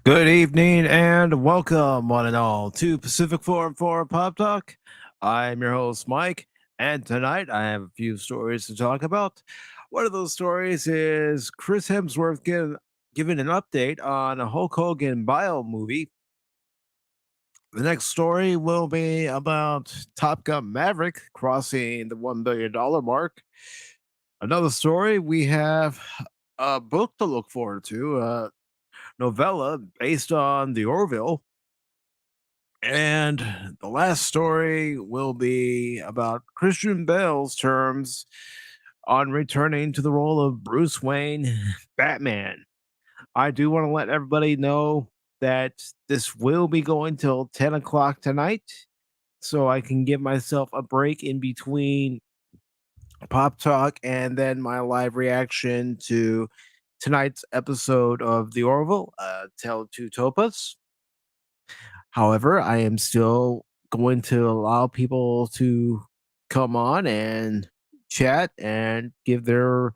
Good evening and welcome, one and all, to Pacific414 Pop Talk. I'm your host, Mike, and tonight I have a few stories to talk about. One of those stories is Chris Hemsworth giving an update on a Hulk Hogan bio movie. The next story will be about Top Gun Maverick crossing the $1 billion mark. Another story, we have a book to look forward to, novella based on the Orville. And the last story will be about Christian Bale's terms on returning to the role of Bruce Wayne, Batman. I do want to let everybody know that this will be going till 10 o'clock tonight, so I can give myself a break in between Pop Talk and then my live reaction to tonight's episode of The Orville, Tell Two Topas. However, I am still going to allow people to come on and chat and give their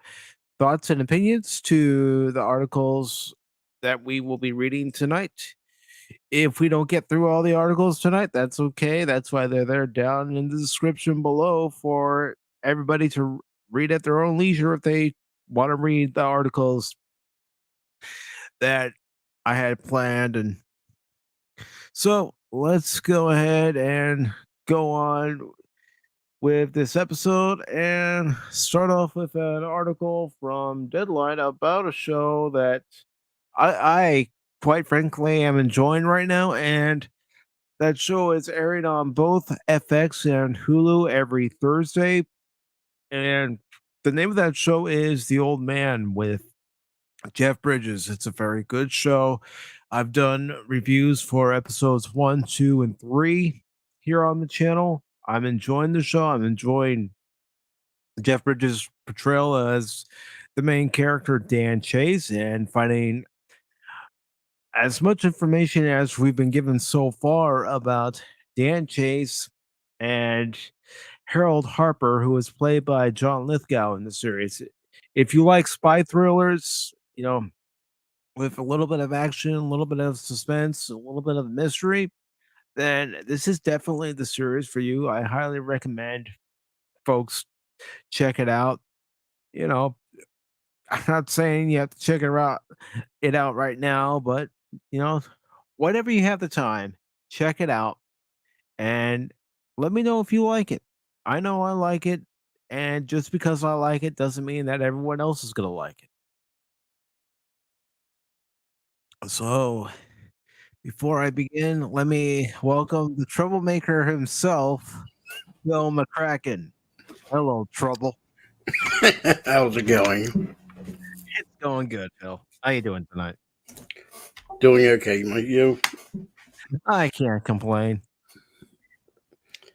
thoughts and opinions to the articles that we will be reading tonight. If we don't get through all the articles tonight, that's okay. That's why they're there down in the description below for everybody to read at their own leisure if they want to read the articles that I had planned. And so let's go ahead and go on with this episode and start off with an article from Deadline about a show that I quite frankly am enjoying right now. And that show is airing on both FX and Hulu every Thursday. And the name of that show is The Old Man with Jeff Bridges. It's a very good show. I've done reviews for episodes 1, 2, and 3 here on the channel. I'm enjoying the show. I'm enjoying Jeff Bridges' portrayal as the main character, Dan Chase, and finding as much information as we've been given so far about Dan Chase and Harold Harper, who is played by John Lithgow in the series. If you like spy thrillers, with a little bit of action, a little bit of suspense, a little bit of mystery, then this is definitely the series for you. I highly recommend folks check it out. You know, I'm not saying you have to check it out right now, but you know, whenever you have the time, check it out and let me know if you like it. I know I like it, and just because I like it doesn't mean that everyone else is gonna like it. So before I begin, let me welcome the troublemaker himself, Phil McCracken. Hello, Trouble. How's it going? It's going good, Phil. How you doing tonight? Doing okay, mate. You? I can't complain.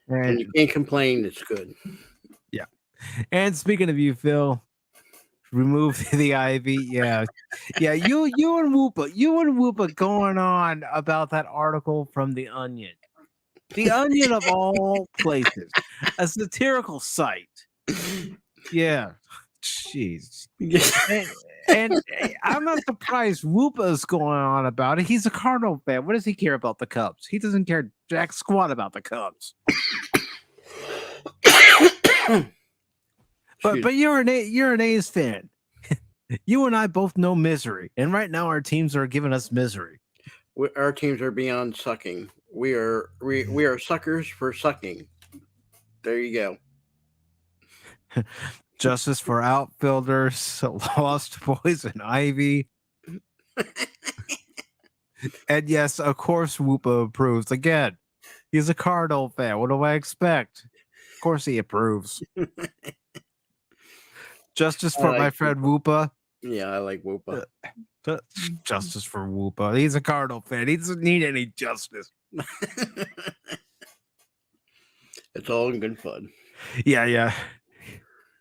When And you can't complain, it's good. yeah. And speaking of you, Phil, remove the ivy. Yeah. Yeah, you and Whoopa going on about that article from The Onion. The Onion of all places. A satirical site. Yeah. Jeez. And I'm not surprised Whoopa's going on about it. He's a Cardinal fan. What does he care about the Cubs? He doesn't care jack squat about the Cubs. But you're an A's fan. You and I both know misery, and right now our teams are giving us misery. Our teams are beyond sucking. We are suckers for sucking. There you go. Justice for outfielders, Lost Poison Ivy. And yes, of course, Whoopa approves. Again, he's a Cardinal fan. What do I expect? Of course, he approves. Justice for my friend Whoopa. Yeah, I like Whoopa. Justice for Whoopa. He's a Cardinal fan. He doesn't need any justice. It's all in good fun. Yeah.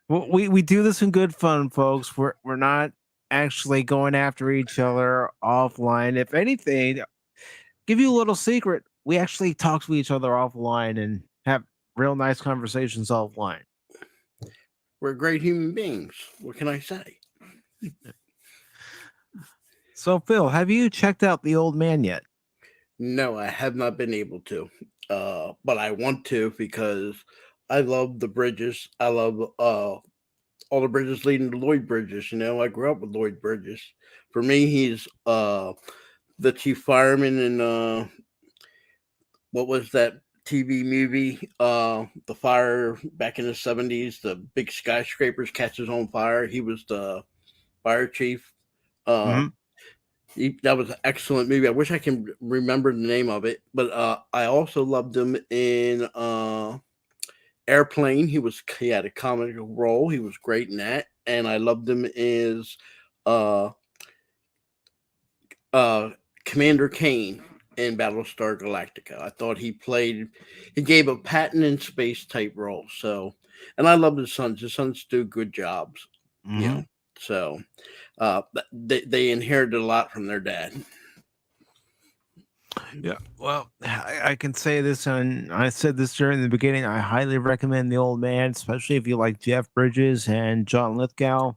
Well, we do this in good fun, folks. We're not actually going after each other offline. If anything, give you a little secret. We actually talk to each other offline and have real nice conversations offline. We're great human beings. What can I say? So, Phil, have you checked out The Old Man yet? No, I have not been able to, but I want to because I love the bridges. I love all the bridges leading to Lloyd Bridges. You know, I grew up with Lloyd Bridges. For me, he's the chief fireman in what was that TV movie? The fire back in the 70s, the big skyscrapers catches on fire. He was the fire chief. Uh, Hmm. that was an excellent movie. I wish I can remember the name of it, but I also loved him in Airplane. He had a comic role. He was great in that, and I loved him as uh, uh, Commander Kane in Battlestar Galactica. I thought he gave a Patton in space type role. So, and I love his sons. His sons do good jobs, you Hmm. know. So, they inherited a lot from their dad. Yeah. Well, I can say this, and I said this during the beginning. I highly recommend The Old Man, especially if you like Jeff Bridges and John Lithgow.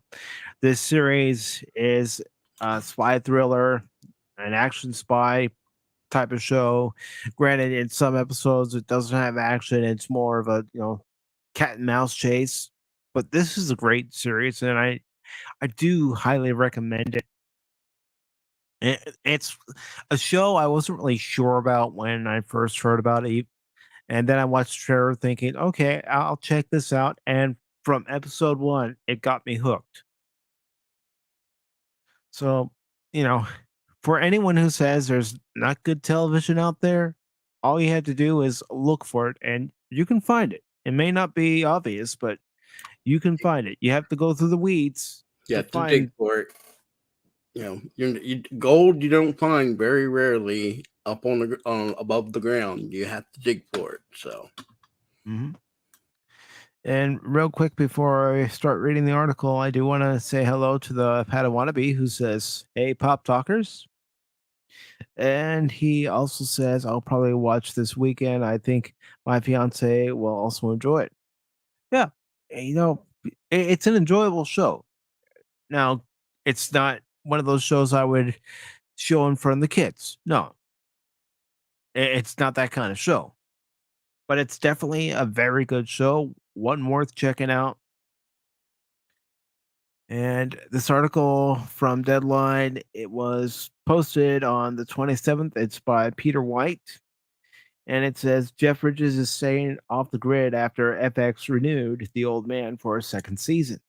This series is a spy thriller, an action spy type of show. Granted, in some episodes it doesn't have action; it's more of a cat and mouse chase. But this is a great series, and I do highly recommend it. It's a show I wasn't really sure about when I first heard about it, and then I watched the trailer thinking, okay, I'll check this out. And from episode one, it got me hooked. So, you know, for anyone who says there's not good television out there, all you have to do is look for it and you can find it. It may not be obvious, but you can find it. You have to go through the weeds You to have to dig find. for it. You know, gold you don't find very rarely up on above the ground. You have to dig for it. So, Mhm. And real quick before I start reading the article, I do want to say hello to the Padawannabe who says, "Hey, Pop Talkers." And he also says, "I'll probably watch this weekend. I think my fiance will also enjoy it." Yeah. It's an enjoyable show. Now, it's not one of those shows I would show in front of the kids. No, it's not that kind of show. But it's definitely a very good show, one worth checking out. And this article from Deadline, it was posted on the 27th. It's by Peter White. And it says Jeff Bridges is staying off the grid after FX renewed The Old Man for a second season.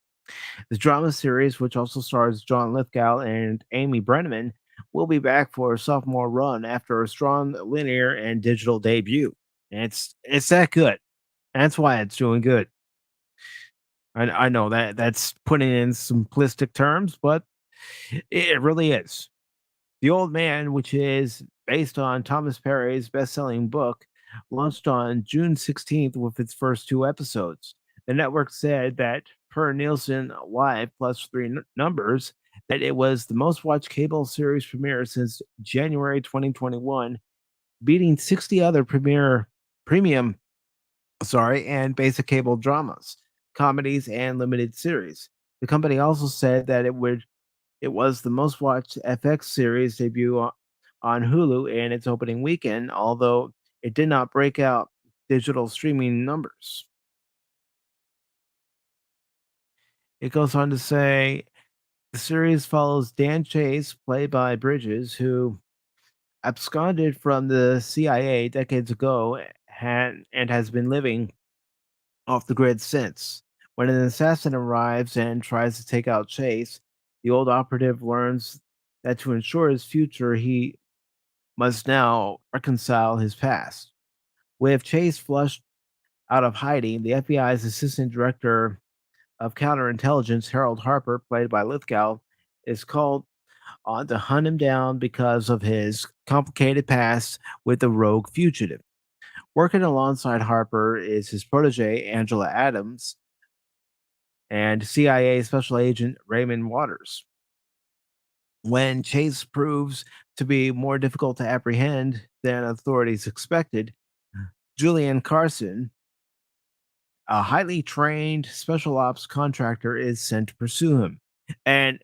The drama series, which also stars John Lithgow and Amy Brenneman, will be back for a sophomore run after a strong linear and digital debut. And it's that good. That's why it's doing good. I know that's putting it in simplistic terms, but it really is. The Old Man, which is based on Thomas Perry's best-selling book, launched on June 16th with its first two episodes. The network said that per Nielsen Live plus three numbers, that it was the most watched cable series premiere since January 2021, beating 60 other premium and basic cable dramas, comedies, and limited series. The company also said that it was the most watched FX series debut on Hulu in its opening weekend, although it did not break out digital streaming numbers. It goes on to say the series follows Dan Chase, played by Bridges, who absconded from the CIA decades ago and has been living off the grid since. When an assassin arrives and tries to take out Chase, the old operative learns that to ensure his future, he must now reconcile his past. With Chase flushed out of hiding, the FBI's assistant director of counterintelligence, Harold Harper, played by Lithgow, is called on to hunt him down because of his complicated past with the rogue fugitive. Working alongside Harper is his protege, Angela Adams, and CIA Special Agent Raymond Waters. When Chase proves to be more difficult to apprehend than authorities expected, Julian Carson, a highly trained special ops contractor, is sent to pursue him. And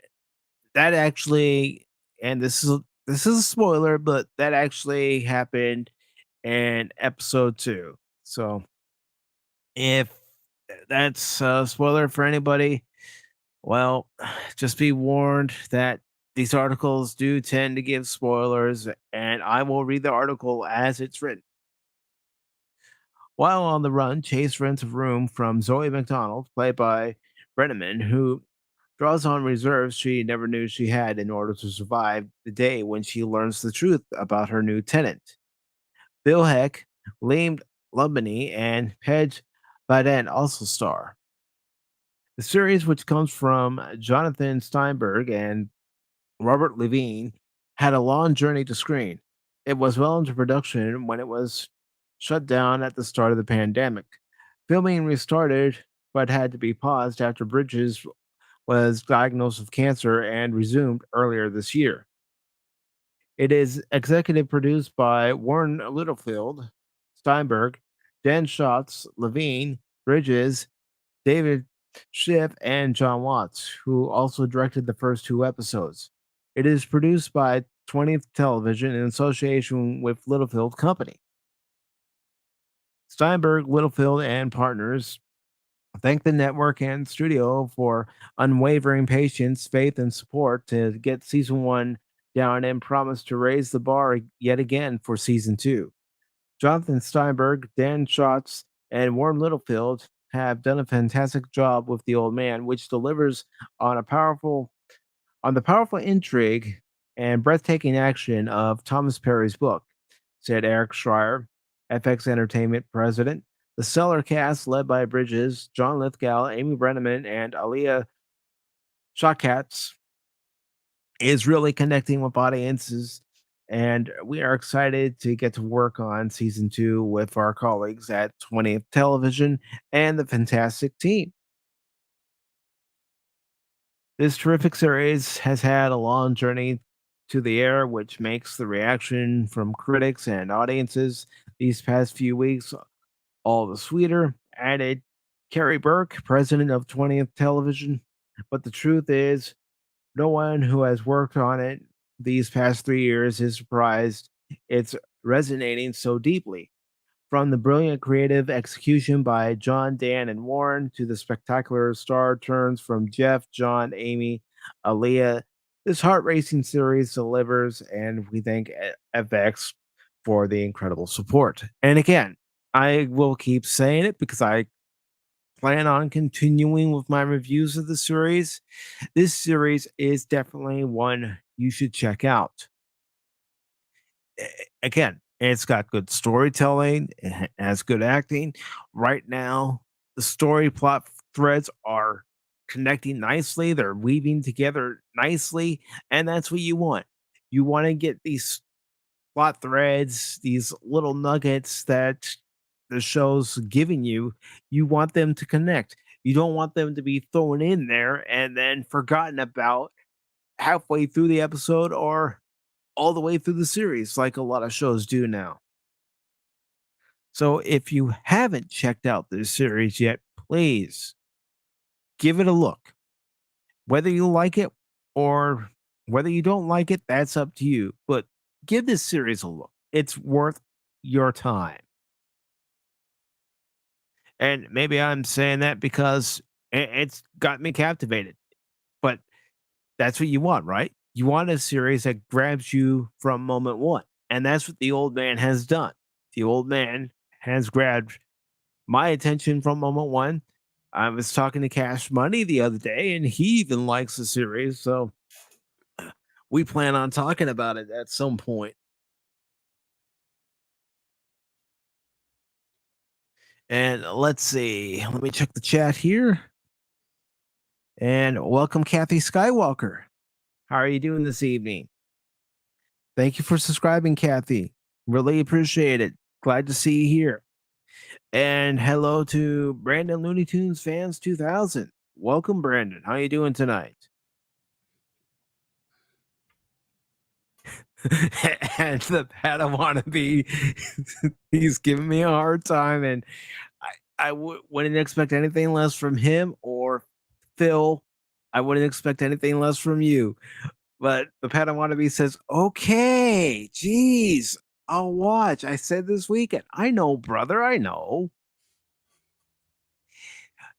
that actually and this is a spoiler, but that actually happened in episode 2. So if that's a spoiler for anybody, well, just be warned that these articles do tend to give spoilers, and I will read the article as it's written. While on the run, Chase rents a room from Zoe McDonald, played by Brenneman, who draws on reserves she never knew she had in order to survive the day when she learns the truth about her new tenant. Bill Heck, Liam Lumbany, and Pedge Baden also star. The series, which comes from Jonathan Steinberg and Robert Levine, had a long journey to screen. It was well into production when it was shut down at the start of the pandemic. Filming restarted, but had to be paused after Bridges was diagnosed with cancer and resumed earlier this year. It is executive produced by Warren Littlefield, Steinberg, Dan Schatz, Levine, Bridges, David Schiff, and John Watts, who also directed the first 2 episodes. It is produced by 20th Television in association with Littlefield Company. Steinberg, Littlefield, and partners thank the network and studio for unwavering patience, faith, and support to get season 1 down and promise to raise the bar yet again for season 2. Jonathan Steinberg, Dan Schatz, and Warren Littlefield have done a fantastic job with The Old Man, which delivers on the powerful intrigue and breathtaking action of Thomas Perry's book, said Eric Schreier, FX Entertainment president. The stellar cast, led by Bridges, John Lithgow, Amy Brenneman, and Aaliyah Shawkatz, is really connecting with audiences, and we are excited to get to work on season 2 with our colleagues at 20th Television and the fantastic team. This terrific series has had a long journey to the air, which makes the reaction from critics and audiences these past few weeks all the sweeter, added Carrie Burke, president of 20th Television. But the truth is, no one who has worked on it these past 3 years is surprised it's resonating so deeply. From the brilliant creative execution by John, Dan, and Warren to the spectacular star turns from Jeff, John, Amy, Aaliyah, this heart racing series delivers, and we thank FX for the incredible support. And again, I will keep saying it because I plan on continuing with my reviews of the series. This series is definitely one you should check out. Again, it's got good storytelling, it has good acting. Right now, the story plot threads are connecting nicely, they're weaving together nicely, and that's what you want. You want to get these plot threads, these little nuggets that the show's giving you, you want them to connect. You don't want them to be thrown in there and then forgotten about halfway through the episode or all the way through the series, like a lot of shows do now. So if you haven't checked out this series yet, please give it a look. Whether you like it or whether you don't like it, that's up to you. But give this series a look. It's worth your time. And maybe I'm saying that because it's got me captivated. But that's what you want, right? You want a series that grabs you from moment one. And that's what the old man has done. The old man has grabbed my attention from moment one. I was talking to Cash Money the other day, and he even likes the series. So we plan on talking about it at some point. And let's see. Let me check the chat here. And welcome, Kathy Skywalker. How are you doing this evening? Thank you for subscribing, Kathy. Really appreciate it. Glad to see you here. And hello to Brandon Looney Tunes Fans 2000. Welcome, Brandon. How you doing tonight? And the Padawan be he's giving me a hard time, and wouldn't expect anything less from him or Phil. I wouldn't expect anything less from you. But the Padawannabe says, okay, geez, I'll watch. I said this weekend. I know, brother, I know.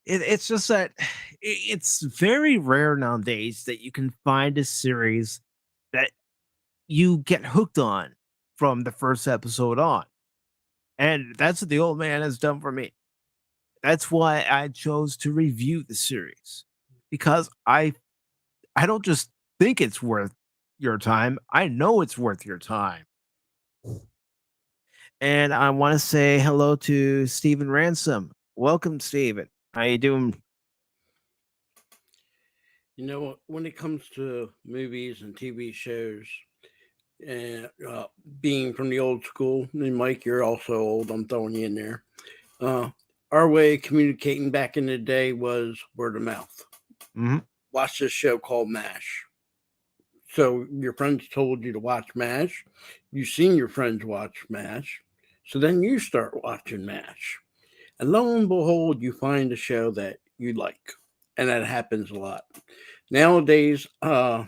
It's just that it's very rare nowadays that you can find a series that you get hooked on from the first episode on. And that's what the old man has done for me. That's why I chose to review the series, because I don't just think it's worth your time. I know it's worth your time. And I want to say hello to Stephen Ransom. Welcome, Stephen. How you doing? You know, when it comes to movies and TV shows, and being from the old school, and Mike, you're also old. I'm throwing you in there. Uh, our way of communicating back in the day was word of mouth. Mm-hmm. Watch this show called MASH. So your friends told you to watch MASH. You've seen your friends watch MASH. So then you start watching MASH. And lo and behold, you find a show that you like. And that happens a lot. Nowadays, you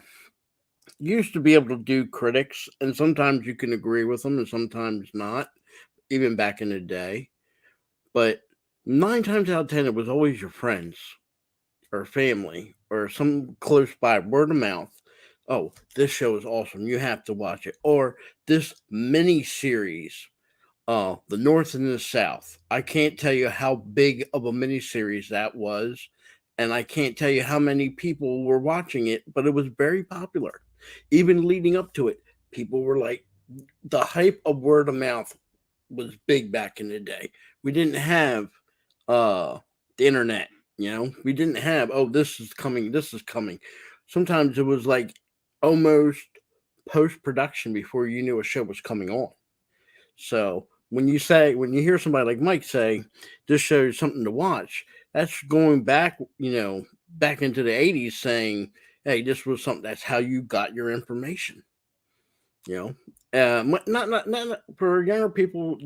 used to be able to do critics, and sometimes you can agree with them and sometimes not, even back in the day. But 9 times out of 10, it was always your friends or family or some close by, word of mouth. Oh, this show is awesome. You have to watch it. Or this mini series, The North and the South. I can't tell you how big of a mini series that was. And I can't tell you how many people were watching it, but it was very popular. Even leading up to it, people were like, the hype of word of mouth was big back in the day. We didn't have the internet, we didn't have, oh, this is coming. Sometimes it was like almost post-production before you knew a show was coming on. So when you hear somebody like Mike say this show is something to watch, that's going back, back into the 80s, saying, hey, this was something, that's how you got your information. Not for younger people,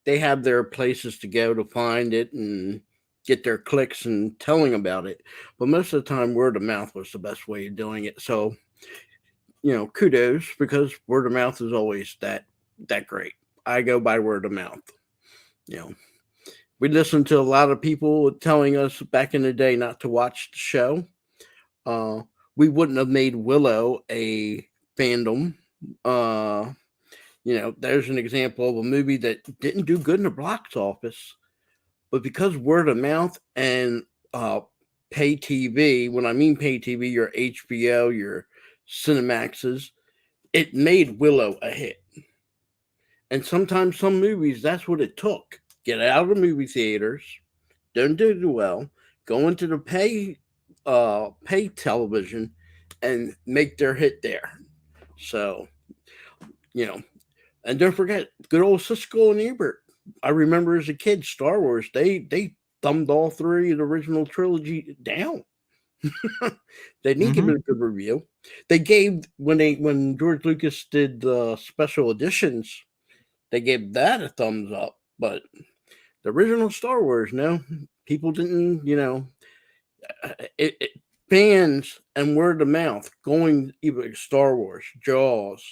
they have their places to go to find it and get their clicks and telling about it. But most of the time, word of mouth was the best way of doing it. So, kudos, because word of mouth is always that great. I go by word of mouth. We listened to a lot of people telling us back in the day not to watch the show. We wouldn't have made Willow a fandom. There's an example of a movie that didn't do good in the box office, but because word of mouth and pay TV, when I mean pay TV, your HBO, your Cinemaxes, it made Willow a hit. And sometimes some movies, that's what it took. Get out of the movie theaters, don't do well, go into the pay television and make their hit there. So, and don't forget, good old Siskel and Ebert. I remember as a kid, Star Wars, they thumbed all three of the original trilogy down. They didn't give it a good review. They gave, when George Lucas did the special editions, they gave that a thumbs up. But the original Star Wars, no, people didn't. Fans and word of mouth going, even Star Wars, Jaws,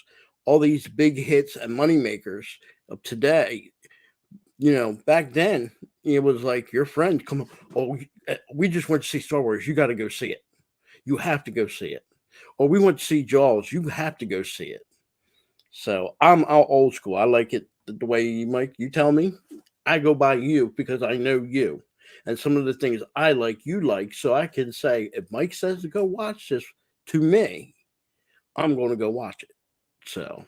all these big hits and moneymakers of today. Back then it was like your friend come, oh, we just went to see Star Wars. You got to go see it. You have to go see it. Or we went to see Jaws. You have to go see it. So I'm old school. I like it the way Mike, you tell me. I go by you because I know you. And some of the things I like, you like. So I can say, if Mike says to go watch this to me, I'm going to go watch it. So.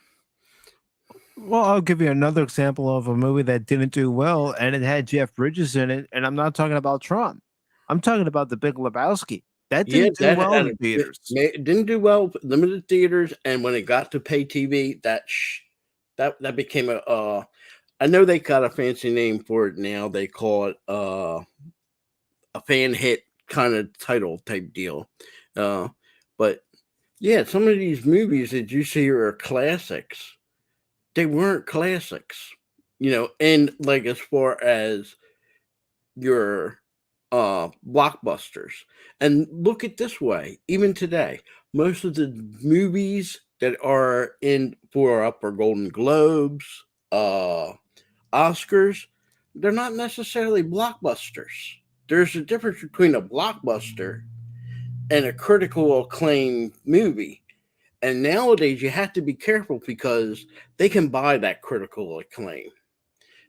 Well, I'll give you another example of a movie that didn't do well, and it had Jeff Bridges in it. And I'm not talking about Trump. I'm talking about The Big Lebowski. That didn't do well in theaters. It didn't do well, limited theaters, and when it got to pay TV, that became a. I know they got a fancy name for it now. They call it a fan hit kind of title type deal. But yeah, some of these movies that you see are classics. They weren't classics, and like as far as your blockbusters. And look at this way, even today, most of the movies that are in for up for Golden Globes, uh, Oscars, they're not necessarily blockbusters. There's a difference between a blockbuster and a critical acclaim movie. And nowadays, you have to be careful because they can buy that critical acclaim.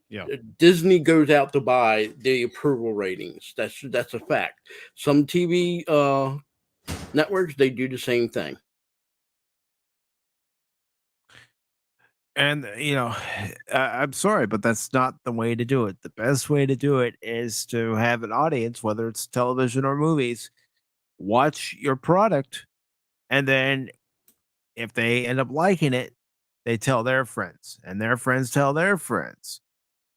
Yeah. Disney goes out to buy the approval ratings. That's a fact. Some TV networks they do the same thing. And I'm sorry, but that's not the way to do it. The best way to do it is to have an audience, whether it's television or movies, watch your product, and then if they end up liking it, they tell their friends, and their friends tell their friends.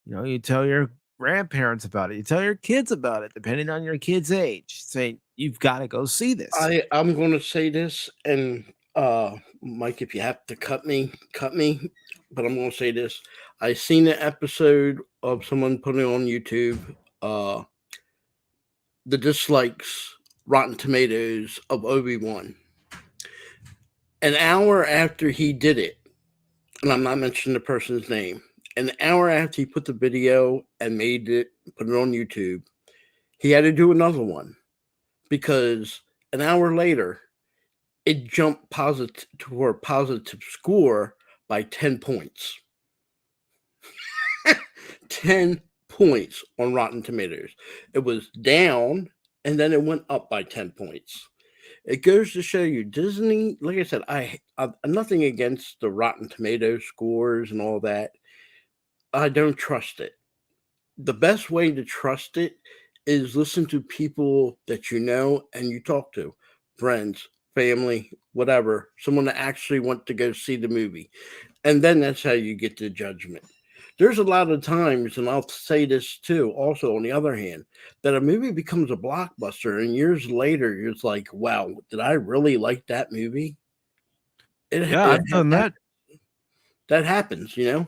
You tell your grandparents about it, you tell your kids about it, depending on your kid's age, saying, "You've gotta go see this." I'm going to say this, and Mike, if you have to cut me. But I'm going to say this: I seen an episode of someone putting on YouTube uh, the dislikes Rotten Tomatoes of Obi-Wan. An hour after he did it, and I'm not mentioning the person's name, an hour after he put the video and put it on YouTube, he had to do another one because an hour later, it jumped positive to a positive score by 10 points. 10 points on Rotten Tomatoes. It was down and then it went up by 10 points. It goes to show you Disney, like I said, I'm nothing against the Rotten Tomato scores and all that. I don't trust it. The best way to trust it is listen to people that you know and you talk to, friends, family, whatever, someone that actually want to go see the movie. And then that's how you get the judgment. There's a lot of times, and I'll say this too, also on the other hand, that a movie becomes a blockbuster, and years later, it's like, wow, did I really like that movie? It, Yeah, it I've done that that. that happens, you know.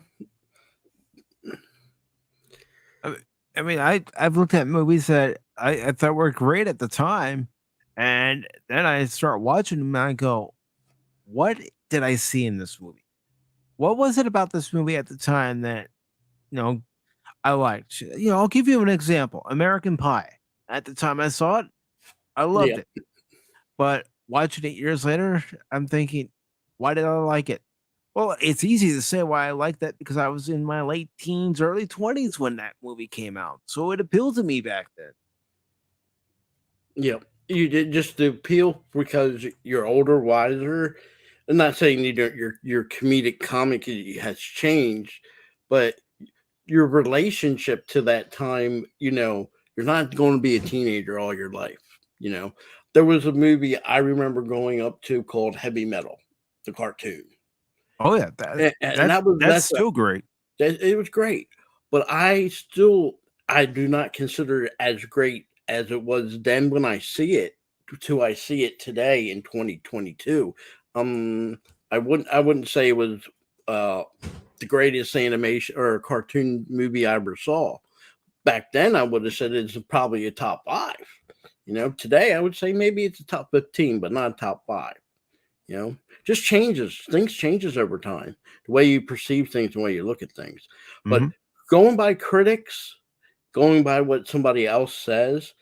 I mean I've looked at movies that I thought were great at the time, and then I start watching them and I go, "What did I see in this movie? What was it about this movie at the time that, you know, I liked?" I'll give you an example, American Pie. At the time I saw it, I loved Yeah, it, but watching it years later, I'm thinking, "Why did I like it?" Well, it's easy to say why I like that because I was in my late teens, early 20s when that movie came out, so it appealed to me back then. yeah. You did just the appeal because you're older, wiser. I'm not saying you don't, your comedic comic has changed, but your relationship to that time, you're not going to be a teenager all your life. You know, there was a movie I remember going up to called Heavy Metal, the cartoon, Oh yeah, that and that that was that's still great. it was great. But I do not consider it as great as it was then when I see it to I see it today in 2022. Um, I wouldn't say it was uh the greatest animation or cartoon movie I ever saw. Back then, I would have said it's probably a top five. Today I would say maybe it's a top 15, but not a top five. Just changes. Things changes over time. The way you perceive things, the way you look at things. But Mhm. going by critics, going by what somebody else says,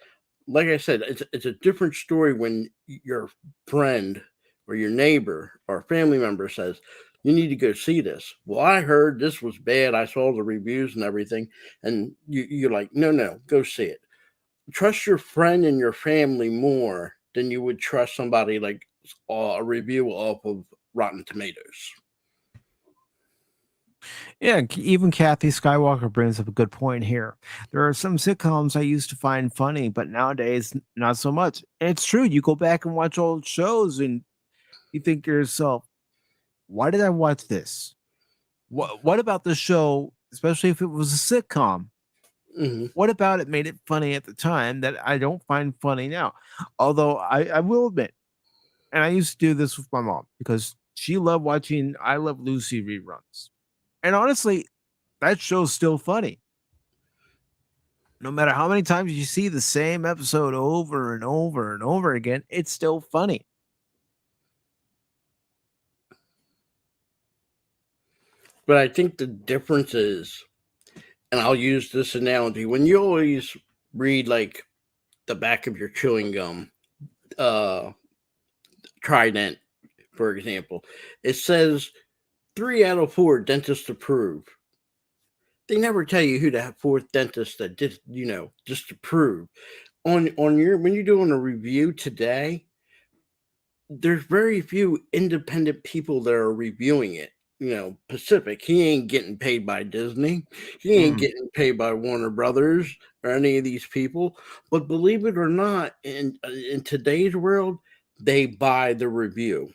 like I said, it's a different story when your friend or your neighbor or family member says, you need to go see this. Well, I heard this was bad. I saw the reviews and everything. And you're like, no, go see it. Trust your friend and your family more than you would trust somebody like a review off of Rotten Tomatoes. Yeah, even Kathy Skywalker brings up a good point here. There are some sitcoms I used to find funny, but nowadays not so much. And it's true. You go back and watch old shows, and you think to yourself, "Why did I watch this? What about the show, especially if it was a sitcom? Hmm. What about it made it funny at the time that I don't find funny now?" Although I will admit, and I used to do this with my mom because she loved watching I Love Lucy reruns. And honestly, that show's still funny. No matter how many times you see the same episode over and over and over again, it's still funny. But I think the difference is, and I'll use this analogy, when you always read like the back of your chewing gum, uh, Trident, for example, it says 3 out of 4 dentists approve. They never tell you who the fourth dentist that did, just approve. On your when you're doing a review today, there's very few independent people that are reviewing it. Pacific, he ain't getting paid by Disney. He ain't getting paid by Warner Brothers or any of these people. But believe it or not, in today's world, they buy the review.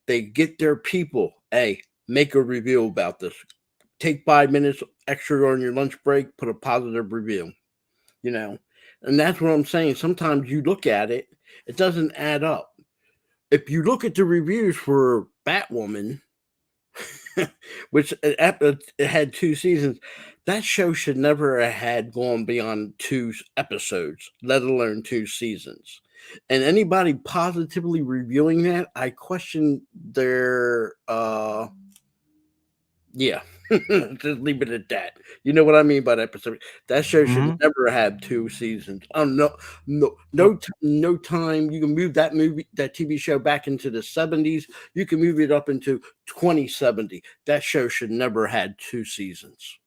They get their people, hey, make a review about this. Take 5 minutes extra on your lunch break, put a positive review. And that's what I'm saying. Sometimes you look at it, it doesn't add up. If you look at the reviews for Batwoman, which it had 2 seasons, that show should never have had gone beyond 2 episodes, let alone 2 seasons. And anybody positively reviewing that, I question their yeah. Just leave it at that. You know what I mean by that, Pacific? That show should never have 2 seasons. Oh no time. You can move that TV show back into the 70s. You can move it up into 2070. That show should never had 2 seasons,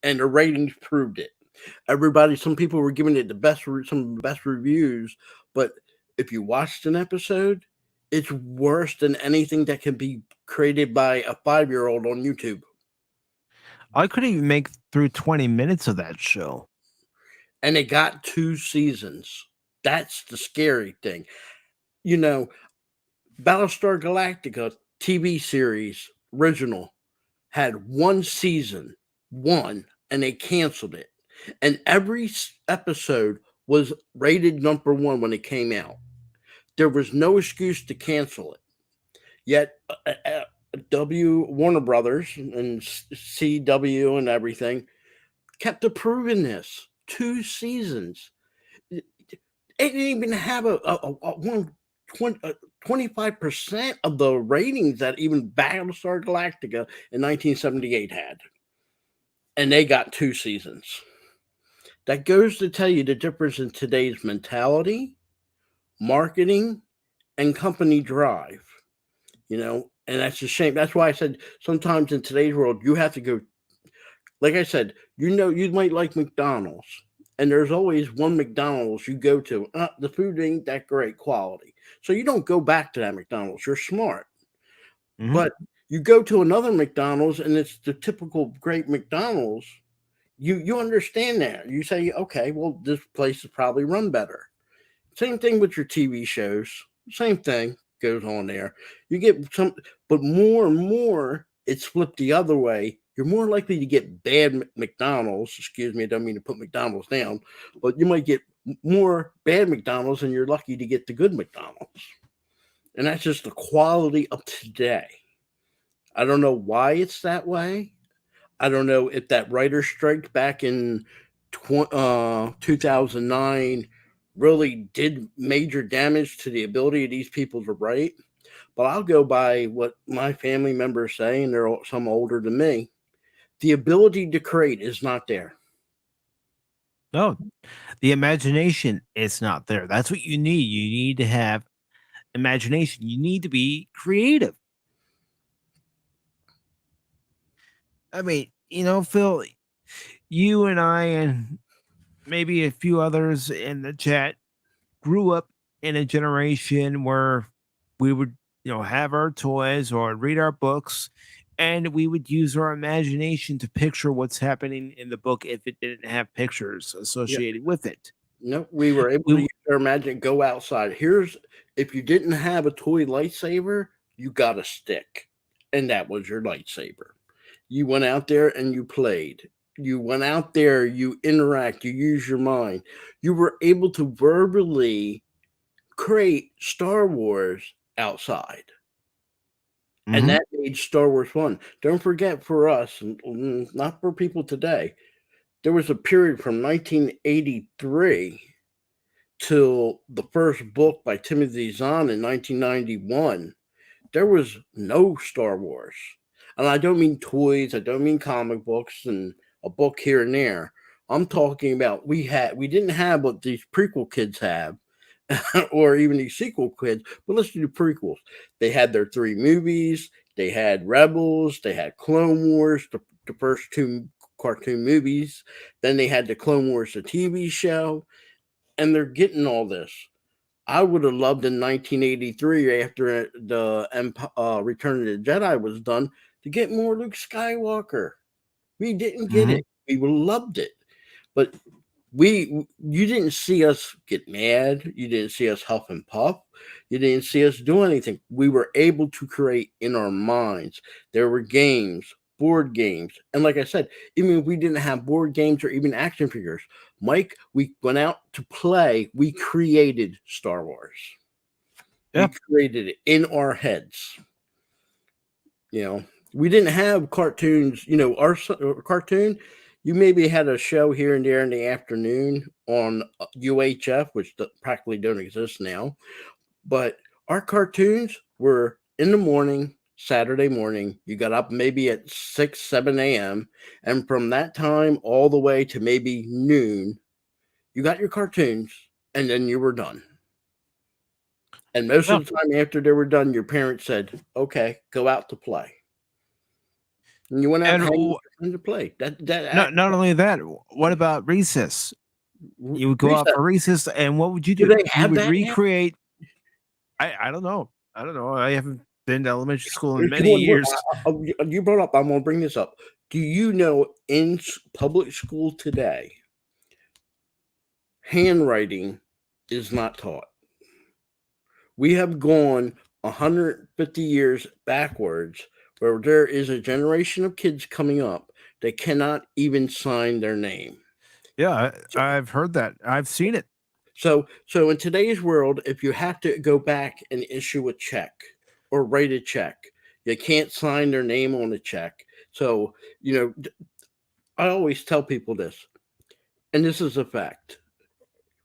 and the ratings proved it. Some people were giving it some of the best reviews, but if you watched an episode, it's worse than anything that can be created by a 5-year-old on YouTube. I couldn't even make through 20 minutes of that show. And it got 2 seasons. That's the scary thing. Battlestar Galactica TV series original had 1 season, and they canceled it. And every episode was rated number 1 when it came out. There was no excuse to cancel it. Yet Warner Brothers and CW and everything kept approving this. 2 seasons. It didn't even have a 25% of the ratings that even Battlestar Galactica in 1978 had. And they got 2 seasons. That goes to tell you the difference in today's mentality, marketing, and company drive. And that's a shame. That's why I said sometimes in today's world, you have to go. Like I said, you might like McDonald's, and there's always one McDonald's you go to. The food ain't that great quality, so you don't go back to that McDonald's. You're smart. But you go to another McDonald's, and it's the typical great McDonald's. You understand that. You say, okay, well, this place is probably run better. Same thing with your TV shows. Same thing goes on there. You get some, but more and more, it's flipped the other way. You're more likely to get bad McDonald's. Excuse me, I don't mean to put McDonald's down, but you might get more bad McDonald's and you're lucky to get the good McDonald's. And that's just the quality of today. I don't know why it's that way. I don't know if that writer's strike back in 2009 really did major damage to the ability of these people to write. But I'll go by what my family members say, and they're some older than me. The ability to create is not there. No, the imagination is not there. That's what you need. You need to have imagination. You need to be creative. I mean, Phil, you and I and maybe a few others in the chat grew up in a generation where we would, have our toys or read our books, and we would use our imagination to picture what's happening in the book if it didn't have pictures associated with it. No, we were able to use our imagination, go outside. If you didn't have a toy lightsaber, you got a stick, and that was your lightsaber. You went out there and you played. You went out there, you interact, you use your mind. You were able to verbally create Star Wars outside. And that made Star Wars fun. Don't forget, for us, and not for people today, there was a period from 1983 till the first book by Timothy Zahn in 1991. There was no Star Wars. And I don't mean toys, I don't mean comic books and a book here and there. I'm talking about we didn't have what these prequel kids have, or even these sequel kids, but let's do prequels. They had their 3 movies, they had Rebels, they had Clone Wars, the first 2 cartoon movies, then they had the Clone Wars, the TV show, and they're getting all this. I would have loved in 1983, after the Return of the Jedi was done, to get more Luke Skywalker. We didn't get Mhm. it. We would have loved it, but you didn't see us get mad. You didn't see us huff and puff. You didn't see us do anything. We were able to create in our minds. There were games, board games, and like I said, even if we didn't have board games or even action figures, Mike, we went out to play. We created Star Wars. Yeah. We created it in our heads. You know, we didn't have cartoons. You know, our cartoon, you maybe had a show here and there in the afternoon on UHF, which practically don't exist now. But our cartoons were in the morning, Saturday morning. You got up maybe at 6, 7 a.m. And from that time all the way to maybe noon, you got your cartoons and then you were done. And most Yeah. of the time after they were done, your parents said, okay, go out to play. And you went out And and to play. not only that, what about recess? You would go out Recess. for recess, and what would you Do do? they You have would that now? recreate. I don't know. I don't know. I haven't been to elementary school in It's many years. you brought up, I'm going to bring this up. Do you know in public school today, handwriting is not taught? We have gone 150 years backwards, where there is a generation of kids coming up that cannot even sign their name. Yeah, I've heard that. I've seen it. So in today's world, if you have to go back and issue a check or write a check, you can't sign their name on a check. So, you know, I always tell people this, and this is a fact.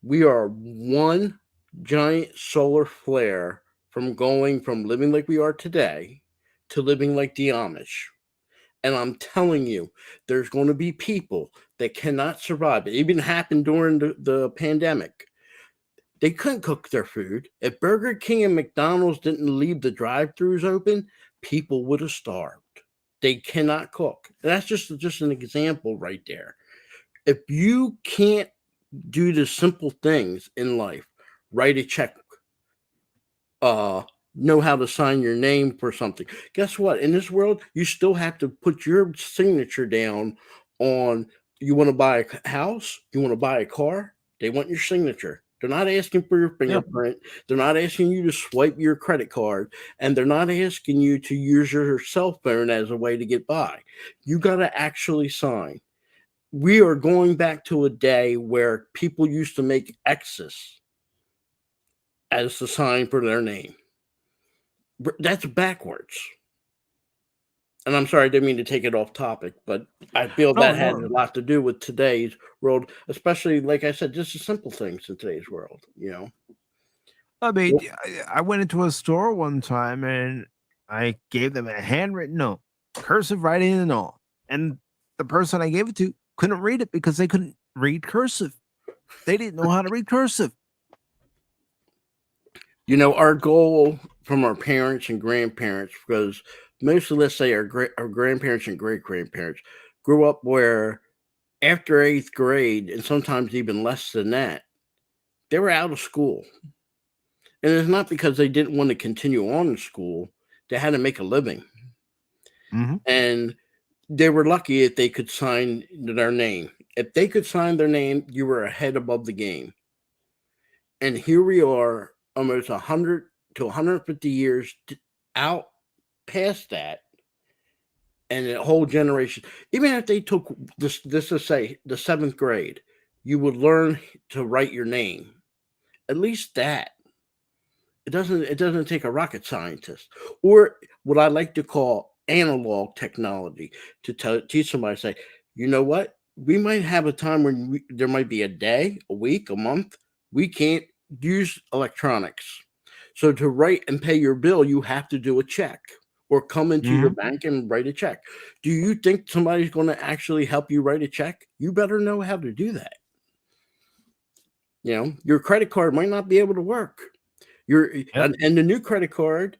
We are one giant solar flare from going from living like we are today to living like the Amish. And I'm telling you, there's going to be people that cannot survive. It even happened during the pandemic. They couldn't cook their food. If Burger King and McDonald's didn't leave the drive-throughs open, people would have starved. They cannot cook. And that's just an example right there. If you can't do the simple things in life, write a check, know how to sign your name for something. Guess what? In this world, you still have to put your signature down on, you want to buy a house, you want to buy a car, they want your signature. They're not asking for your Yeah. fingerprint. They're not asking you to swipe your credit card, and they're not asking you to use your cell phone as a way to get by. You got to actually sign. We are going back to a day where people used to make X's as the sign for their name. That's backwards. And I'm sorry, I didn't mean to take it off topic, but I feel No, that has no. a lot to do with today's world, especially, like I said, just the simple things in today's world, you know? I mean, Yep. I went into a store one time and I gave them a handwritten note, cursive writing and all. And the person I gave it to couldn't read it because they couldn't read cursive. They didn't know how to read cursive. You know, our goal from our parents and grandparents, because mostly, let's say, our grandparents and great grandparents grew up where after 8th grade, and sometimes even less than that, they were out of school. And it's not because they didn't want to continue on in school, they had to make a living. Mhm. And they were lucky if they could sign their name. If they could sign their name, you were ahead above the game. And here we are, almost 100 to 150 years out past that, and a whole generation. Even if they took this to say the 7th grade, you would learn to write your name. At least that. It doesn't take a rocket scientist, or what I like to call analog technology, to teach somebody, say, you know what? we might have a time when there might be a day, a week, a month we can't use electronics. So to write and pay your bill, you have to do a check or come into your Mhm. bank and write a check. Do you think somebody's going to actually help you write a check? You better know how to do that. Your credit card might not be able to work. Your Yep. and the new credit card,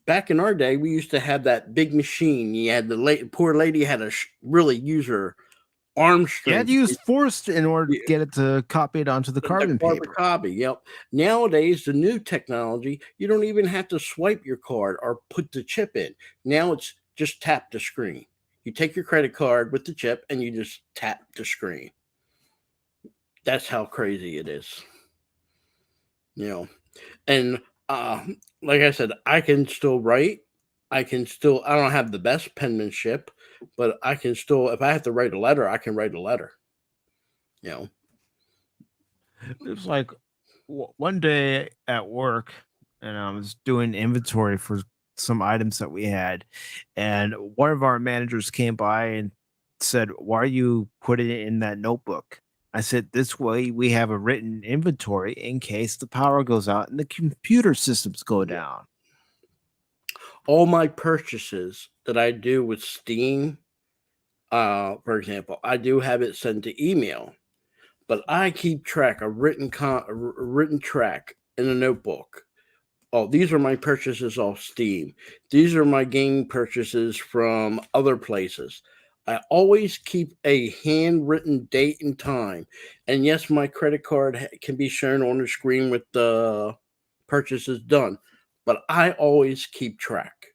back in our day, we used to have that big machine. You had the poor lady had to really use her arm You had strength to use force in order to get it to copy it onto the the carbon carbon paper. copy. Yep. Nowadays, the new technology, you don't even have to swipe your card or put the chip in. Now it's just tap the screen. You take your credit card with the chip and you just tap the screen. That's how crazy it is. You know, and like I said, I can still write. I don't have the best penmanship, but I can still, if I have to write a letter, I can write a letter. You know, It was like one day at work, and I was doing inventory for some items that we had, and one of our managers came by and said, "Why are you putting it in that notebook?" I said, "This way we have a written inventory in case the power goes out and the computer systems go yeah. down." All my purchases that I do with Steam, for example, I do have it sent to email, but I keep track of written track in a notebook. Oh, these are my purchases off Steam. These are my game purchases from other places. I always keep a handwritten date and time. And yes, my credit card can be shown on the screen with the purchases done, but I always keep track.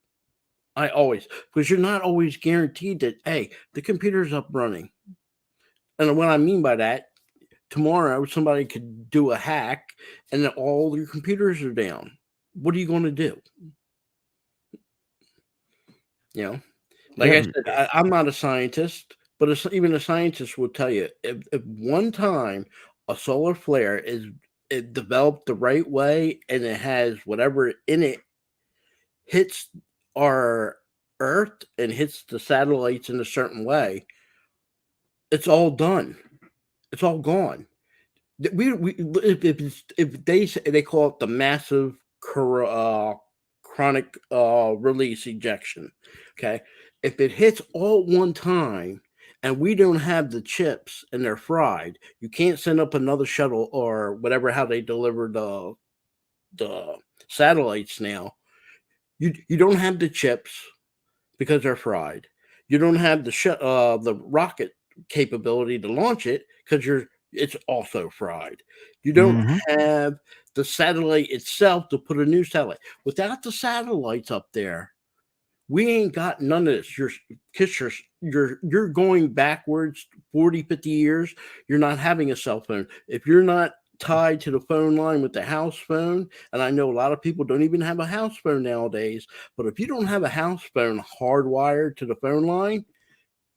I always, because you're not always guaranteed that, hey, the computer's up running. And what I mean by that, tomorrow somebody could do a hack and then all your computers are down. What are you going to do? You know, like Yeah, I said, I'm not a scientist, but even a scientist will tell you if one time a solar flare is it developed the right way and it has whatever in it hits our Earth and hits the satellites in a certain way, it's all done. It's all gone. If they call it the massive chronic release ejection, okay, if it hits all at one time and we don't have the chips and they're fried, you can't send up another shuttle or whatever how they deliver the satellites now. You don't have the chips because they're fried. You don't have the rocket capability to launch it because it's also fried. You don't mhm. have the satellite itself to put a new satellite. Without the satellites up there, we ain't got none of this. You're going backwards 40, 50 years. You're not having a cell phone. If you're not tied to the phone line with the house phone, and I know a lot of people don't even have a house phone nowadays, but if you don't have a house phone hardwired to the phone line,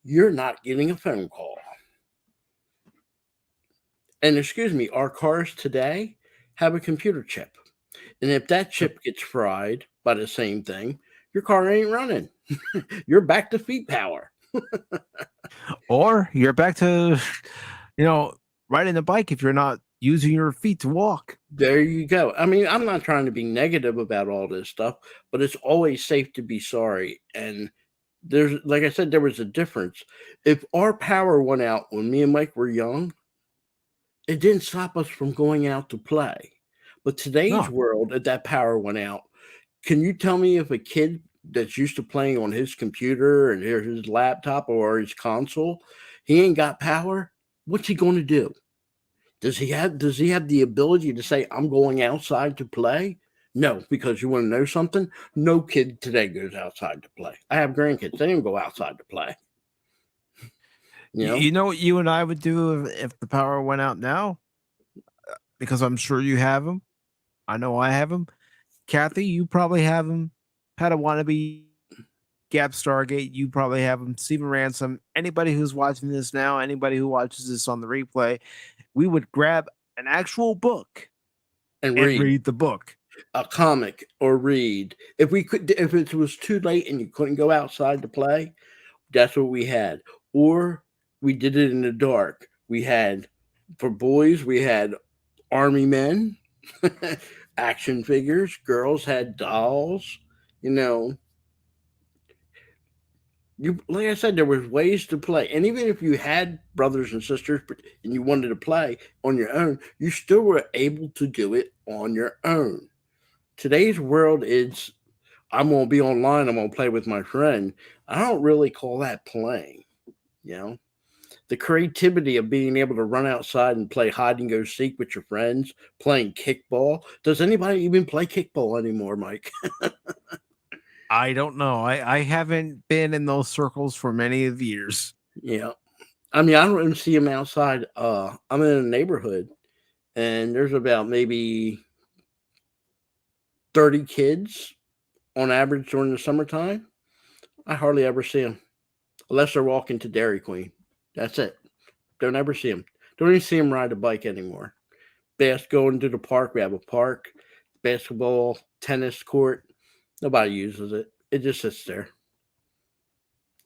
you're not getting a phone call. And excuse me, our cars today have a computer chip. And if that Yep. chip gets fried by the same thing, your car ain't running. You're back to feet power. Or you're back to, you know, riding the bike if you're not using your feet to walk. There you go. I mean, I'm not trying to be negative about all this stuff, but it's always safe to be sorry. And there's, like I said, there was a difference. If our power went out when me and Mike were young, it didn't stop us from going out to play. But today's No, world, if that power went out, can you tell me if a kid that's used to playing on his computer and his laptop or his console, he ain't got power? What's he going to do? Does he have the ability to say, I'm going outside to play? No, because you want to know something? No kid today goes outside to play. I have grandkids. They don't go outside to play. You know? you know what you and I would do if the power went out now? Because I'm sure you have them. I know I have them. Kathy, you probably have them. Had a wannabe Gap Stargate, you probably have them. Stephen Ransom, anybody who's watching this now, anybody who watches this on the replay, we would grab an actual book And and read read the book. a comic or read. If it was too late and you couldn't go outside to play, that's what we had. Or we did it in the dark. We had, for boys, we had army men, action figures. Girls had dolls. You know, you like I said, there was ways to play, and even if you had brothers and sisters and you wanted to play on your own, you still were able to do it on your own. Today's world is, I'm gonna be online, I'm gonna play with my friend. I don't really call that playing. You know, the creativity of being able to run outside and play hide and go seek with your friends, playing kickball. Does anybody even play kickball anymore, Mike? I don't know. I haven't been in those circles for many of years. Yeah. I mean, I don't even see them outside. I'm in a neighborhood and there's about maybe 30 kids on average during the summertime. I hardly ever see them unless they're walking to Dairy Queen. That's it. Don't ever see them. Don't even see them ride a bike anymore. Going to the park. We have a park, basketball, tennis court. Nobody uses it. It just sits there.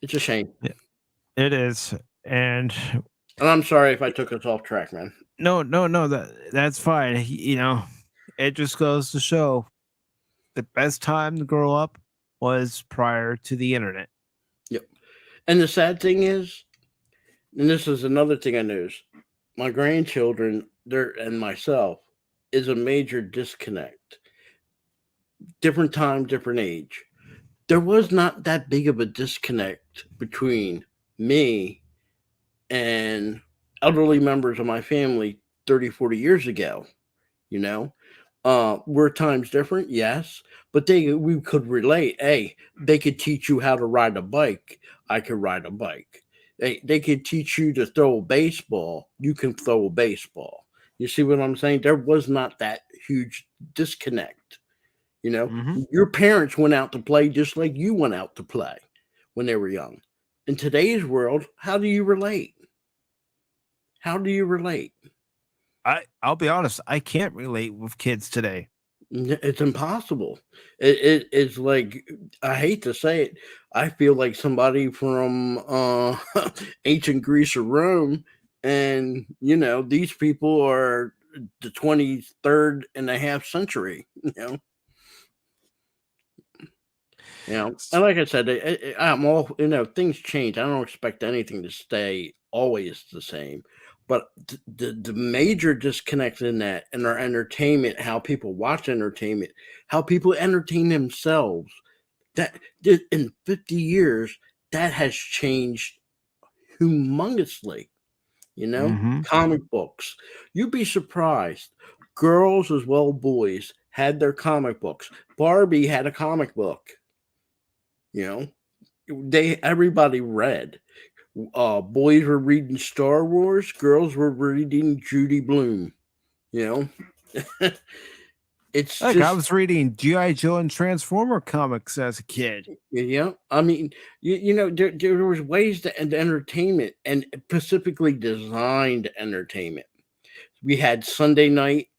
It's a shame. It is. And And I'm sorry if I took us off track, man. no, that's fine. It just goes to show the best time to grow up was prior to the internet. Yep. And the sad thing is, and this is another thing I noticed, my grandchildren, and myself, is a major disconnect. Different time, different age. There was not that big of a disconnect between me and elderly members of my family 30, 40 years ago. You know, were times different? Yes, but we could relate. Hey, they could teach you how to ride a bike. I could ride a bike. They could teach you to throw a baseball. You can throw a baseball. You see what I'm saying? There was not that huge disconnect. You know, your parents went out to play just like you went out to play when they were young. In today's world, how do you relate? How do you relate? I'll be honest, I can't relate with kids today. It's impossible. It's like, I hate to say it, I feel like somebody from ancient Greece or Rome, and these people are the 23rd and a half century. And like I said, I'm all, things change. I don't expect anything to stay always the same. But the major disconnect in that, and our entertainment, how people watch entertainment, how people entertain themselves, that in 50 years, that has changed humongously. Comic books. You'd be surprised. Girls as well as boys had their comic books. Barbie had a comic book. Everybody read. Boys were reading Star Wars, girls were reading Judy Blume. It's Like, just, I was reading G.I. Joe and Transformer comics as a kid. I mean, there was ways to entertainment, and specifically designed entertainment. We had Sunday night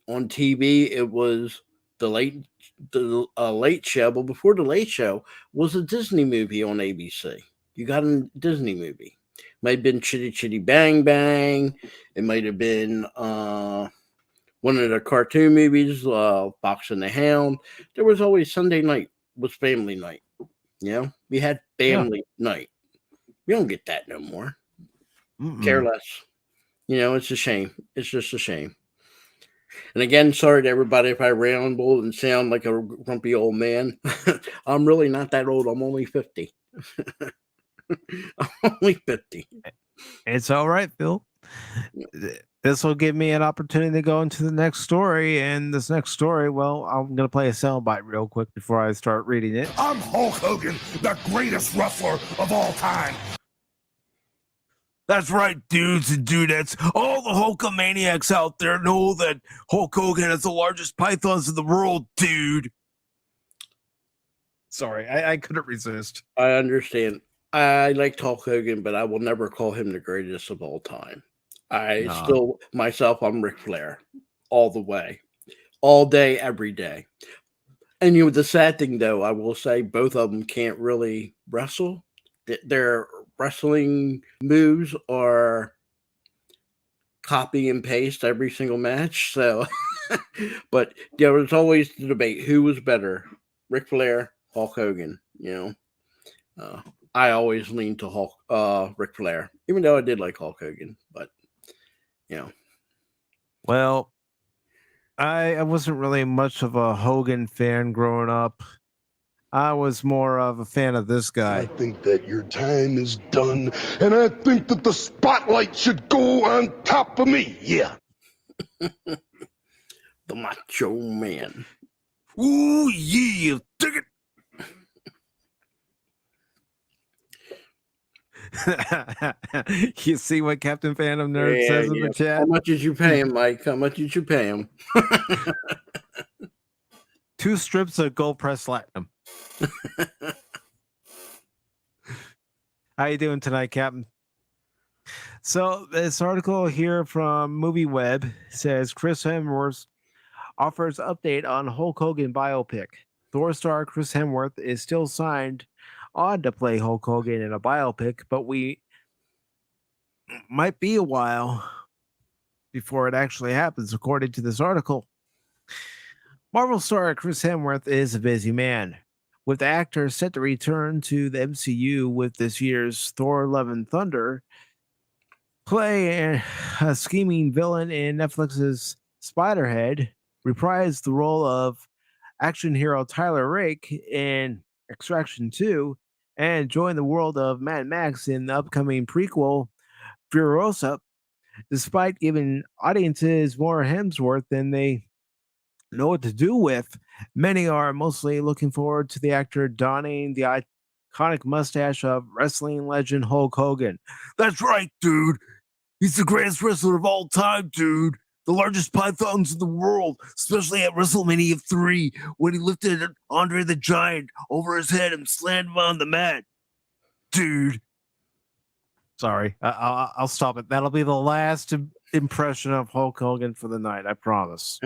on TV. It was the late show, but before the late show was a Disney movie on ABC. You got a Disney movie. Might have been Chitty Chitty Bang Bang. It might have been one of the cartoon movies, Fox and the Hound. There was always Sunday night was family night. We had family night. We don't get that no more. Care less. It's a shame. It's just a shame. And again, sorry to everybody if I ramble and sound like a grumpy old man. I'm really not that old. I'm only 50. I'm only 50. It's all right, Phil. This will give me an opportunity to go into the next story. And this next story, well, I'm going to play a soundbite real quick before I start reading it. I'm Hulk Hogan, the greatest wrestler of all time. That's right, dudes and dudettes. All the Hulkamaniacs out there know that Hulk Hogan is the largest pythons in the world, dude. Sorry, I couldn't resist. I understand. I like Hulk Hogan, but I will never call him the greatest of all time. Still, myself, I'm Ric Flair. All the way. All day, every day. And the sad thing, though, I will say both of them can't really wrestle. Their wrestling moves are copy and paste every single match. So, but there was always the debate who was better, Ric Flair, Hulk Hogan. I always leaned to Ric Flair, even though I did like Hulk Hogan. But Well, I wasn't really much of a Hogan fan growing up. I was more of a fan of this I guy. think that your time is done, and I think that the spotlight should go on top of me. Yeah. the Macho Man. Ooh, yeah, dig it. You see what Captain Phantom Nerd says in the chat? How much did you pay him, Mike? How much did you pay him? 2 strips of gold press platinum. How you doing tonight, Captain? So this article here from MovieWeb says Chris Hemsworth offers update on Hulk Hogan biopic. Thor star Chris Hemsworth is still signed on to play Hulk Hogan in a biopic, but we might be a while before it actually happens, according to this article. Marvel star Chris Hemsworth is a busy man, with the actor set to return to the MCU with this year's Thor: Love and Thunder, play a scheming villain in Netflix's Spiderhead, reprise the role of action hero Tyler Rake in Extraction 2, and join the world of Mad Max in the upcoming prequel Furiosa. Despite giving audiences more Hemsworth than they know what to do with, many are mostly looking forward to the actor donning the iconic mustache of wrestling legend Hulk Hogan. That's right, dude. He's the greatest wrestler of all time, dude. The largest pythons in the world, especially at WrestleMania 3, when he lifted Andre the Giant over his head and slammed him on the mat. Dude. Sorry, I'll stop it. That'll be the last impression of Hulk Hogan for the night, I promise.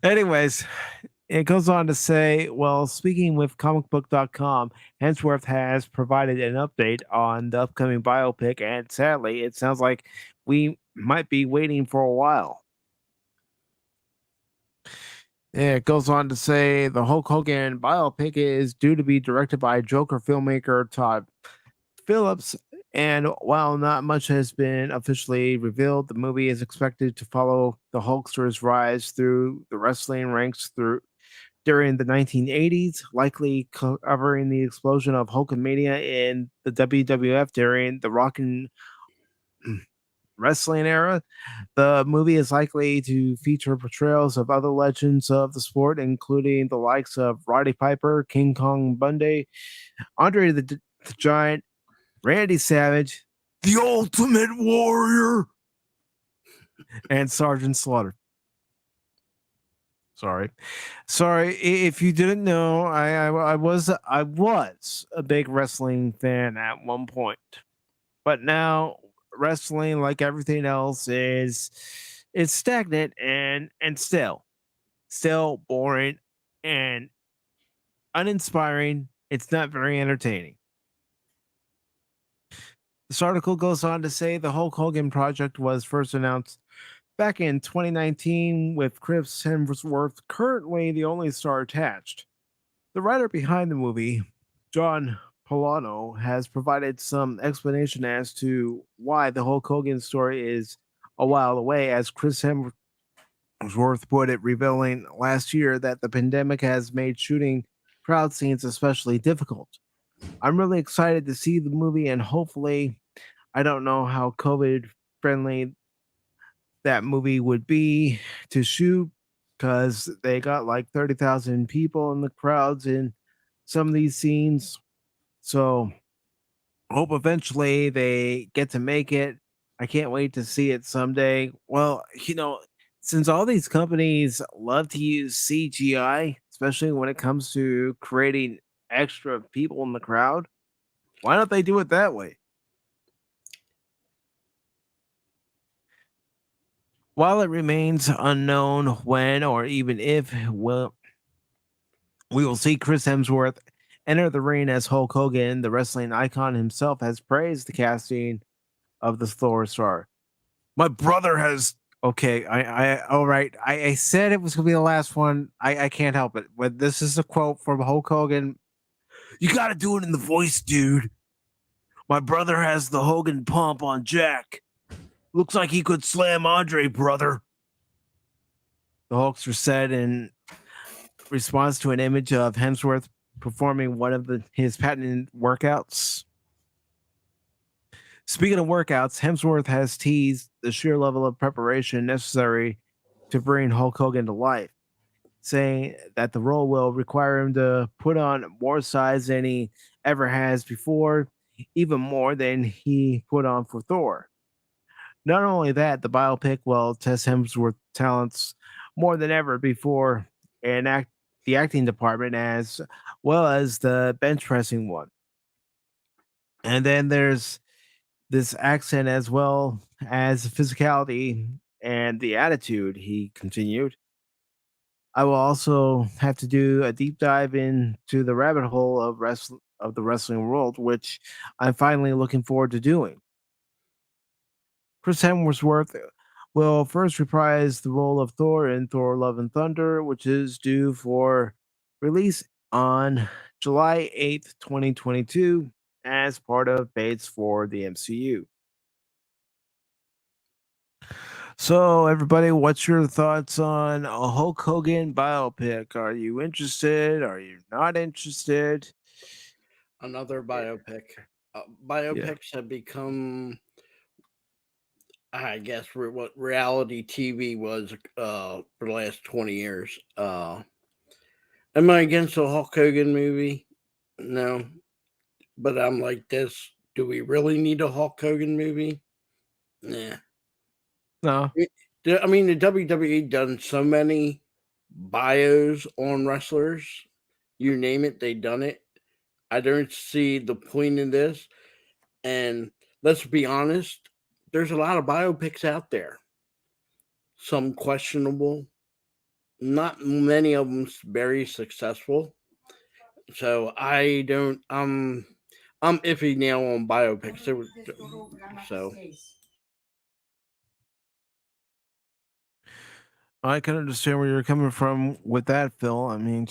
Anyways, it goes on to say, well, speaking with comicbook.com, Hemsworth has provided an update on the upcoming biopic, and sadly, it sounds like we might be waiting for a while. Yeah, it goes on to say the Hulk Hogan biopic is due to be directed by Joker filmmaker Todd Phillips, and while not much has been officially revealed, the movie is expected to follow the Hulkster's rise through the wrestling ranks during the 1980s, likely covering the explosion of Hulkamania in the WWF during the Rock and Wrestling era. The movie is likely to feature portrayals of other legends of the sport, including the likes of Roddy Piper, King Kong Bundy, Andre the Giant, Randy Savage, the Ultimate Warrior, and Sergeant Slaughter. Sorry. If you didn't know, I was a big wrestling fan at one point, but now wrestling, like everything else, is stagnant and still boring and uninspiring. It's not very entertaining. This article goes on to say the Hulk Hogan project was first announced back in 2019 with Chris Hemsworth currently the only star attached. The writer behind the movie, John Polano, has provided some explanation as to why the Hulk Hogan story is a while away, as Chris Hemsworth put it, revealing last year that the pandemic has made shooting crowd scenes especially difficult. I'm really excited to see the movie, and hopefully, I don't know how COVID friendly that movie would be to shoot, because they got like 30,000 people in the crowds in some of these scenes. So hope eventually they get to make it. I can't wait to see it someday. Well, since all these companies love to use CGI, especially when it comes to creating extra people in the crowd, why don't they do it that way? While it remains unknown when or even if we will see Chris Hemsworth enter the ring as Hulk Hogan. The wrestling icon himself has praised the casting of the Thor star. My brother has okay. All right. I said it was gonna be the last one. I can't help it. But this is a quote from Hulk Hogan. You got to do it in the voice, dude. My brother has the Hogan pump on Jack. Looks like he could slam Andre, brother. The Hulkster said in response to an image of Hemsworth performing one of his patented workouts. Speaking of workouts, Hemsworth has teased the sheer level of preparation necessary to bring Hulk Hogan to life, saying that the role will require him to put on more size than he ever has before, even more than he put on for Thor. Not only that, the biopic will test Hemsworth's talents more than ever before and the acting department as well as the bench pressing one. And then there's this accent as well as the physicality and the attitude, he continued. I will also have to do a deep dive into the rabbit hole of the wrestling world, which I'm finally looking forward to doing. Chris Hemsworth will first reprise the role of Thor in Thor: Love and Thunder, which is due for release on July 8th, 2022, as part of Bates for the MCU. So, everybody, what's your thoughts on a Hulk Hogan biopic? Are you interested? Are you not interested? Another Yeah. biopic. Yeah. Biopics have become, I guess, what reality TV was for the last 20 years. Am I against a Hulk Hogan movie? No. But I'm like this. Do we really need a Hulk Hogan movie? Nah. No. I mean, the WWE done so many bios on wrestlers. You name it, they done it. I don't see the point in this. And let's be honest, there's a lot of biopics out there. Some questionable, not many of them very successful. So I don't. I'm iffy now on biopics. So I can understand where you're coming from with that, Phil. I mean,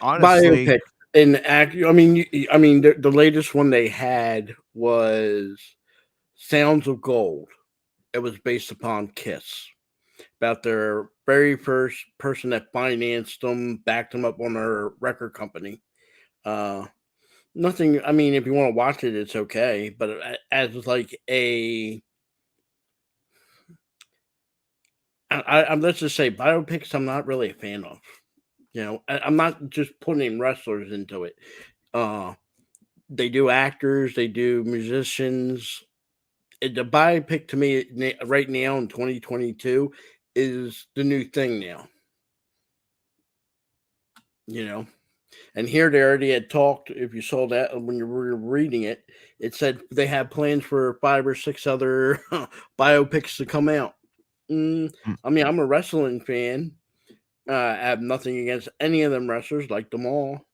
honestly, biopic and act. I mean, the latest one they had was Sounds of Gold. It was based upon Kiss, about their very first person that financed them, backed them up on their record company. Uh, Nothing. I mean, if you want to watch it, it's okay. But as like I'm let's just say biopics, I'm not really a fan of. I'm not just putting wrestlers into it. Uh, they do actors, they do musicians. The biopic to me right now in 2022 is the new thing now. You know, and here they already had talked. If you saw that when you were reading it, it said they have plans for 5 or 6 other biopics to come out. mm, I mean, I'm a wrestling fan. I have nothing against any of them wrestlers, like them all.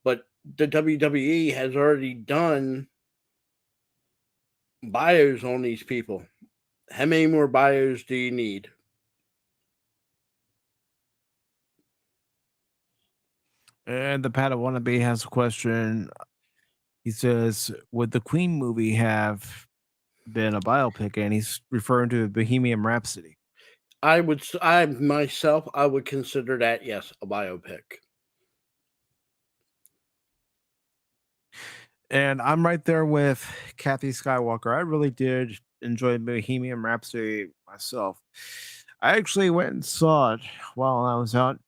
But the WWE has already done bios on these people. How many more bios do you need? and the Pat Wannabe has a question. He says, would the Queen movie have been a biopic? And he's referring to Bohemian Rhapsody. I myself, I would consider that, yes, a biopic. And I'm right there with Kathy Skywalker. I really did enjoy Bohemian Rhapsody myself. I actually went and saw it while I was out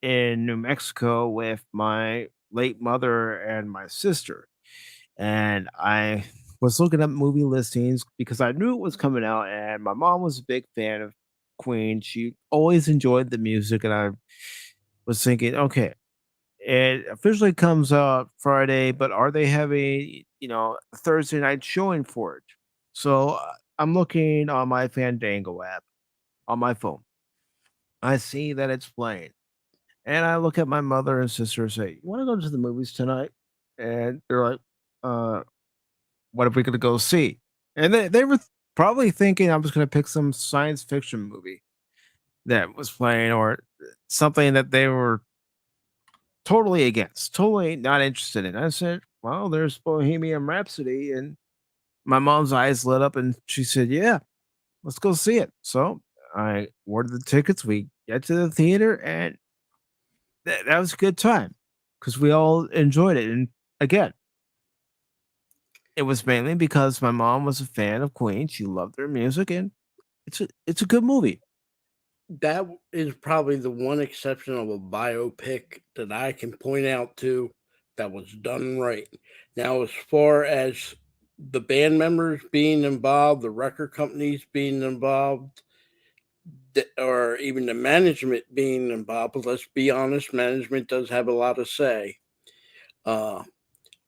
in New Mexico with my late mother and my sister. And I was looking up movie listings because I knew it was coming out, and my mom was a big fan of Queen. She always enjoyed the music, and I was thinking, okay, it officially comes out Friday, but are they having, a Thursday night showing for it? So I'm looking on my Fandango app on my phone. I see that it's playing. And I look at my mother and sister and say, "You want to go to the movies tonight?" and they're like, what are we going to go see? And they were probably thinking I was going to pick some science fiction movie that was playing or something that they were totally against, totally not interested in. I said, well, there's Bohemian Rhapsody. And my mom's eyes lit up and she said, yeah, let's go see it. So I ordered the tickets. We get to the theater and that was a good time because we all enjoyed it. And again, it was mainly because my mom was a fan of Queen. She loved their music, and it's a good movie. That is probably the one exception of a biopic that I can point out to that was done right. Now, as far as the band members being involved, the record companies being involved, or even the management being involved, but let's be honest, management does have a lot to say. Uh,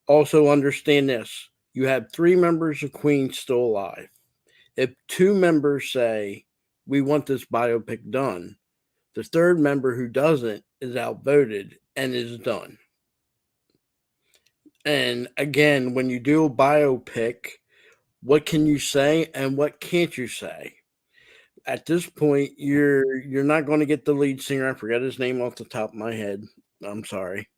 Also, understand this: you have 3 members of Queen still alive. If 2 members say, we want this biopic done, the 3rd member who doesn't is outvoted and is done. And again, when you do a biopic, what can you say and what can't you say? At this point, you're not going to get the lead singer. I forget his name off the top of my head. I'm sorry.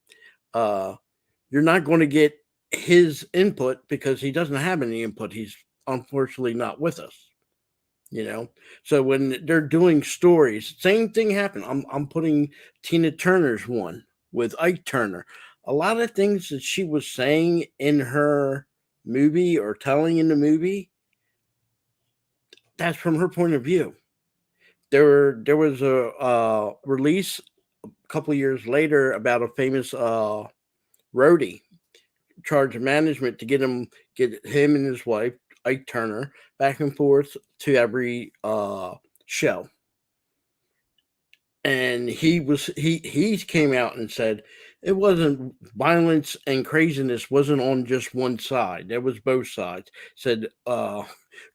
You're not going to get his input because he doesn't have any input. He's unfortunately not with us. So when they're doing stories, same thing happened. I'm putting Tina Turner's one with Ike Turner. A lot of things that she was saying in her movie or telling in the movie, that's from her point of view. There was a release a couple of years later about a famous roadie charge of management to get him and his wife Ike Turner back and forth to every show. And he came out and said it wasn't violence and craziness wasn't on just one side. There was both sides. Said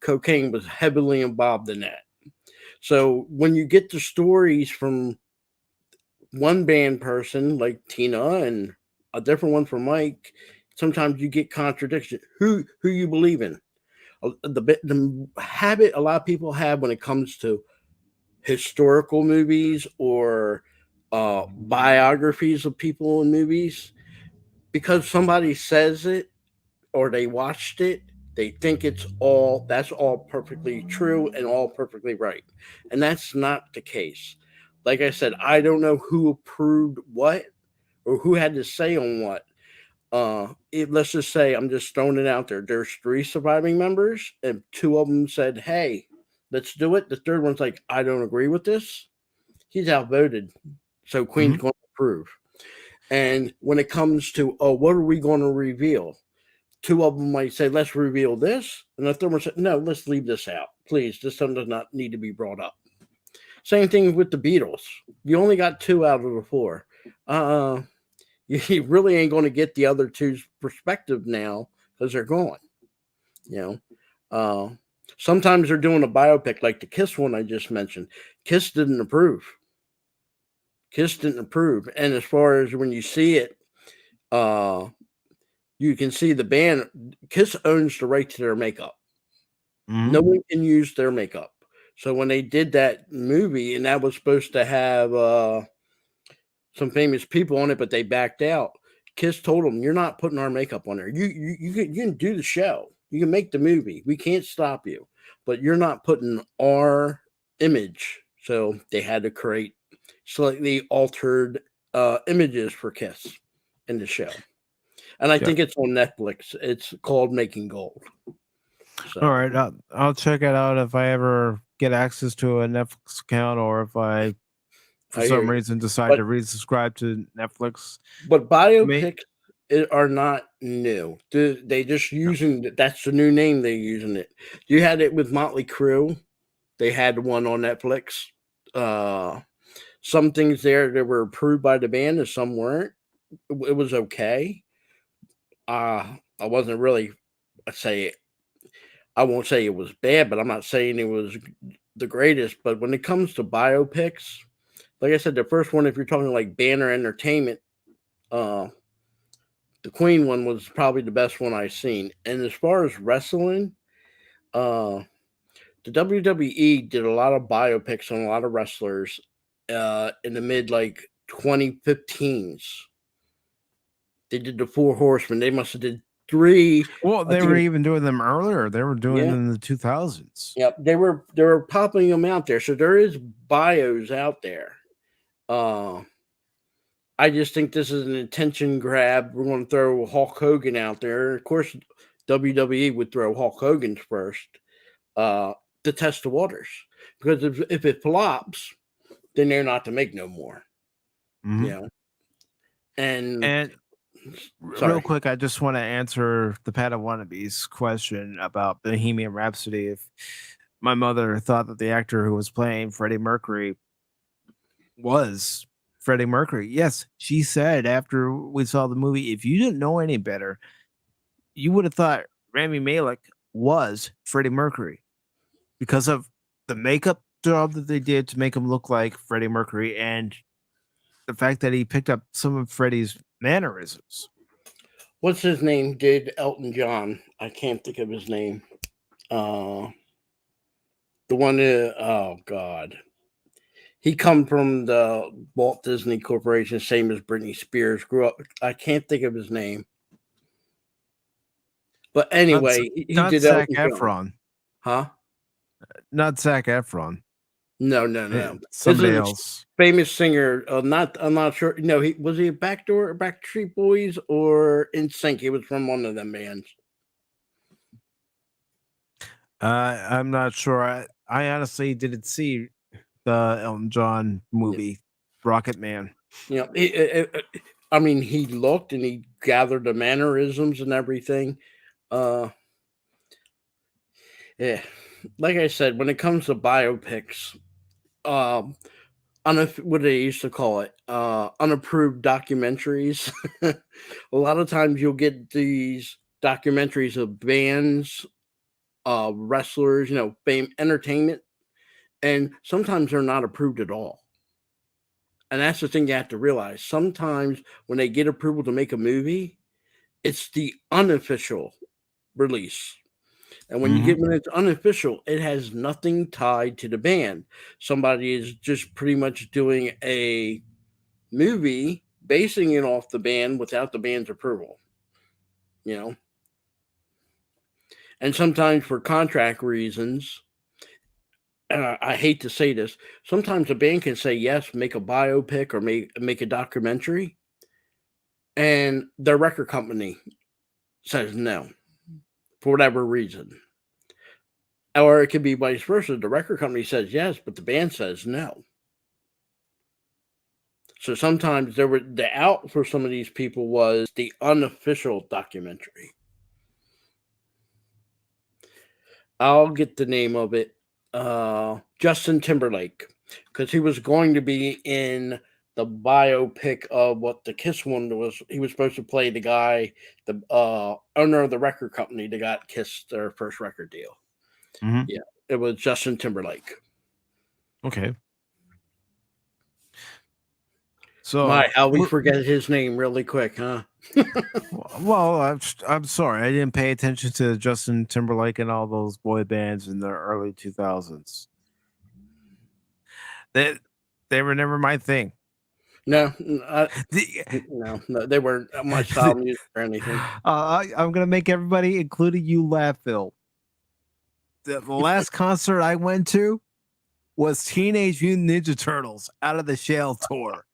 cocaine was heavily involved in that. So when you get the stories from one band person like Tina and a different one from Mike, sometimes you get contradiction. Who you believe in? The habit a lot of people have when it comes to historical movies or biographies of people in movies, because somebody says it or they watched it, they think that's all perfectly true and all perfectly right, and that's not the case. Like I said, I don't know who approved what or who had to say on what. Let's just say, I'm just throwing it out there, there's 3 surviving members and 2 of them said, hey, let's do it. The 3rd one's like, I don't agree with this. He's outvoted, so Queen's going to approve. And when it comes to, what are we going to reveal, 2 of them might say, let's reveal this, and the 3rd one said, no, let's leave this out, please, this one does not need to be brought up. Same thing with the Beatles. You only got 2 out of the 4. You really ain't going to get the other 2's perspective now because they're gone. Sometimes they're doing a biopic like the Kiss one I just mentioned. Kiss didn't approve. And as far as when you see it, you can see the band. Kiss owns the right to their makeup. No one can use their makeup. So when they did that movie, and that was supposed to have some famous people on it, but they backed out. Kiss told them, "You're not putting our makeup on there. You can do the show. You can make the movie. We can't stop you, but you're not putting our image." So they had to create slightly altered images for Kiss in the show, and I think it's on Netflix. It's called Making Gold. So. All right, I'll check it out if I ever get access to a Netflix account, or if I for some reason decide to resubscribe to Netflix. But biopics are not new. They just using that's the new name they're using it. You had it with Motley Crue. They had one on Netflix. Some things there that were approved by the band and some weren't. It was okay. I wasn't really I won't say it was bad, but I'm not saying it was the greatest. But when it comes to biopics, like I said, the first one, if you're talking like Banner Entertainment, The Queen one was probably the best one I've seen. And as far as wrestling, the WWE did a lot of biopics on a lot of wrestlers in the mid 2015s. They did the Four Horsemen. They must have did 3. Well, they were even doing them earlier. They were doing them in the 2000s. Yep, they were popping them out there. So there is bios out there. I just think this is an attention grab. We're going to throw Hulk Hogan out there. Of course, WWE would throw Hulk Hogan first to test the waters. Because if it flops, then they're not to make no more. Mm-hmm. You know? And real quick, I just want to answer the Padawaнаbe's question about Bohemian Rhapsody. If my mother thought that the actor who was playing Freddie Mercury was Freddie Mercury, yes, she said after we saw the movie, if you didn't know any better, you would have thought Rami Malek was Freddie Mercury because of the makeup job that they did to make him look like Freddie Mercury and the fact that he picked up some of Freddie's mannerisms. What's his name? Did Elton John? I can't think of his name. The one that, oh God. He come from the Walt Disney Corporation, same as Britney Spears. Grew up. I can't think of his name. But anyway, he did Zac Efron. Huh? Not Zac Efron. No. Somebody else. Famous singer. I'm not sure. No, was he a Backstreet Boys or NSYNC? He was from one of them bands. I'm not sure. I honestly didn't see the Elton John movie, Rocket Man. You know, I mean, he looked and he gathered the mannerisms and everything. Yeah, like I said, when it comes to biopics, what they used to call it, unapproved documentaries. A lot of times you'll get these documentaries of bands, wrestlers, fame, entertainment, and sometimes they're not approved at all. And that's the thing you have to realize. Sometimes when they get approval to make a movie, it's the unofficial release. And when it's unofficial, it has nothing tied to the band. Somebody is just pretty much doing a movie, basing it off the band without the band's approval. And sometimes for contract reasons, I hate to say this, sometimes a band can say yes, make a biopic or make a documentary, and their record company says no for whatever reason. Or it could be vice versa. The record company says yes, but the band says no. So sometimes the out for some of these people was the unofficial documentary. I'll get the name of it. Justin Timberlake, because he was going to be in the biopic of what the Kiss one was. He was supposed to play the guy, the owner of the record company that got Kiss their first record deal. Mm-hmm. Yeah, it was Justin Timberlake. Okay. So how we forget his name really quick, huh? Well, I'm sorry, I didn't pay attention to Justin Timberlake and all those boy bands in the early 2000s. They were never my thing. No, no, they weren't my style music or anything. I'm gonna make everybody, including you, laugh, Phil. The last concert I went to was Teenage Mutant Ninja Turtles Out of the Shell tour.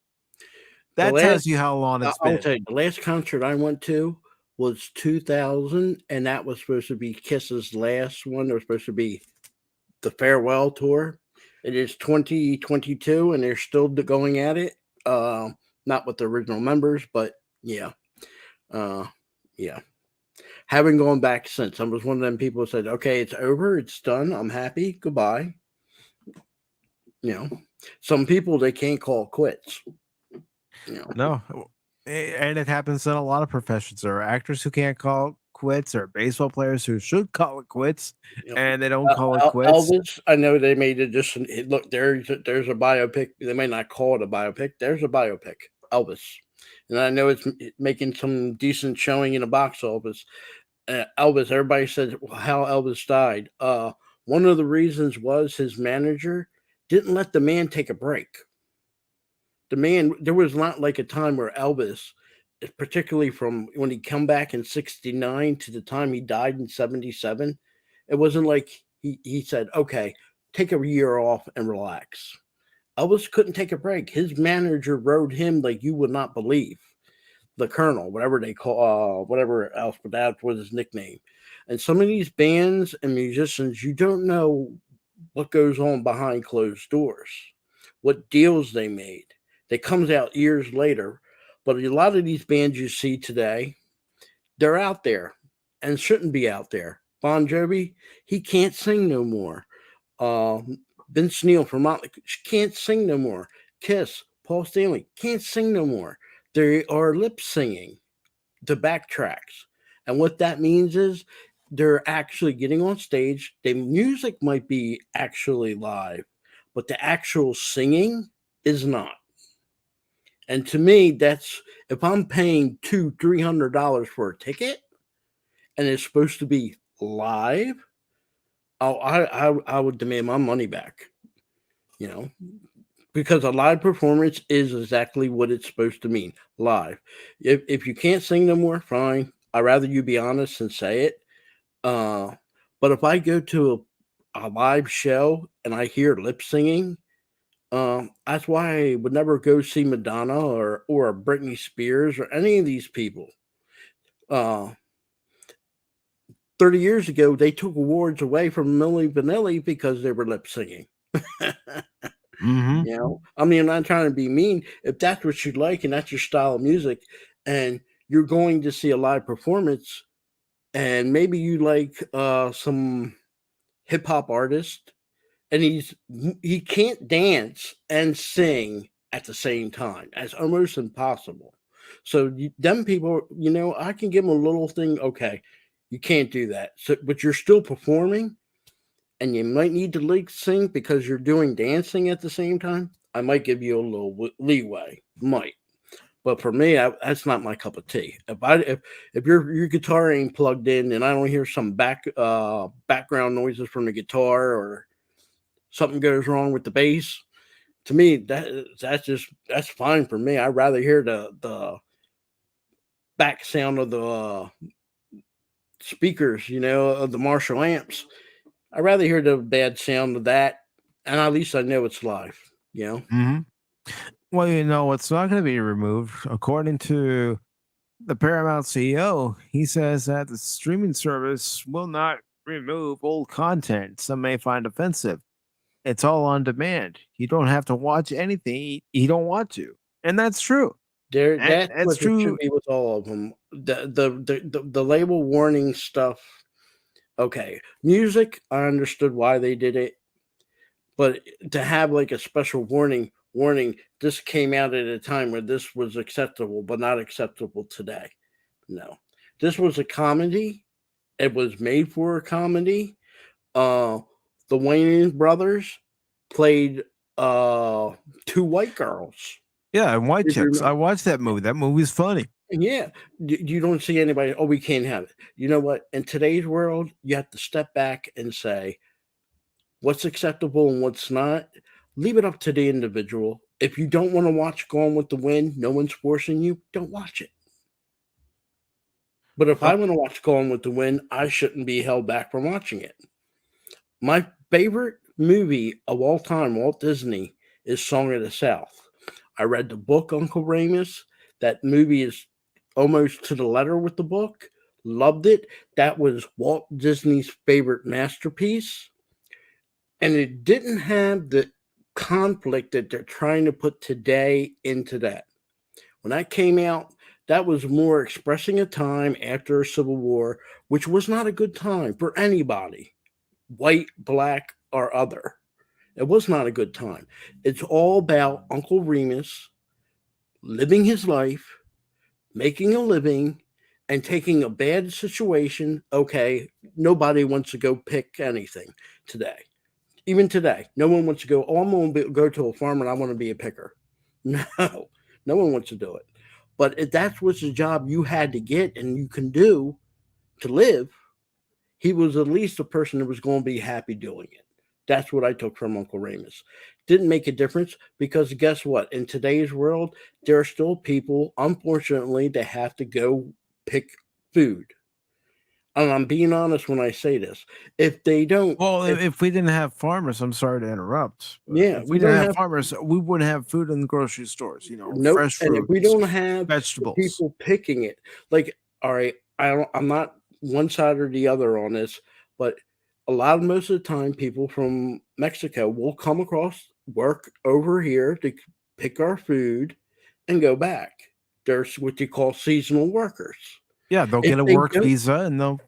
That tells you how long it's been. I'll tell you, the last concert I went to was 2000, and that was supposed to be Kiss's last one. It was supposed to be the farewell tour. It is 2022, and they're still going at it. Not with the original members, but yeah. Haven't gone back since. I was one of them people who said, okay, it's over. It's done. I'm happy. Goodbye. Some people, they can't call quits. No, and it happens in a lot of professions. There are actors who can't call quits, or baseball players who should call it quits, and they don't call it quits. Elvis, I know they made it just look. There's a biopic. They may not call it a biopic. There's a biopic. Elvis. and I know it's making some decent showing in the box office. Elvis, everybody said how Elvis died. One of the reasons was his manager didn't let the man take a break. The man, there was not like a time where Elvis, particularly from when he come back in 69 to the time he died in 77, it wasn't like he said, okay, take a year off and relax. Elvis couldn't take a break. His manager rode him like you would not believe. The Colonel, whatever they call, whatever else, but that was his nickname. And some of these bands and musicians, you don't know what goes on behind closed doors, what deals they made. That comes out years later. But a lot of these bands you see today, they're out there and shouldn't be out there. Bon Jovi, he can't sing no more. Vince Neil from Motley can't sing no more. Kiss, Paul Stanley can't sing no more. They are lip singing the backtracks. And what that means is they're actually getting on stage. The music might be actually live, but the actual singing is not. And to me, that's if I'm paying $200-$300 for a ticket and it's supposed to be live, I would demand my money back, you know, because a live performance is exactly what it's supposed to mean, live. If you can't sing no more, fine. I'd rather you be honest and say it. But if I go to a live show and I hear lip singing, that's why I would never go see Madonna or Britney Spears or any of these people. 30 years ago, they took awards away from Milli Vanilli because they were lip singing. Mm-hmm. You know, I mean, I'm not trying to be mean. If that's what you like and that's your style of music, and you're going to see a live performance, and maybe you like some hip hop artist, and he can't dance and sing at the same time. That's almost impossible. So them people, you know, I can give them a little thing. Okay, you can't do that. So, but you're still performing, and you might need to lip sync because you're doing dancing at the same time. I might give you a little leeway, might. But for me, that's not my cup of tea. If your guitar ain't plugged in and I don't hear some background noises from the guitar or something goes wrong with the bass, to me that's fine for me. I'd rather hear the back sound of the speakers, you know, of the Marshall amps. I'd rather hear the bad sound of that, and at least I know it's live. You know. Mm-hmm. Well, you know, it's not going to be removed. According to the Paramount CEO, he says that the streaming service will not remove old content some may find offensive. It's all on demand. You don't have to watch anything you don't want to. And that's true. That's That's what it should true. be with all of them. The label warning stuff. Okay, music. I understood why they did it, but to have like a special warning. This came out at a time where this was acceptable, but not acceptable today. No, this was a comedy. It was made for a comedy. The Wayans brothers played two white girls. Yeah, and White If you Chicks. I remember. watched that movie. That movie's funny. Yeah, you don't see anybody. Oh, we can't have it. You know what? In today's world, you have to step back and say what's acceptable and what's not. Leave it up to the individual. If you don't want to watch Gone with the Wind, no one's forcing you. Don't watch it. But if I want to watch Gone with the Wind, I shouldn't be held back from watching it. My favorite movie of all time, Walt Disney, is Song of the South. I read the book, Uncle Remus. That movie is almost to the letter with the book. Loved it. That was Walt Disney's favorite masterpiece. And it didn't have the conflict that they're trying to put today into that. When that came out, that was more expressing a time after a civil war, which was not a good time for anybody, white, black, or other. It was not a good time. It's all about Uncle Remus living his life, making a living, and taking a bad situation. Okay, nobody wants to go pick anything today. Even today, no one wants to go, oh, I'm going to go to a farm and I want to be a picker. No, no one wants to do it. But if that's what's the job you had to get and you can do to live, he was at least a person that was going to be happy doing it. That's what I took from Uncle Remus. Didn't make a difference because guess what? In today's world, there are still people, unfortunately, that have to go pick food. And I'm being honest when I say this. If they don't, Well, if we didn't have farmers, I'm sorry to interrupt. But yeah, if we we didn't don't have have farmers, we wouldn't have food in the grocery stores. nope. Fresh And if we fruits, don't have the vegetables. people picking it, like, all right, I'm not one side or the other on this, but most of the time, people from Mexico will come across, work over here to pick our food, and go back. There's what you call seasonal workers. Yeah, they'll If get a they work don't, visa and they'll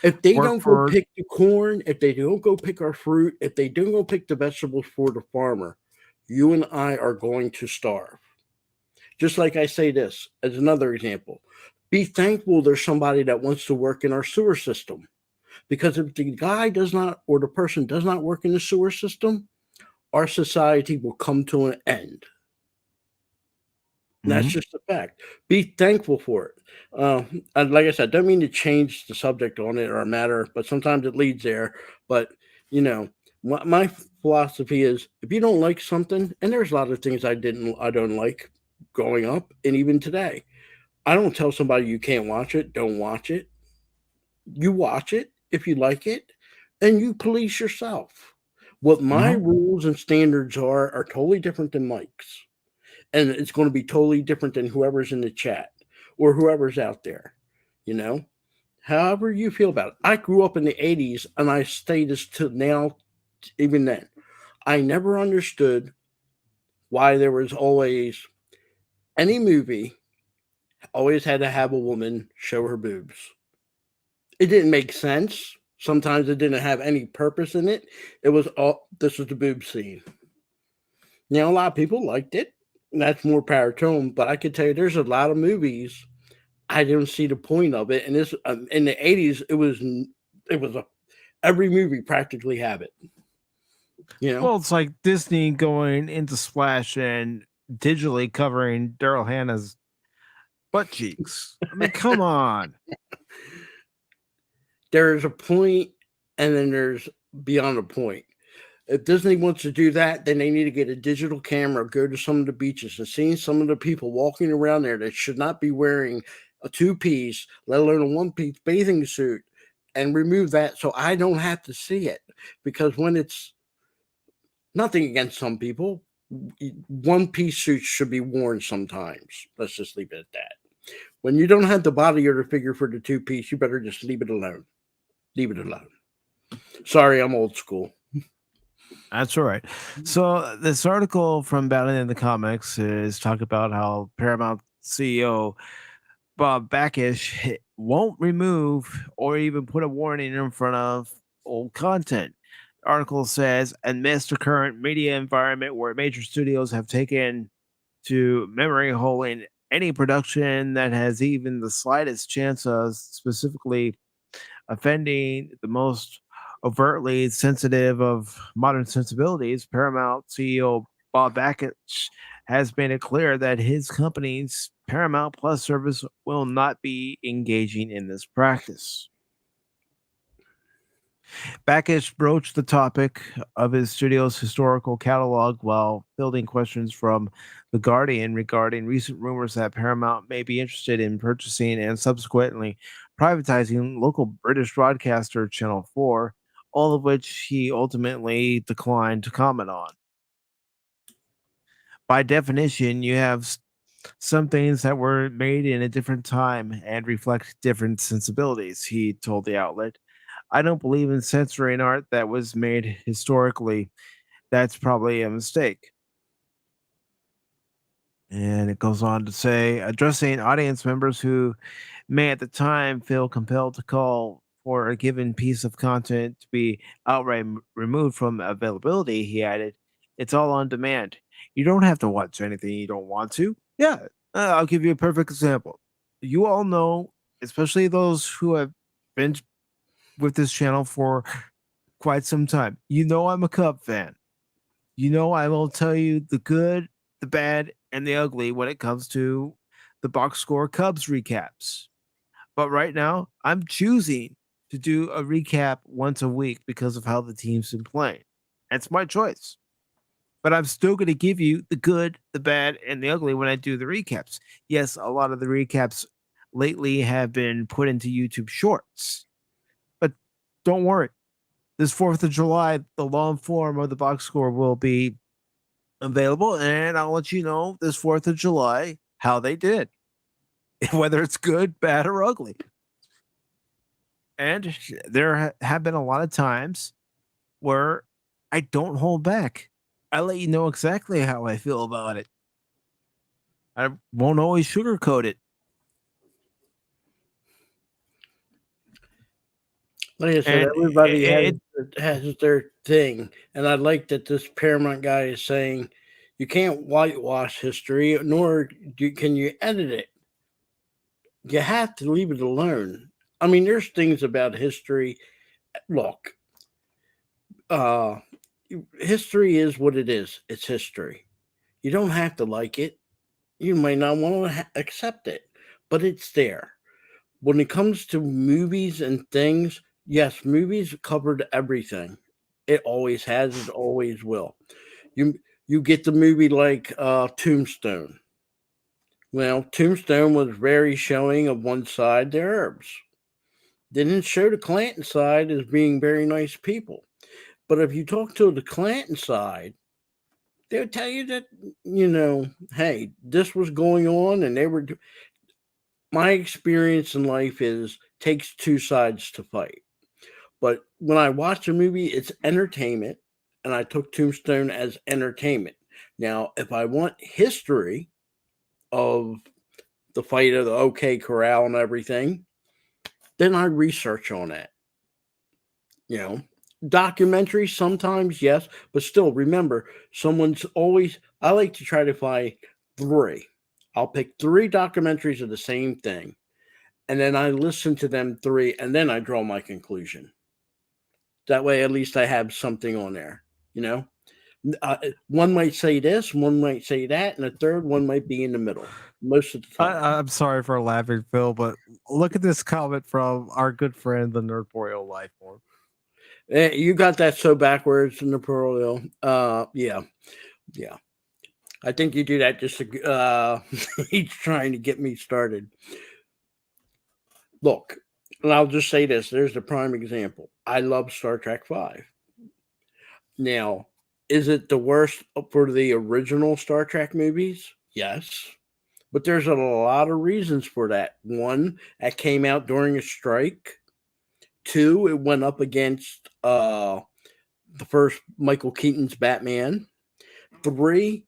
if they work don't go for. pick the corn, if they don't go pick our fruit, if they don't go pick the vegetables for the farmer, you and I are going to starve. Just like I say this as another example, be thankful there's somebody that wants to work in our sewer system. Because if the guy does not, or the person does not work in the sewer system, our society will come to an end. That's Mhm. just a fact. Be thankful for it. And like I said, don't mean to change the subject on it or a matter, but sometimes it leads there. But you know, my philosophy is if you don't like something, and there's a lot of things I don't like growing up, and even today, I don't tell somebody you can't watch it. Don't watch it. You watch it if you like it, and you police yourself. What my Mhm. rules and standards are totally different than Mike's, and it's going to be totally different than whoever's in the chat or whoever's out there. You know, however you feel about it. I grew up in the '80s, and I stay this to now. Even then, I never understood why there was always any movie always had to have a woman show her boobs. It didn't make sense. Sometimes it didn't have any purpose in it. It was all this was the boob scene. Now a lot of people liked it. And that's more power to them. But I can tell you, there's a lot of movies I didn't see the point of it. And this in the '80s, it was a every movie practically have it. You know, Well, it's like Disney going into Splash and digitally covering Daryl Hannah's butt cheeks. I mean, come on. there's a point, and then there's beyond a point. If Disney wants to do that, then they need to get a digital camera, go to some of the beaches and see some of the people walking around there that should not be wearing a two-piece, let alone a one-piece bathing suit, and remove that so I don't have to see it. Because when it's nothing against some people, one-piece suits should be worn sometimes. Let's just leave it at that. When you don't have the body or the figure for the two-piece, you better just leave it alone. Leave it alone. Sorry, I'm old school. That's all right. So this article from Battle in the Comics is talking about how Paramount CEO Bob Backish won't remove or even put a warning in front of old content. The article says, amidst the current media environment where major studios have taken to memory holding any production that has even the slightest chance of specifically offending the most overtly sensitive of modern sensibilities, Paramount CEO Bob Backett has made it clear that his company's Paramount Plus service will not be engaging in this practice. Backish broached the topic of his studio's historical catalog while fielding questions from The Guardian regarding recent rumors that Paramount may be interested in purchasing and subsequently privatizing local British broadcaster Channel 4, all of which he ultimately declined to comment on. By definition, you have some things that were made in a different time and reflect different sensibilities, he told the outlet. I don't believe in censoring art that was made historically. That's probably a mistake. And it goes on to say, addressing audience members who may at the time feel compelled to call for a given piece of content to be outright removed from availability, he added, it's all on demand. You don't have to watch anything you don't want to. Yeah, I'll give you a perfect example. You all know, especially those who have been with this channel for quite some time. You know I'm a Cub fan. You know I will tell you the good, the bad, and the ugly when it comes to the box score Cubs recaps. But right now, I'm choosing to do a recap once a week because of how the team's been playing. That's my choice. But I'm still going to give you the good, the bad, and the ugly when I do the recaps. Yes, a lot of the recaps lately have been put into YouTube Shorts. But don't worry. This 4th of July, the long form of the box score will be available, and I'll let you know this 4th of July how they did, whether it's good, bad, or ugly. And there have been a lot of times where I don't hold back. I let you know exactly how I feel about it. I won't always sugarcoat it. Like I said, And everybody has their thing, and I like that this Paramount guy is saying you can't whitewash history, nor can you edit it. You have to leave it alone. I mean, there's things about history. Look, history is what it is. It's history. You don't have to like it. You might not want to accept it, but it's there. When it comes to movies and things, yes, movies covered everything. It always has. It always will. You get the movie like Tombstone. Well, Tombstone was very showing of one side, the Arabs. Didn't show the Clanton side as being very nice people. But if you talk to the Clanton side, they'll tell you that, hey, this was going on and they were. My experience in life is takes two sides to fight. But when I watch a movie, it's entertainment, and I took Tombstone as entertainment. Now, if I want history of the fight of the OK Corral and everything, then I research on that. Documentaries sometimes, yes, but still remember, I like to try to find three. I'll pick three documentaries of the same thing, and then I listen to them three, and then I draw my conclusion. That way, at least I have something on there, one might say this, one might say that, and a third one might be in the middle most of the time. I'm sorry for laughing, Phil, but look at this comment from our good friend, the Nerd Boreal Lifeform. You got that so backwards in the Pearl. Yeah. I think you do that just to, he's trying to get me started. Look, and I'll just say this. There's the prime example. I love Star Trek V. Now, is it the worst for the original Star Trek movies? Yes. But there's a lot of reasons for that. One, that came out during a strike. Two, it went up against the first Michael Keaton's Batman. Three,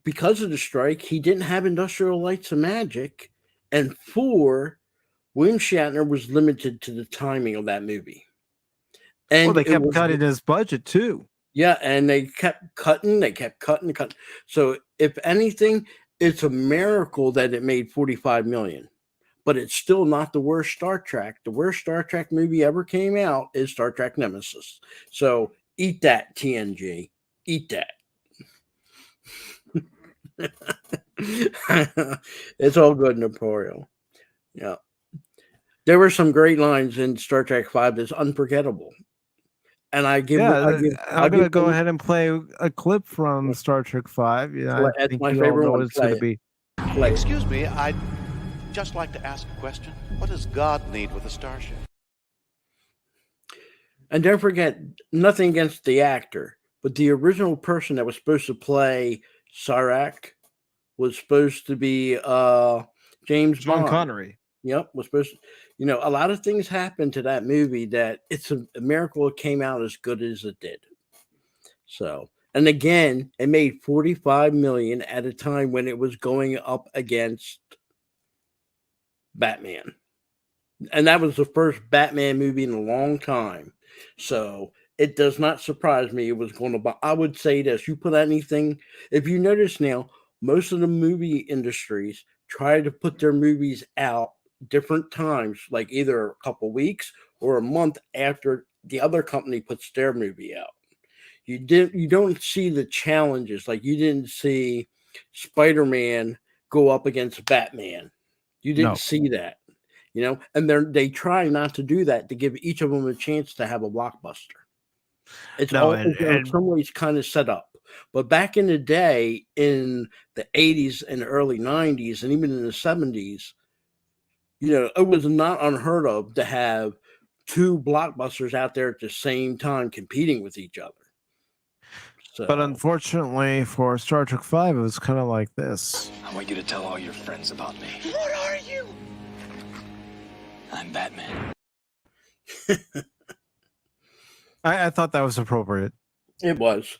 because of the strike, he didn't have industrial lights and magic. And four, William Shatner was limited to the timing of that movie. And they kept cutting his budget too. Yeah, and they kept cutting. So if anything, it's a miracle that it made $45 million. But it's still not the worst Star Trek. The worst Star Trek movie ever came out is Star Trek Nemesis. So eat that, TNG. Eat that. It's all good, Napoleon. Yeah. There were some great lines in Star Trek V that's unforgettable. And I'm going to go ahead and play a clip from Star Trek V. Yeah, I think my you favorite all know one. what it's going to be. Excuse me, I'd just like to ask a question. What does God need with a starship? And don't forget, nothing against the actor, but the original person that was supposed to play Sarek was supposed to be James Sean Bond. Connery. Yep, was supposed to. A lot of things happened to that movie that it's a miracle it came out as good as it did. So, and again, it made $45 million at a time when it was going up against Batman. And that was the first Batman movie in a long time. So it does not surprise me it was going to buy. I would say this, you put anything, if you notice now, most of the movie industries try to put their movies out different times, like either a couple weeks or a month after the other company puts their movie out. You don't see the challenges, like you didn't see Spider-Man go up against Batman. You didn't No. see that, and they try not to do that to give each of them a chance to have a blockbuster. It's No, all in some ways kind of set up. But back in the day, in the 80s and early 90s, and even in the 70s, it was not unheard of to have two blockbusters out there at the same time competing with each other. But unfortunately for Star Trek V, it was kind of like this. I want you to tell all your friends about me. What are you? I'm Batman. I thought that was appropriate. It was.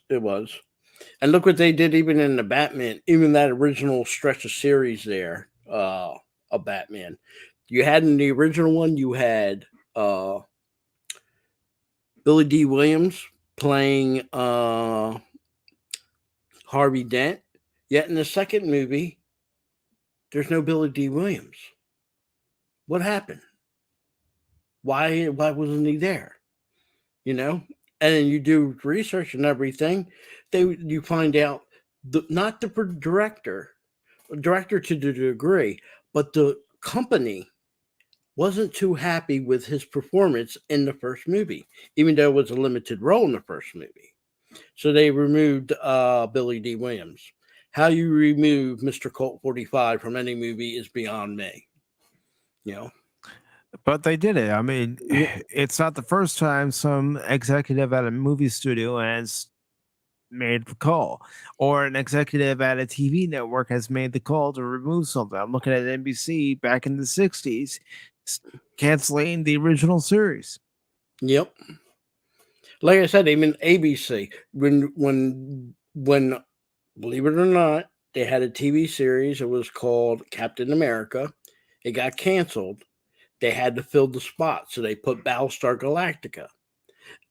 And look what they did even in the Batman, even that original stretch of series there, of Batman. You had in the original one, you had Billy D. Williams playing Harvey Dent. Yet in the second movie, there's no Billy D. Williams. What happened? Why wasn't he there? And then you do research and everything, you find out not the director to the degree, but the company wasn't too happy with his performance in the first movie, even though it was a limited role in the first movie. So they removed Billy D. Williams. How you remove Mr. Colt 45 from any movie is beyond me. But they did it. I mean, it's not the first time some executive at a movie studio has made the call, or an executive at a TV network has made the call to remove something. I'm looking at NBC back in the 60s, canceling the original series. Yep. Like I said, even ABC, when believe it or not, they had a TV series. It was called Captain America. It got canceled. They had to fill the spot, so they put Battlestar Galactica.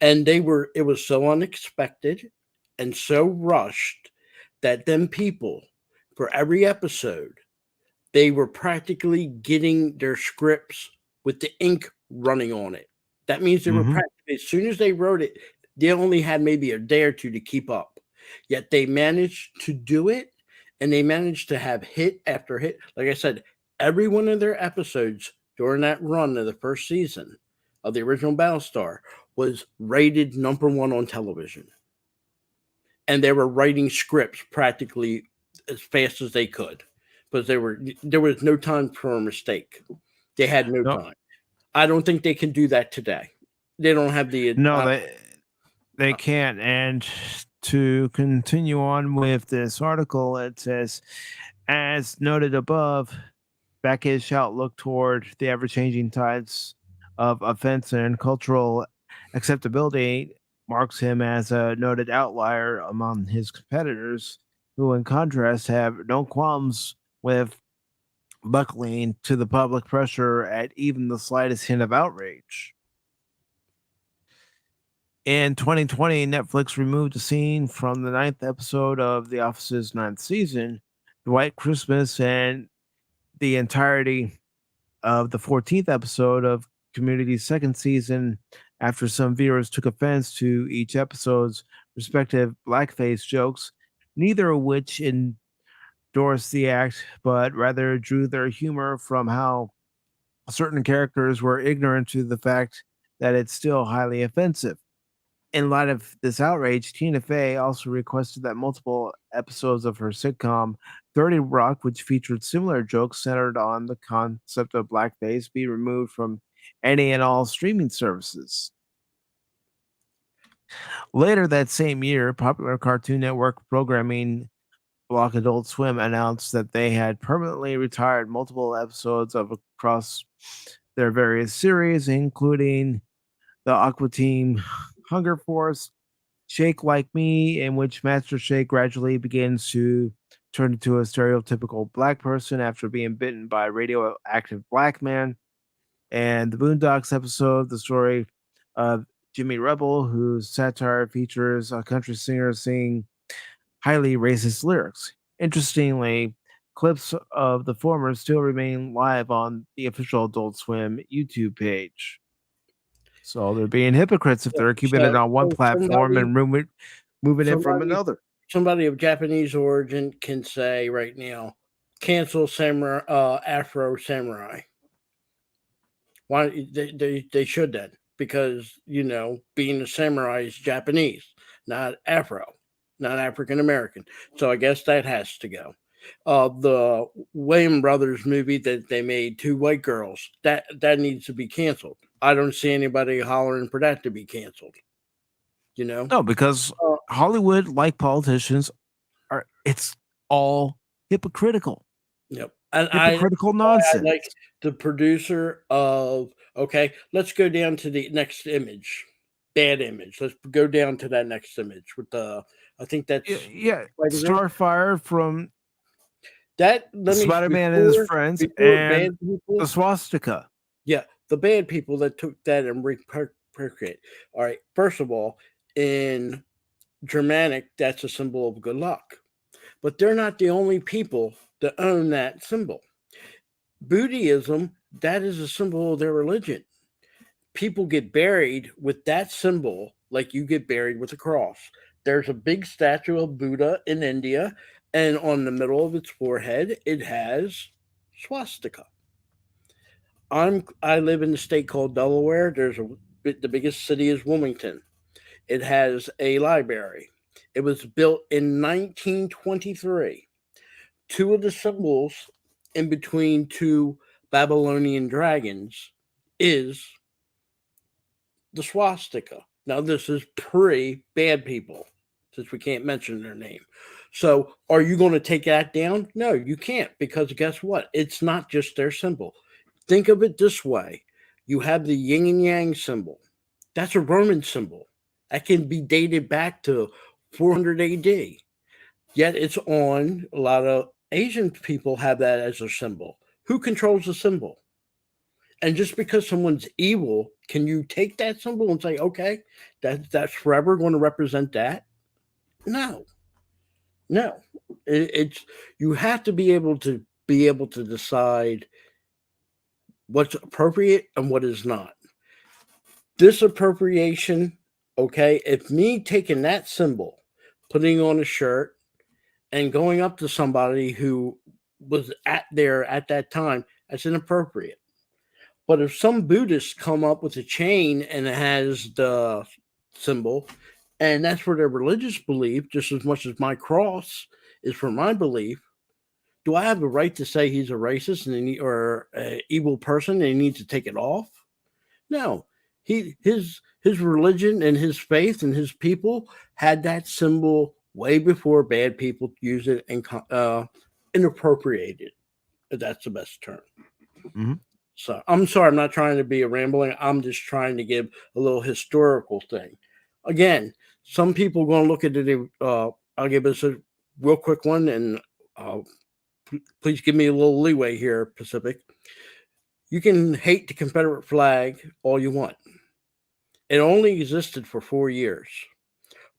And it was so unexpected and so rushed that them people, for every episode, they were practically getting their scripts with the ink running on it. That means they were practically, as soon as they wrote it, they only had maybe a day or two to keep up. Yet they managed to do it, and they managed to have hit after hit. Like I said, every one of their episodes during that run of the first season of the original Battlestar was rated #1 on television. And they were writing scripts practically as fast as they could, because there was no time for a mistake. They had no time. I don't think they can do that today. They don't have the... No, they can't. And to continue on with this article, it says, as noted above, Beckett's outlook toward the ever-changing tides of offense and cultural acceptability marks him as a noted outlier among his competitors, who in contrast have no qualms with buckling to the public pressure at even the slightest hint of outrage. In 2020, Netflix removed a scene from the 9th episode of The Office's 9th season, The White Christmas, and the entirety of the 14th episode of Community's 2nd season, after some viewers took offense to each episode's respective blackface jokes, neither of which endorsed the act, but rather drew their humor from how certain characters were ignorant to the fact that it's still highly offensive. In light of this outrage, Tina Fey also requested that multiple episodes of her sitcom 30 Rock, which featured similar jokes centered on the concept of blackface, be removed from any and all streaming services. Later that same year, popular Cartoon Network programming block Adult Swim announced that they had permanently retired multiple episodes of across their various series, including the Aqua Team Hunger Force, Shake Like Me, in which Master Shake gradually begins to turn into a stereotypical black person after being bitten by a radioactive black man, and the Boondocks episode, the story of Jimmy Rebel, whose satire features a country singer singing highly racist lyrics. Interestingly, clips of the former still remain live on the official Adult Swim YouTube page. So they're being hypocrites if they're keeping it on one platform and moving it from another. Somebody of Japanese origin can say right now, cancel samurai, Afro samurai. Why they should then, because being a samurai is Japanese, not Afro, not African American. So I guess that has to go. The Wayans brothers movie that they made, Two White Girls, that needs to be canceled. I don't see anybody hollering for that to be canceled. No, because Hollywood, like politicians, it's all hypocritical. Yep. And Hypocritical I nonsense. like the producer of, okay, let's go down to the next image. Bad image. Let's go down to that next image with I think that's yeah, Starfire from that. Spider-Man and his friends, and the swastika. Yeah, the bad people that took that and repercate. All right, first of all, in Germanic, that's a symbol of good luck. But they're not the only people that own that symbol. Buddhism, that is a symbol of their religion. People get buried with that symbol like you get buried with a cross. There's a big statue of Buddha in India, and on the middle of its forehead, it has swastika. I live in a state called Delaware. The biggest city is Wilmington. It has a library. It was built in 1923. Two of the symbols in between two Babylonian dragons is the swastika. Now, this is pre-bad people, since we can't mention their name. So, are you going to take that down? No, you can't, because guess what? It's not just their symbol. Think of it this way. You have the yin and yang symbol. That's a Roman symbol. That can be dated back to 400 AD. Yet it's on a lot of Asian people have that as a symbol. Who controls the symbol? And just because someone's evil, can you take that symbol and say, okay, that's forever going to represent that? No. It's you have to be able to decide what's appropriate and what is not. This appropriation, okay, if me taking that symbol, putting on a shirt, and going up to somebody who was at that time, that's inappropriate. But if some Buddhists come up with a chain and it has the symbol, and that's for their religious belief, just as much as my cross is for my belief, do I have the right to say he's a racist or an evil person and he needs to take it off? No. His religion and his faith and his people had that symbol way before bad people use it and inappropriated. If that's the best term. Mm-hmm. So I'm sorry, I'm not trying to be a rambling. I'm just trying to give a little historical thing. Again, some people are going to look at it. I'll give us a real quick one, and please give me a little leeway here, Pacific. You can hate the Confederate flag all you want. It only existed for 4 years.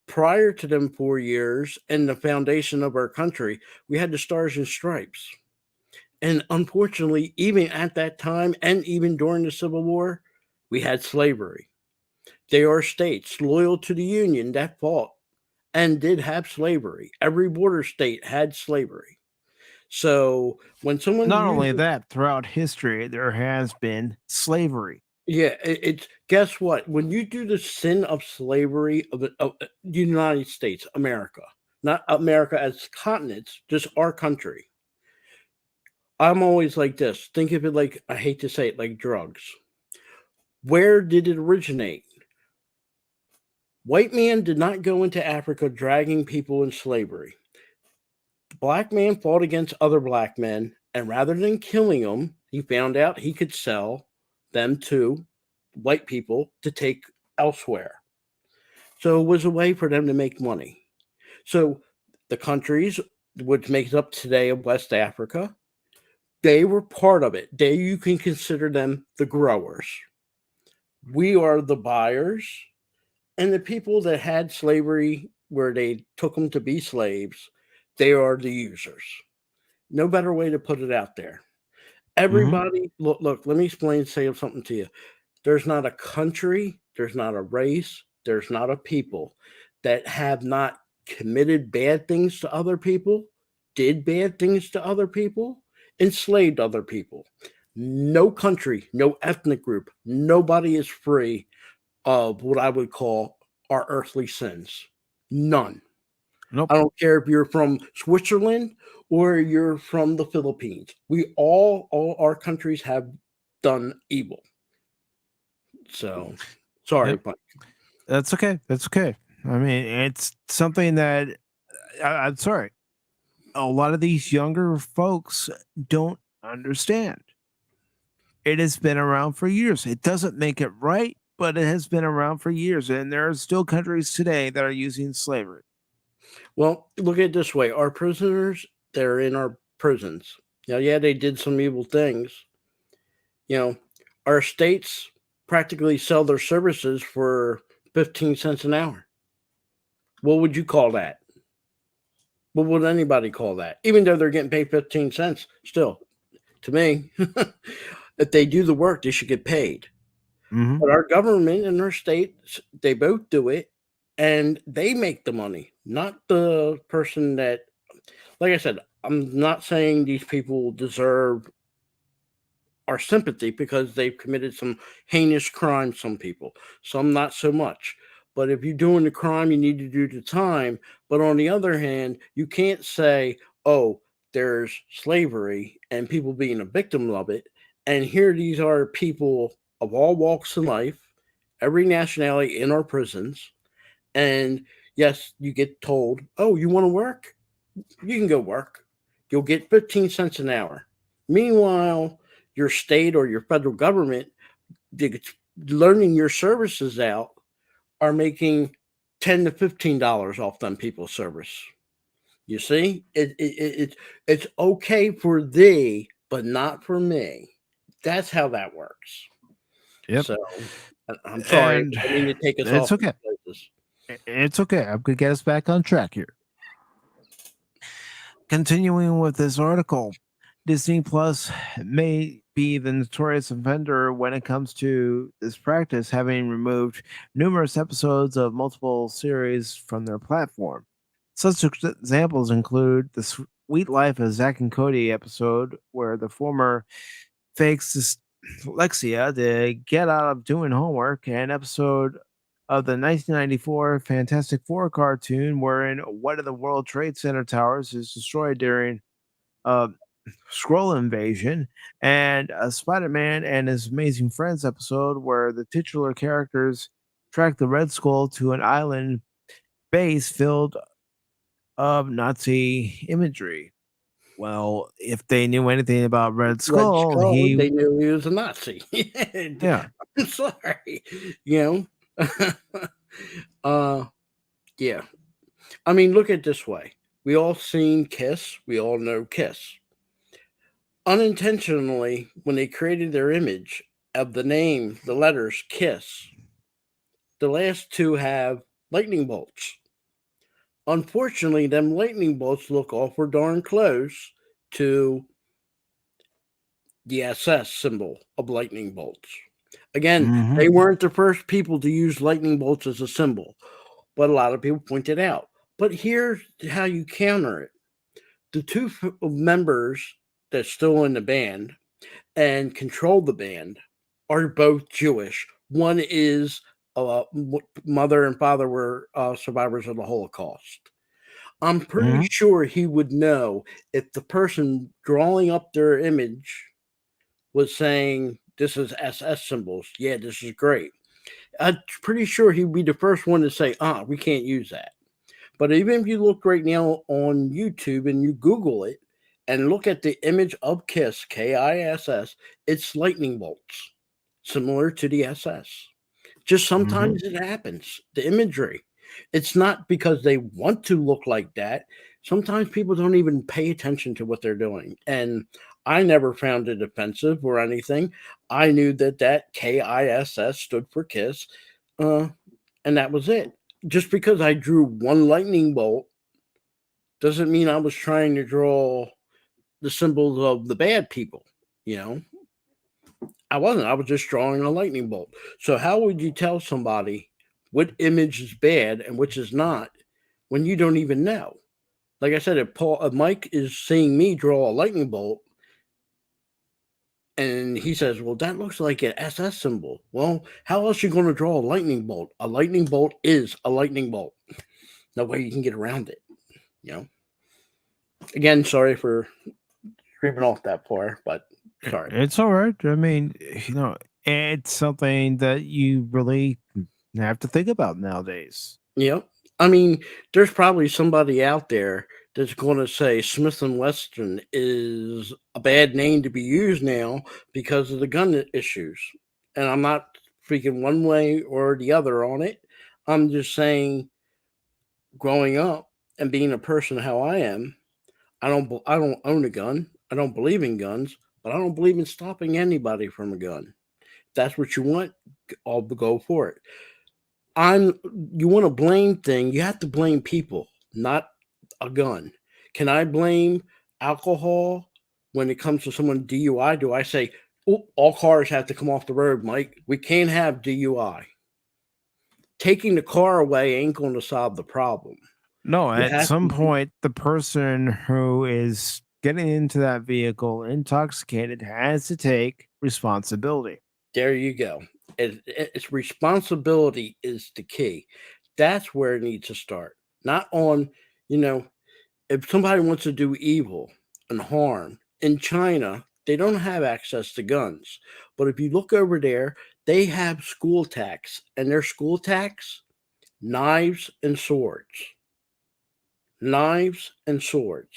Prior to them 4 years and the foundation of our country, we had the Stars and Stripes. And unfortunately, even at that time and even during the Civil War, we had slavery. There are states loyal to the Union that fought and did have slavery. Every border state had slavery. So when someone not only that, throughout history, there has been slavery. Yeah, it's guess what? When you do the sin of slavery of the United States, America, not America as continents, just our country. I'm always like this. Think of it like, I hate to say it, like drugs. Where did it originate? White man did not go into Africa dragging people in slavery. The black man fought against other black men, and rather than killing them, he found out he could sell them to white people to take elsewhere. So it was a way for them to make money. So the countries which makes up today of West Africa, they were part of it. You can consider them the growers. We are the buyers, and the people that had slavery where they took them to be slaves, they are the users. No better way to put it out there. Everybody, look, let me say something to you. There's not a country, there's not a race, there's not a people that have not committed bad things to other people did bad things to other people, enslaved other people. No country, no ethnic group, nobody is free of what I would call our earthly sins. None. Nope. I don't care if you're from Switzerland or you're from the Philippines. We all our countries have done evil. So sorry, Yep. but That's okay. That's okay. I mean, it's something that I'm sorry. A lot of these younger folks don't understand. It has been around for years. It doesn't make it right, but it has been around for years. And there are still countries today that are using slavery. well, look at it this way: our prisoners, they're in our prisons. Now, yeah, they did some evil things. You know, our states practically sell their services for 15 cents an hour. What would you call that? What would anybody call that? Even though they're getting paid 15 cents, still, to me, if they do the work, they should get paid. Mhm. But our government and our states, they both do it and they make the money, not the person that, like I said, I'm not saying these people deserve our sympathy because they've committed some heinous crimes, some people, some not so much. But if you're doing the crime, you need to do the time. But on the other hand, you can't say, oh, there's slavery and people being a victim of it. And here these are people of all walks of life, every nationality in our prisons. And yes, you get told, oh, you want to work? You can go work. You'll get 15 cents an hour. Meanwhile, your state or your federal government learning your services out are making $10 to $15 off them people's service. You see, it's okay for thee, but not for me. That's how that works. Yep. So I'm sorry, And I mean to take us it's off okay. these places. It's okay. I'm going to get us back on track here. Continuing with this article, Disney Plus may be the notorious offender when it comes to this practice, having removed numerous episodes of multiple series from their platform. Such examples include the Sweet Life of Zack and Cody episode, where the former fakes dyslexia to get out of doing homework, and episode of the 1994 Fantastic Four cartoon, wherein one of the World Trade Center towers is destroyed during a scroll invasion, and a Spider-Man and His Amazing Friends episode, where the titular characters track the Red Skull to an island base filled of Nazi imagery. Well, if they knew anything about Red Red Skull, Skull, he they knew he was a Nazi. yeah. I'm sorry, you know. Yeah. I mean, look at it this way. We all seen Kiss. We all know Kiss. Unintentionally, when they created their image of the name, the letters Kiss, the last two have lightning bolts. Unfortunately, them lightning bolts look awful darn close to the SS symbol of lightning bolts. Again, Mhm. they weren't the first people to use lightning bolts as a symbol, but a lot of people pointed out. But here's how you counter it. The two members that's still in the band and control the band are both Jewish. One is mother and father were survivors of the Holocaust. I'm pretty Mhm. sure he would know if the person drawing up their image was saying, this is SS symbols. Yeah, this is great. I'm pretty sure he'd be the first one to say, we can't use that. But even if you look right now on YouTube and you Google it and look at the image of KISS, KISS, it's lightning bolts, similar to the SS. Just Mhm. sometimes it happens, the imagery. It's not because they want to look like that. Sometimes people don't even pay attention to what they're doing. And I never found it offensive or anything. I knew that KISS stood for KISS, and that was it. Just because I drew one lightning bolt doesn't mean I was trying to draw the symbols of the bad people, you know? I wasn't. I was just drawing a lightning bolt. So how would you tell somebody what image is bad and which is not when you don't even know? Like I said, if Mike is seeing me draw a lightning bolt, and he says, "Well, that looks like an SS symbol." Well, how else are you going to draw a lightning bolt? A lightning bolt is a lightning bolt. No way you can get around it. You know. Again, sorry for creeping off that far, but sorry. It's all right. I mean, it's something that you really have to think about nowadays. Yep. I mean, there's probably somebody out there that's going to say Smith and Wesson is a bad name to be used now because of the gun issues. And I'm not speaking one way or the other on it. I'm just saying, growing up and being a person how I am, I don't own a gun. I don't believe in guns, but I don't believe in stopping anybody from a gun. If that's what you want, I'll go for it. You want to blame thing, you have to blame people, not a gun. Can I blame alcohol when it comes to someone DUI? Do I say, oh, all cars have to come off the road, Mike? We can't have DUI. Taking the car away ain't going to solve the problem. No, You at have some to- point, the person who is getting into that vehicle intoxicated has to take responsibility. There you go. It's responsibility is the key. That's where it needs to start. Not on, if somebody wants to do evil and harm in China, they don't have access to guns. But if you look over there, they have school tax, and their school tax, knives and swords. Knives and swords.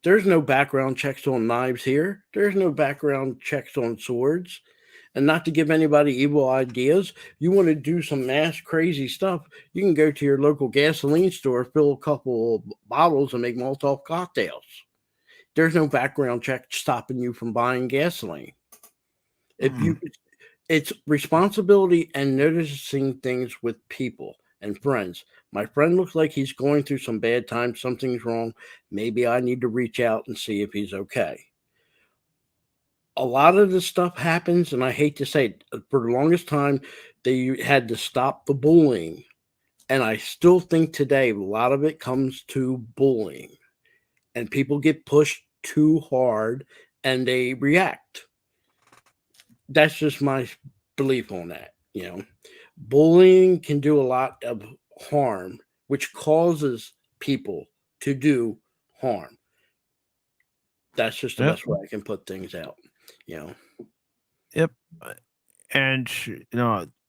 There's no background checks on knives here. There's no background checks on swords. And not to give anybody evil ideas, you want to do some mass crazy stuff, you can go to your local gasoline store, fill a couple of bottles, and make Molotov cocktails. There's no background check stopping you from buying gasoline. It's responsibility and noticing things with people and friends. My friend looks like he's going through some bad times. Something's wrong. Maybe I need to reach out and see if he's okay. A lot of this stuff happens, and I hate to say it, for the longest time, they had to stop the bullying. And I still think today, a lot of it comes to bullying. And people get pushed too hard, and they react. That's just my belief on that. Bullying can do a lot of harm, which causes people to do harm. That's just the best way I can put things out. Yep. And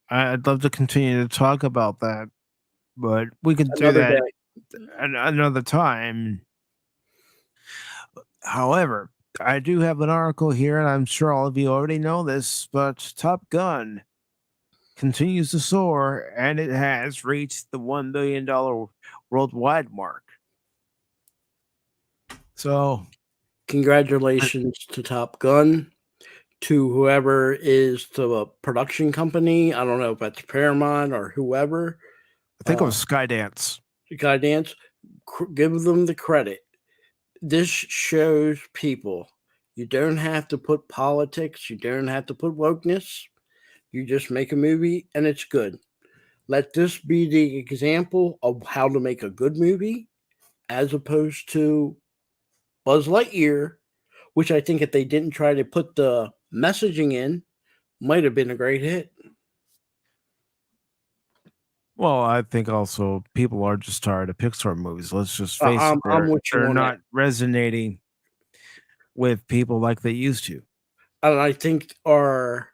I'd love to continue to talk about that, but we could do Another that day. another time. However, I do have an article here, and I'm sure all of you already know this, but Top Gun continues to soar, and it has reached the $1 billion worldwide mark. So, congratulations to Top Gun, to whoever is the production company. I don't know if that's Paramount or whoever. I think it was Skydance. Skydance, give them the credit. This shows people you don't have to put politics, you don't have to put wokeness. You just make a movie and it's good. Let this be the example of how to make a good movie, as opposed to Buzz Lightyear, which I think if they didn't try to put the messaging in, might have been a great hit. Well, I think also people are just tired of Pixar movies. Let's just face it. I'm with you They're on not that. resonating with people like they used to. And I think our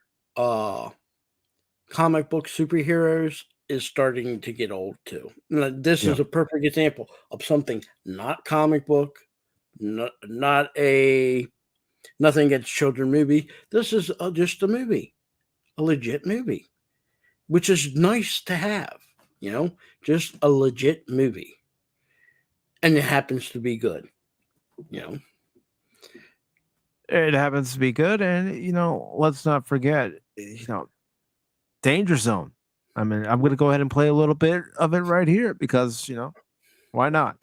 comic book superheroes is starting to get old too. Now, this is a perfect example of something not comic book, not a nothing against children movie. This is just a movie, a legit movie, which is nice to have. Just a legit movie, and it happens to be good. It happens to be good, and let's not forget, Danger Zone. I mean, I'm going to go ahead and play a little bit of it right here because why not?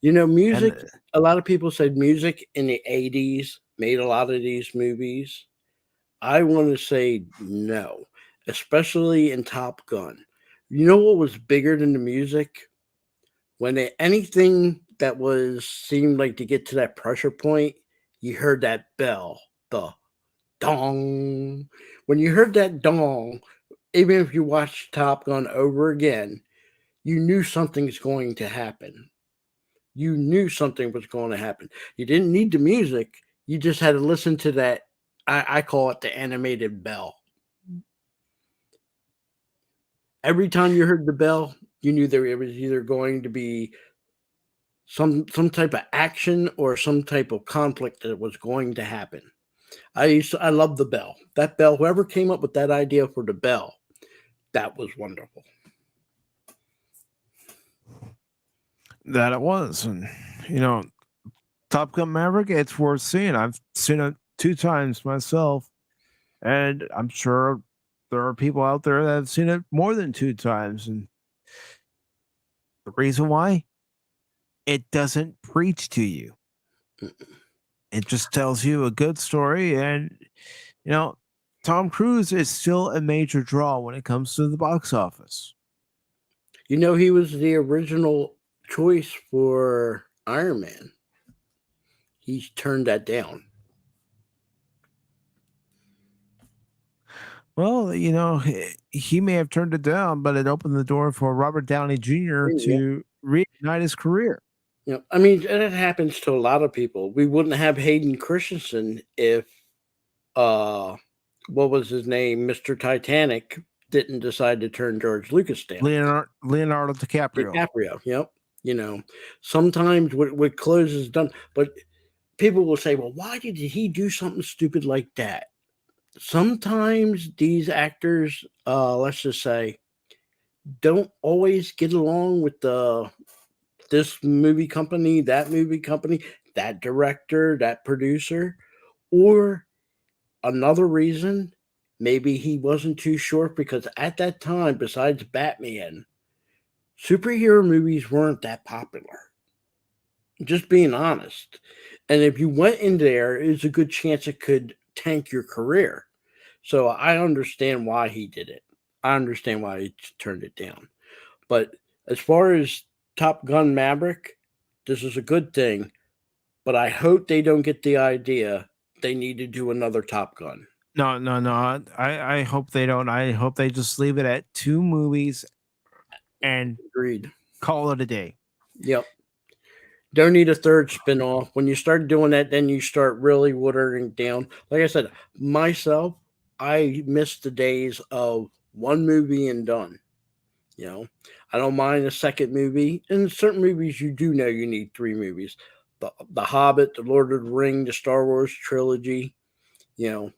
Music. A lot of people said music in the 80s made a lot of these movies. I want to say no. especially in Top Gun. You know what was bigger than the music? When anything that was seemed like to get to that pressure point, you heard that bell, the dong. When you heard that dong, even if you watched Top Gun over again, you knew something's going to happen. You knew something was going to happen. You didn't need the music. You just had to listen to that. I call it the animated bell. Every time you heard the bell, you knew there it was either going to be some type of action or some type of conflict that was going to happen. I love the bell. That bell, whoever came up with that idea for the bell, that was wonderful. That it was. And, Top Gun Maverick, it's worth seeing. I've seen it 2 times myself. And I'm sure there are people out there that have seen it more than 2 times. And the reason why? It doesn't preach to you. It just tells you a good story. And, Tom Cruise is still a major draw when it comes to the box office. He was the original choice for Iron Man. He's turned that down. Well, he may have turned it down, but it opened the door for Robert Downey Jr. to reignite his career. I mean, it happens to a lot of people. We wouldn't have Hayden Christensen if, what was his name, Mr. Titanic, didn't decide to turn George Lucas down. Leonardo DiCaprio. Yep. Sometimes what closes done, but people will say, well, why did he do something stupid like that? Sometimes these actors, let's just say, don't always get along with this movie company, that director, that producer, or another reason, maybe he wasn't too sure, because at that time, besides Batman, superhero movies weren't that popular. Just being honest. And if you went in there, there's a good chance it could tank your career. So I understand why he did it. I understand why he turned it down. But as far as Top Gun Maverick, this is a good thing. But I hope they don't get the idea they need to do another Top Gun. No. I hope they don't. I hope they just leave it at 2 movies and Agreed. Call it a day. Yep. Don't need a third spinoff. When you start doing that, then you start really watering down. Like I said, myself, I miss the days of 1 movie and done. I don't mind a second movie. In certain movies, you do know you need 3 movies. The Hobbit, the Lord of the Ring, the Star Wars trilogy. Them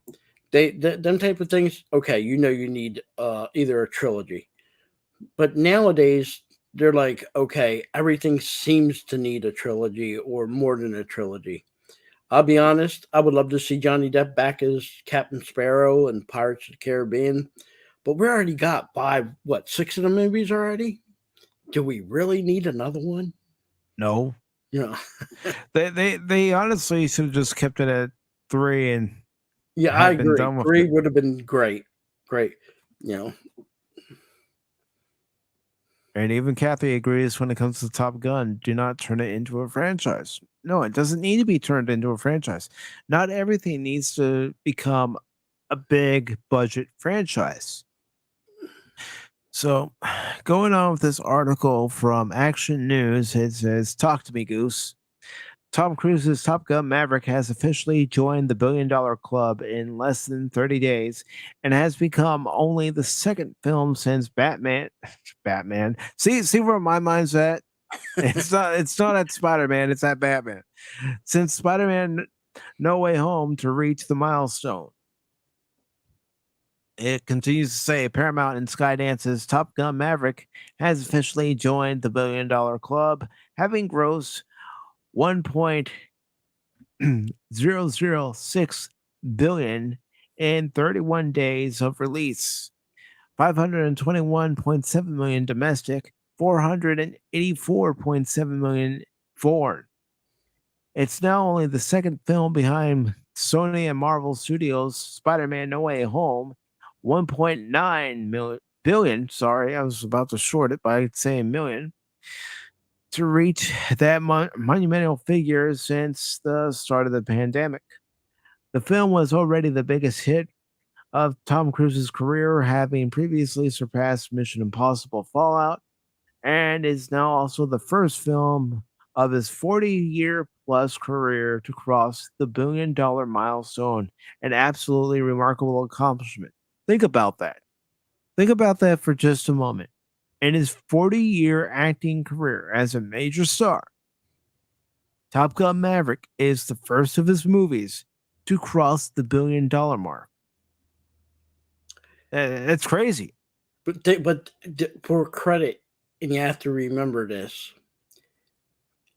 type of things. Okay, you need either a trilogy. But nowadays, they're like, okay, everything seems to need a trilogy or more than a trilogy. I'll be honest, I would love to see Johnny Depp back as Captain Sparrow and Pirates of the Caribbean, but we already got 6 of the movies already? Do we really need another one? No. They honestly should have just kept it at 3 and I agree. 3 would have been great. And even Kathy agrees when it comes to Top Gun, do not turn it into a franchise. No, it doesn't need to be turned into a franchise. Not everything needs to become a big budget franchise. So, going on with this article from Action News, it says, "Talk to me, Goose." Tom Cruise's Top Gun Maverick has officially joined the $1 billion club in less than 30 days and has become only the 2nd film since Batman. See where my mind's at? It's not at Spider-Man, it's at Batman. Since Spider-Man No Way Home to reach the milestone. It continues to say Paramount and Skydance's Top Gun Maverick has officially joined the $1 billion club, having grossed $1.006 billion in 31 days of release, 521.7 million domestic, 484.7 million foreign. It's now only the 2nd film behind Sony and Marvel Studios' Spider-Man No Way Home, 1.9 billion. Sorry, I was about to short it by saying million to reach that monumental figure since the start of the pandemic. The film was already the biggest hit of Tom Cruise's career, having previously surpassed Mission Impossible Fallout, and is now also the first film of his 40-year plus career to cross the $1 billion milestone, an absolutely remarkable accomplishment. Think about that. Think about that for just a moment. In his 40-year acting career as a major star, Top Gun Maverick is the first of his movies to cross the $1 billion mark. That's crazy. But for credit, and you have to remember this,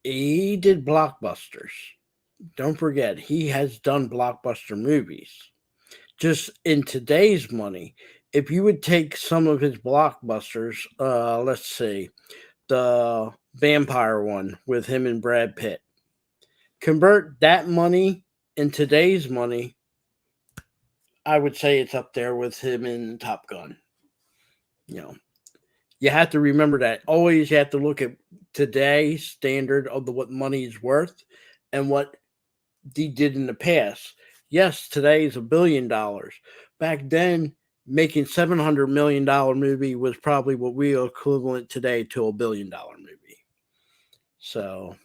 he did blockbusters. Don't forget, he has done blockbuster movies. Just in today's money, if you would take some of his blockbusters, let's see, the vampire one with him and Brad Pitt, convert that money in today's money, I would say it's up there with him in Top Gun. You have to remember that. Always you have to look at today's standard of what money is worth and what he did in the past. Yes, today is $1 billion. Back then, making $700 million movie was probably what we are equivalent today to $1 billion movie. So,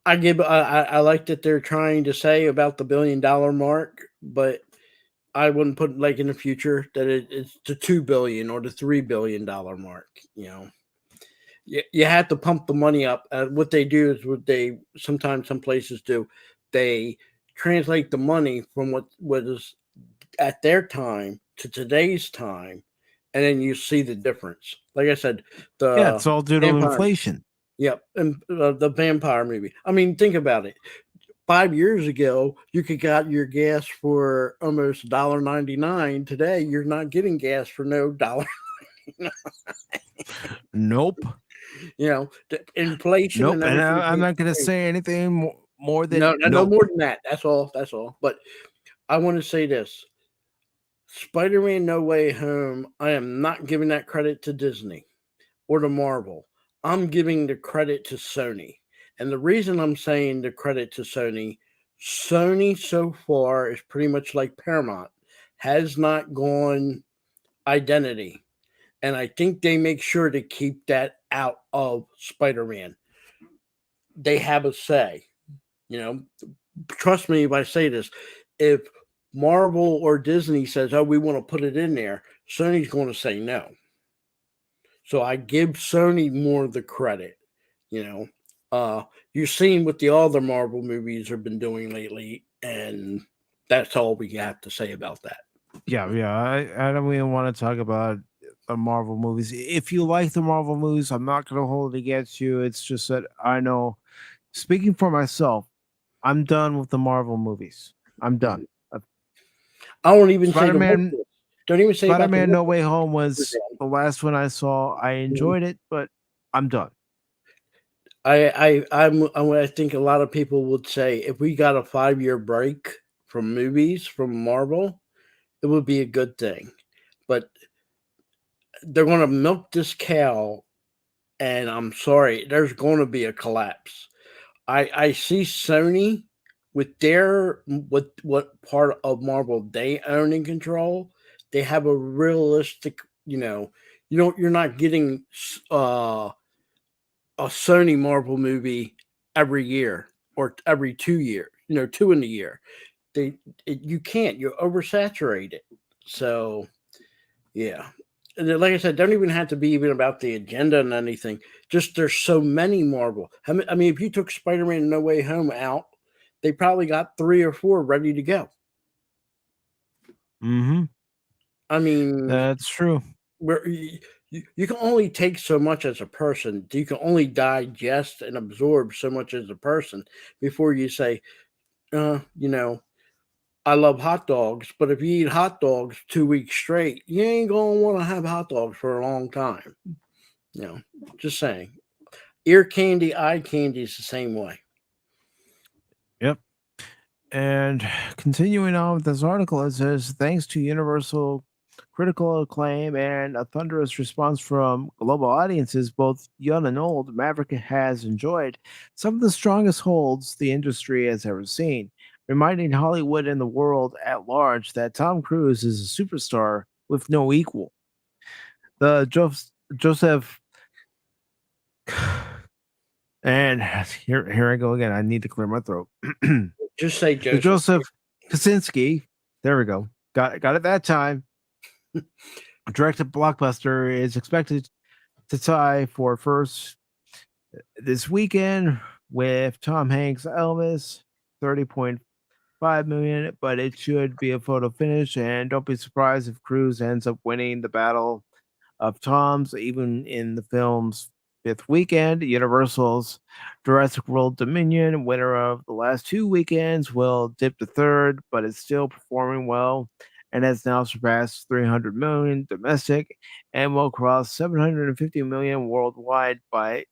I like that they're trying to say about the $1 billion mark, but I wouldn't put in the future that it's the $2 billion or the $3 billion mark. You have to pump the money up. What they do is sometimes some places do. They translate the money from what was at their time to today's time, and then you see the difference. Like I said, it's all due to inflation. Yep, and the vampire movie. I mean, think about it. 5 years ago, you could got your gas for almost $1.99. Today, you're not getting gas for no $1.99. Nope. The inflation. Nope. And I'm not going to say anything more than no more than that. That's all. But I want to say this: Spider-Man: No Way Home. I am not giving that credit to Disney or to Marvel. I'm giving the credit to Sony. And the reason I'm saying the credit to Sony so far is pretty much like Paramount, has not gone identity. And I think they make sure to keep that out of Spider-Man. They have a say. Trust me if I say this. If Marvel or Disney says, oh, we want to put it in there, Sony's going to say no. So I give Sony more of the credit, You've seen what the other Marvel movies have been doing lately, and that's all we have to say about that. Yeah. I don't even want to talk about the Marvel movies. If you like the Marvel movies, I'm not going to hold it against you. It's just that I know, speaking for myself, I'm done with the Marvel movies. I'm done. I won't even Spider-Man. Don't even say Spider-Man: No Way Home was the last one I saw. I enjoyed it, but I'm done. I think a lot of people would say if we got a 5-year break from movies from Marvel, it would be a good thing. But they're going to milk this cow, and I'm sorry, there's going to be a collapse. I see Sony with their what part of Marvel they own and control. They have a realistic, you're not getting a Sony Marvel movie every year or every 2 years, 2 in a year. You can't. You're oversaturated. So, yeah. And like I said, don't even have to be even about the agenda and anything. Just there's so many Marvel. I mean, if you took Spider-Man: No Way Home out, they probably got 3 or 4 ready to go. Mm-hmm. I mean, that's true. Where you can only take so much as a person. You can only digest and absorb so much as a person before you say, I love hot dogs, but if you eat hot dogs 2 weeks straight, you ain't going to want to have hot dogs for a long time. Just saying. Ear candy, eye candy is the same way. Yep. And continuing on with this article, it says thanks to universal critical acclaim and a thunderous response from global audiences, both young and old, Maverick has enjoyed some of the strongest holds the industry has ever seen, reminding Hollywood and the world at large that Tom Cruise is a superstar with no equal. The Joseph and here I go again. I need to clear my throat. Just say The Joseph. Joseph Kaczynski, there we go. Got it that time. Directed blockbuster is expected to tie for first this weekend with Tom Hanks' Elvis, 30.5 million, but it should be a photo finish. And don't be surprised if Cruise ends up winning the battle of Toms, even in the film's fifth weekend. Universal's Jurassic World Dominion, winner of the last two weekends, will dip to third, but it's still performing well and has now surpassed 300 million domestic and will cross 750 million worldwide by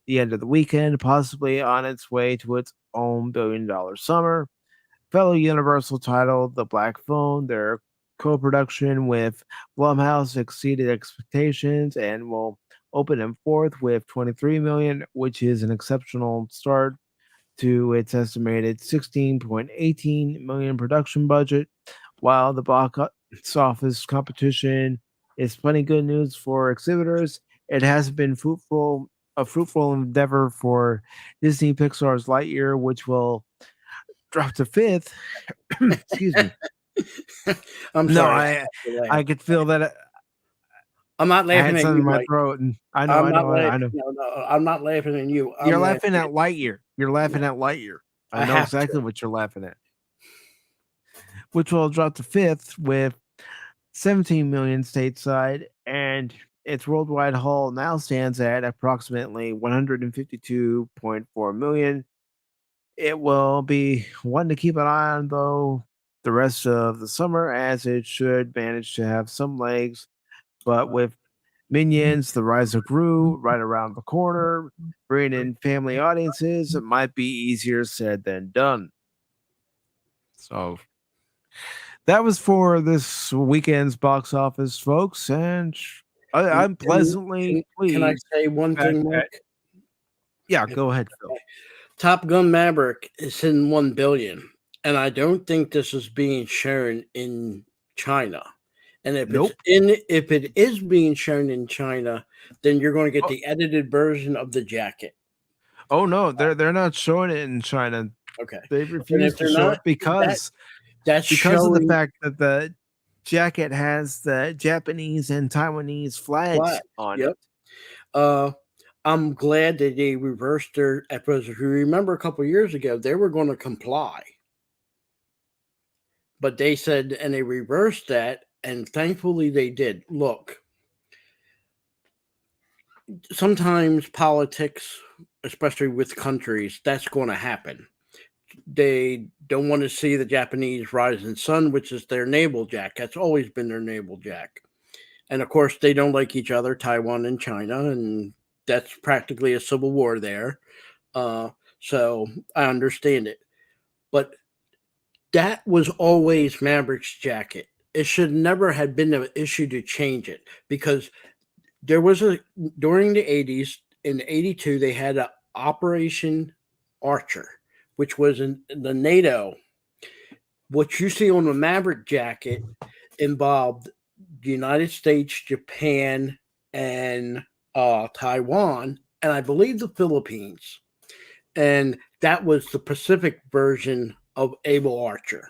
the end of the weekend, possibly on its way to its own $1 billion summer. Fellow Universal title The Black Phone, their co-production with Blumhouse exceeded expectations and will open in fourth with 23 million, which is an exceptional start to its estimated 16.18 million production budget. While the box office competition is plenty good news for exhibitors, it has been a fruitful endeavor for Disney Pixar's Lightyear, which will drop to fifth. Excuse me. I'm No, sorry. I could feel that I'm not I laughing had at something you, in my Mike. throat, and I I'm not know. laughing. No, I'm not laughing at you. You're I'm laughing at Lightyear. You're laughing at Lightyear. I I know have exactly to. what you're laughing at. Which will drop to fifth with 17 million stateside, and its worldwide haul now stands at approximately 152.4 million. It will be one to keep an eye on, though, the rest of the summer, as it should manage to have some legs. But with Minions, The Rise of Gru right around the corner, bringing in family audiences, it might be easier said than done. So that was for this weekend's box office, folks, and I'm pleasantly Can I pleased. say one Fact thing, that, Mike? yeah, go ahead, Phil. Top Gun Maverick is in 1 billion, and I don't think this is being shown in China. And Nope. if it is being shown in China, then you're going to get Oh, the edited version of the jacket. oh no, they're not showing it in China. Okay. They And refuse if to they're show not, it because that's of the showing fact that the jacket has the Japanese and Taiwanese flags flat. on Yep. it. I'm glad that they reversed their because if you remember a couple of years ago, they were going to comply. But they said, and they reversed that, and thankfully they did. Look, sometimes politics, especially with countries, that's going to happen. They don't want to see the Japanese rising sun, which is their naval jack. That's always been their naval jack. And of course, they don't like each other, Taiwan and China, and that's practically a civil war there. So I understand it. But that was always Maverick's jacket. It should never have been an issue to change it because there was during the 80s, in 82, they had an Operation Archer, which was in the NATO. What you see on the Maverick jacket involved the United States, Japan, and Taiwan, and I believe the Philippines. And that was the Pacific version of Able Archer.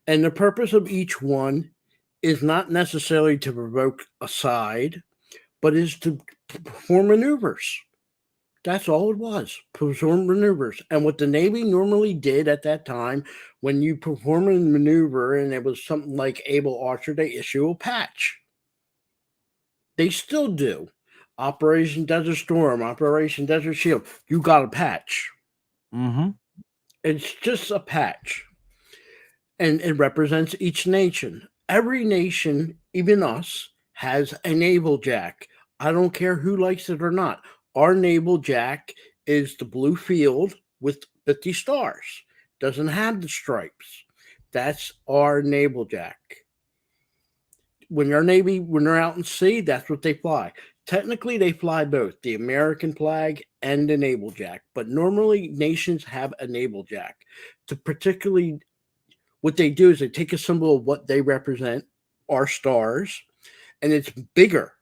And the purpose of each one is not necessarily to provoke a side, but is to perform maneuvers. That's all it was, perform maneuvers. And what the Navy normally did at that time, when you perform a maneuver and it was something like Able Archer, they issue a patch. They still do. Operation Desert Storm, Operation Desert Shield, you got a patch. Mm-hmm. It's just a patch. And it represents each nation. Every nation, even us, has a naval jack. I don't care who likes it or not. Our naval jack is the blue field with 50 stars. doesn't have the stripes. That's our naval jack. When they're out in sea, that's what they fly. Technically, they fly both the American flag and the naval jack, but normally nations have a naval jack. To particularly, what they do is they take a symbol of what they represent, our stars, and it's bigger.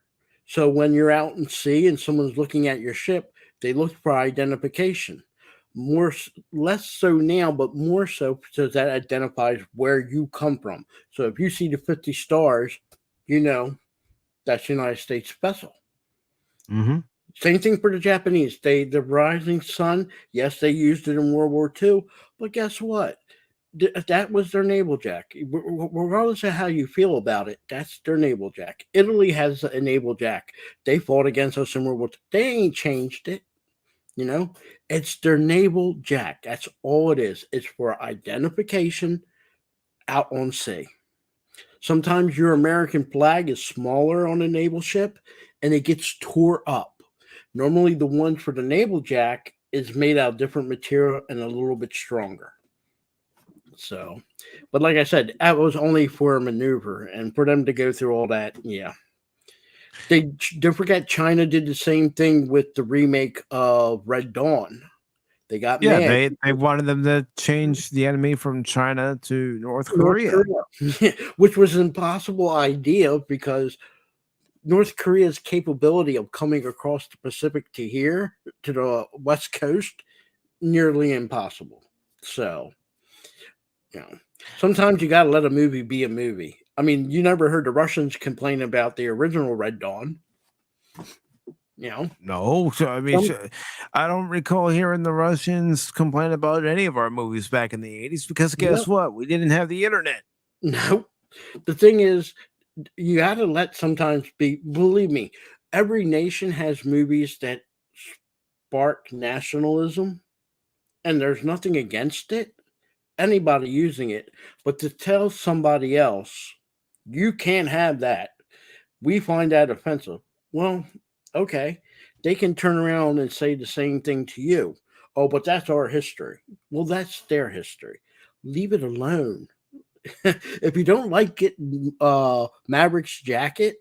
So when you're out in sea and someone's looking at your ship, they look for identification. Less so now, but more so because that identifies where you come from. So if you see the 50 stars, you know that's United States vessel. Mm-hmm. Same thing for the Japanese. The rising sun, yes, they used it in World War II, but guess what? That was their naval jack. Regardless of how you feel about it, that's their naval jack. Italy has a naval jack. They fought against us in World War II. They ain't changed it. It's their naval jack. That's all it is. It's for identification out on sea. Sometimes your American flag is smaller on a naval ship and it gets tore up. Normally, the one for the naval jack is made out of different material and a little bit stronger. So, but like I said, that was only for a maneuver, and for them to go through all that, yeah. Don't forget, China did the same thing with the remake of Red Dawn. They got mad. They wanted them to change the enemy from China to North Korea. Which was an impossible idea because North Korea's capability of coming across the Pacific to here, to the West Coast, nearly impossible. So, sometimes you got to let a movie be a movie. I mean, you never heard the Russians complain about the original Red Dawn. No. So, I mean, I don't recall hearing the Russians complain about any of our movies back in the 80s because guess what? We didn't have the internet. No. The thing is, you got to let sometimes believe me, every nation has movies that spark nationalism, and there's nothing against it, anybody using it, but to tell somebody else, you can't have that, we find that offensive. Well, okay, they can turn around and say the same thing to you. Oh, but that's our history. Well, that's their history. Leave it alone. If you don't like getting Maverick's jacket,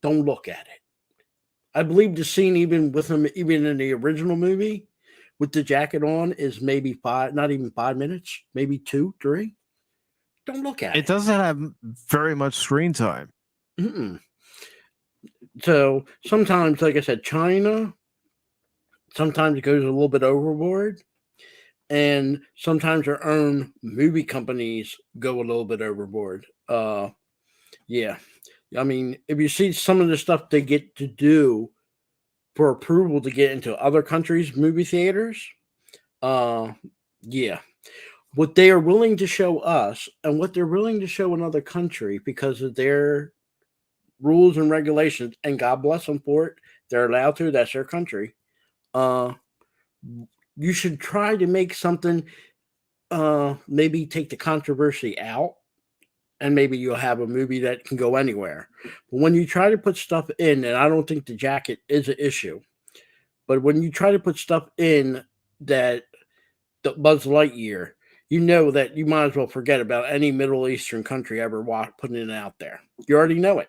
don't look at it. I believe the scene, even with him, even in the original movie, with the jacket on, is maybe not even 5 minutes, maybe 2, 3. Don't look at it. It doesn't have very much screen time. Mm-mm. So sometimes, like I said, China sometimes goes a little bit overboard, and sometimes our own movie companies go a little bit overboard. Yeah. I mean, if you see some of the stuff they get to do for approval to get into other countries' movie theaters, yeah. What they are willing to show us and what they're willing to show another country because of their rules and regulations, and God bless them for it, they're allowed to, that's their country. You should try to make something, maybe take the controversy out, and maybe you'll have a movie that can go anywhere. But when you try to put stuff in, and I don't think the jacket is an issue, but when you try to put stuff in that the Buzz Lightyear, you know that you might as well forget about any Middle Eastern country ever putting it out there. You already know it.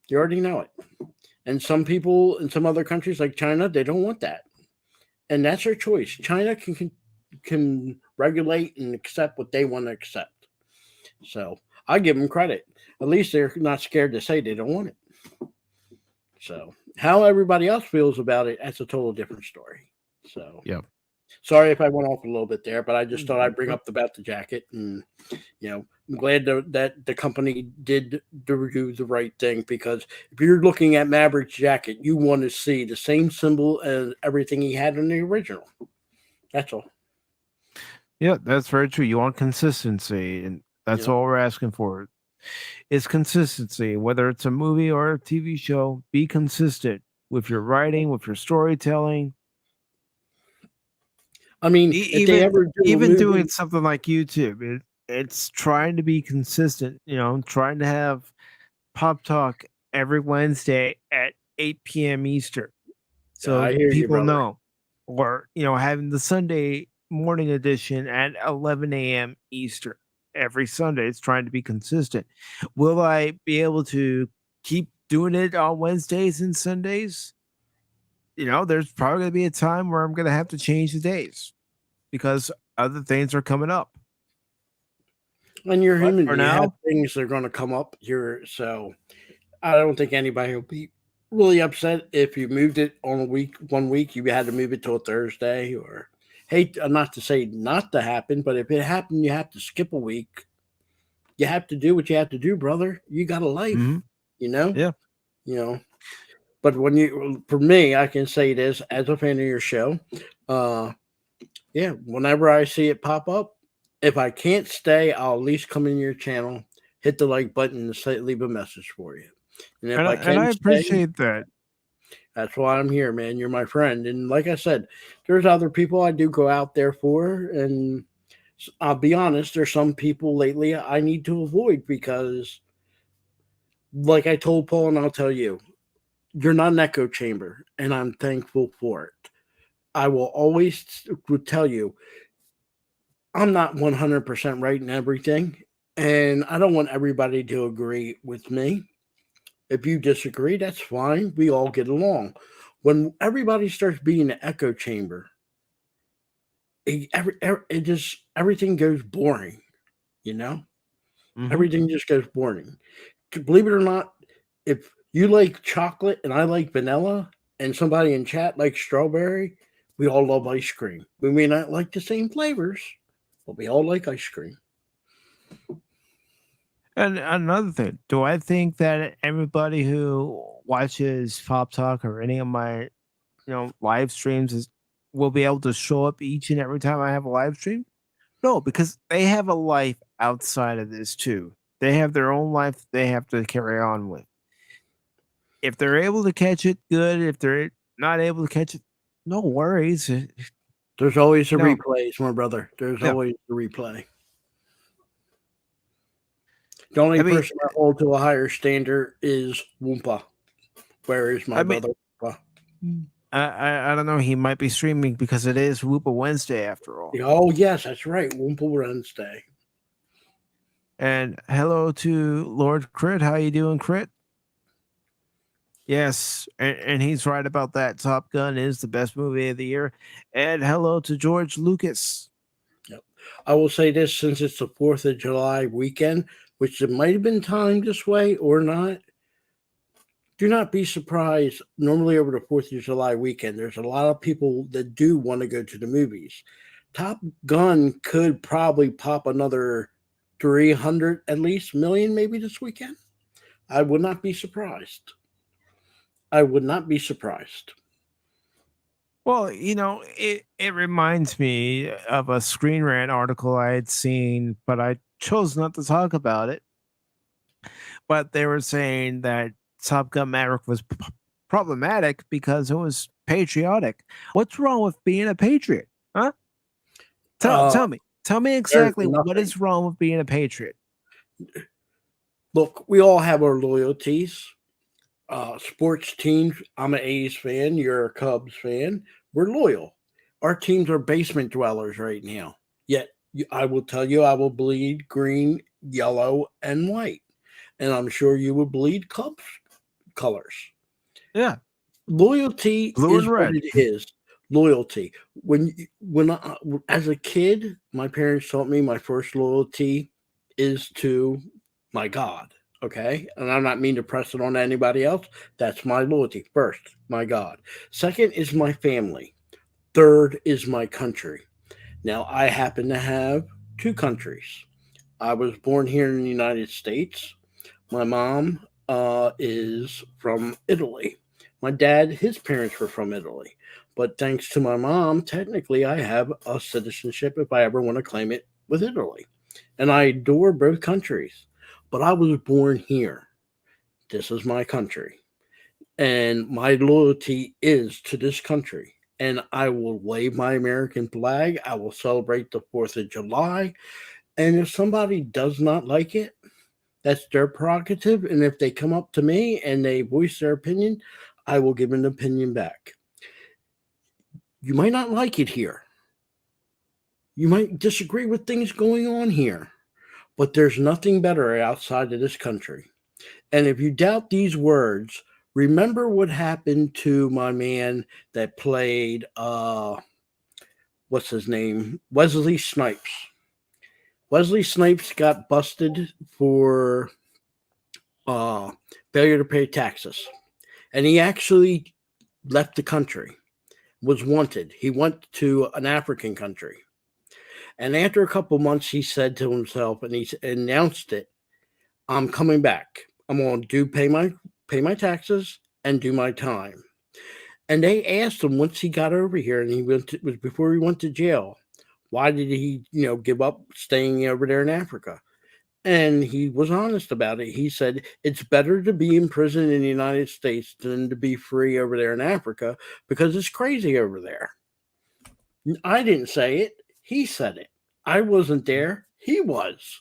You already know it. And some people in some other countries like China, they don't want that. And that's their choice. China can regulate and accept what they want to accept. So I give them credit. At least they're not scared to say they don't want it. So how everybody else feels about it, that's a total different story. So yeah. Sorry if I went off a little bit there, but I just thought I'd bring up about the jacket. And, I'm glad that the company did do the right thing, because if you're looking at Maverick's jacket, you want to see the same symbol and everything he had in the original. That's all. Yeah, that's very true. You want consistency, and that's all we're asking for. Is consistency, whether it's a movie or a TV show. Be consistent with your writing, with your storytelling. I mean, if they ever doing something like YouTube, it's trying to be consistent. Trying to have Pop Talk every Wednesday at 8 p.m. Eastern, so people know, or having the Sunday morning edition at 11 a.m. Eastern every Sunday. It's trying to be consistent. Will I be able to keep doing it on Wednesdays and Sundays? There's probably going to be a time where I'm going to have to change the days because other things are coming up. And you're But human. for You have now, things that are going to come up here. So I don't think anybody will be really upset if you moved it on 1 week. You had to move it to a Thursday, or hate not to say not to happen, but if it happened, you have to skip a week. You have to do what you have to do, brother. You got a life, mhm, you know. yeah. You know. But for me, I can say this as a fan of your show. Yeah, whenever I see it pop up, if I can't stay, I'll at least come in your channel, hit the like button, and leave a message for you. And if I And I can stay, appreciate that. that's why I'm here, man. You're my friend. And like I said, there's other people I do go out there for. And I'll be honest, there's some people lately I need to avoid because, like I told Paul, and I'll tell you, you're not an echo chamber. And I'm thankful for it. I will always tell you, I'm not 100% right in everything. And I don't want everybody to agree with me. If you disagree, that's fine. We all get along. When everybody starts being an echo chamber, it just everything goes boring. You know, Mhm. everything just goes boring. Believe it or not, if you like chocolate and I like vanilla, and somebody in chat likes strawberry, we all love ice cream. We may not like the same flavors, but we all like ice cream. And another thing, do I think that everybody who watches Pop Talk or any of my, live streams will be able to show up each and every time I have a live stream? No, because they have a life outside of this too. They have their own life they have to carry on with. If they're able to catch it, good. If they're not able to catch it, no worries. There's always a No, replays, my brother. There's yeah. always a replay. The only I mean, person I hold to a higher standard is Wumpa. Where is my I mean, brother Wumpa? I don't know. He might be streaming because it is Whoopa Wednesday after all. Oh, yes, that's right. Wumpa Wednesday. And hello to Lord Crit. How you doing, Crit? Yes, and he's right about that. Top Gun is the best movie of the year. And hello to George Lucas. Yep. I will say this, since it's the 4th of July weekend, which it might have been timed this way or not, do not be surprised. Normally over the 4th of July weekend, there's a lot of people that do want to go to the movies. Top Gun could probably pop another 300 at least million maybe this weekend. I would not be surprised. I would not be surprised. Well, it reminds me of a Screen Rant article I had seen, but I chose not to talk about it. But they were saying that Top Gun Maverick was problematic because it was patriotic. What's wrong with being a patriot? Huh? Tell me. Tell me There's exactly what nothing. is wrong with being a patriot. Look, we all have our loyalties. Sports teams, I'm an A's fan, you're a Cubs fan. We're loyal. Our teams are basement dwellers right now. Yet, I will tell you, I will bleed green, yellow, and white. And I'm sure you will bleed Cubs colors. Yeah. Loyalty Blue is and what red. it is. Loyalty. As a kid, my parents taught me my first loyalty is to my God. Okay, and I'm not mean to press it on anybody else. That's my loyalty. First, my God. Second is my family. Third is my country. Now, I happen to have 2 countries. I was born here in the United States. My mom is from Italy. My dad, his parents were from Italy. But thanks to my mom, technically, I have a citizenship if I ever want to claim it with Italy. And I adore both countries. But I was born here. This is my country. And my loyalty is to this country. And I will wave my American flag. I will celebrate the 4th of July. And if somebody does not like it, that's their prerogative. And if they come up to me and they voice their opinion, I will give an opinion back. You might not like it here. You might disagree with things going on here, but there's nothing better outside of this country. And if you doubt these words, remember what happened to my man that played what's his name? Wesley Snipes. Wesley Snipes got busted for failure to pay taxes. And he actually left the country, was wanted. He went to an African country. And after a couple months, he said to himself, and he announced it, I'm coming back. I'm going to pay my taxes and do my time. And they asked him once he got over here, and it was before he went to jail, why did he, give up staying over there in Africa? And he was honest about it. He said, it's better to be in prison in the United States than to be free over there in Africa because it's crazy over there. I didn't say it. He said it. I wasn't there. He was.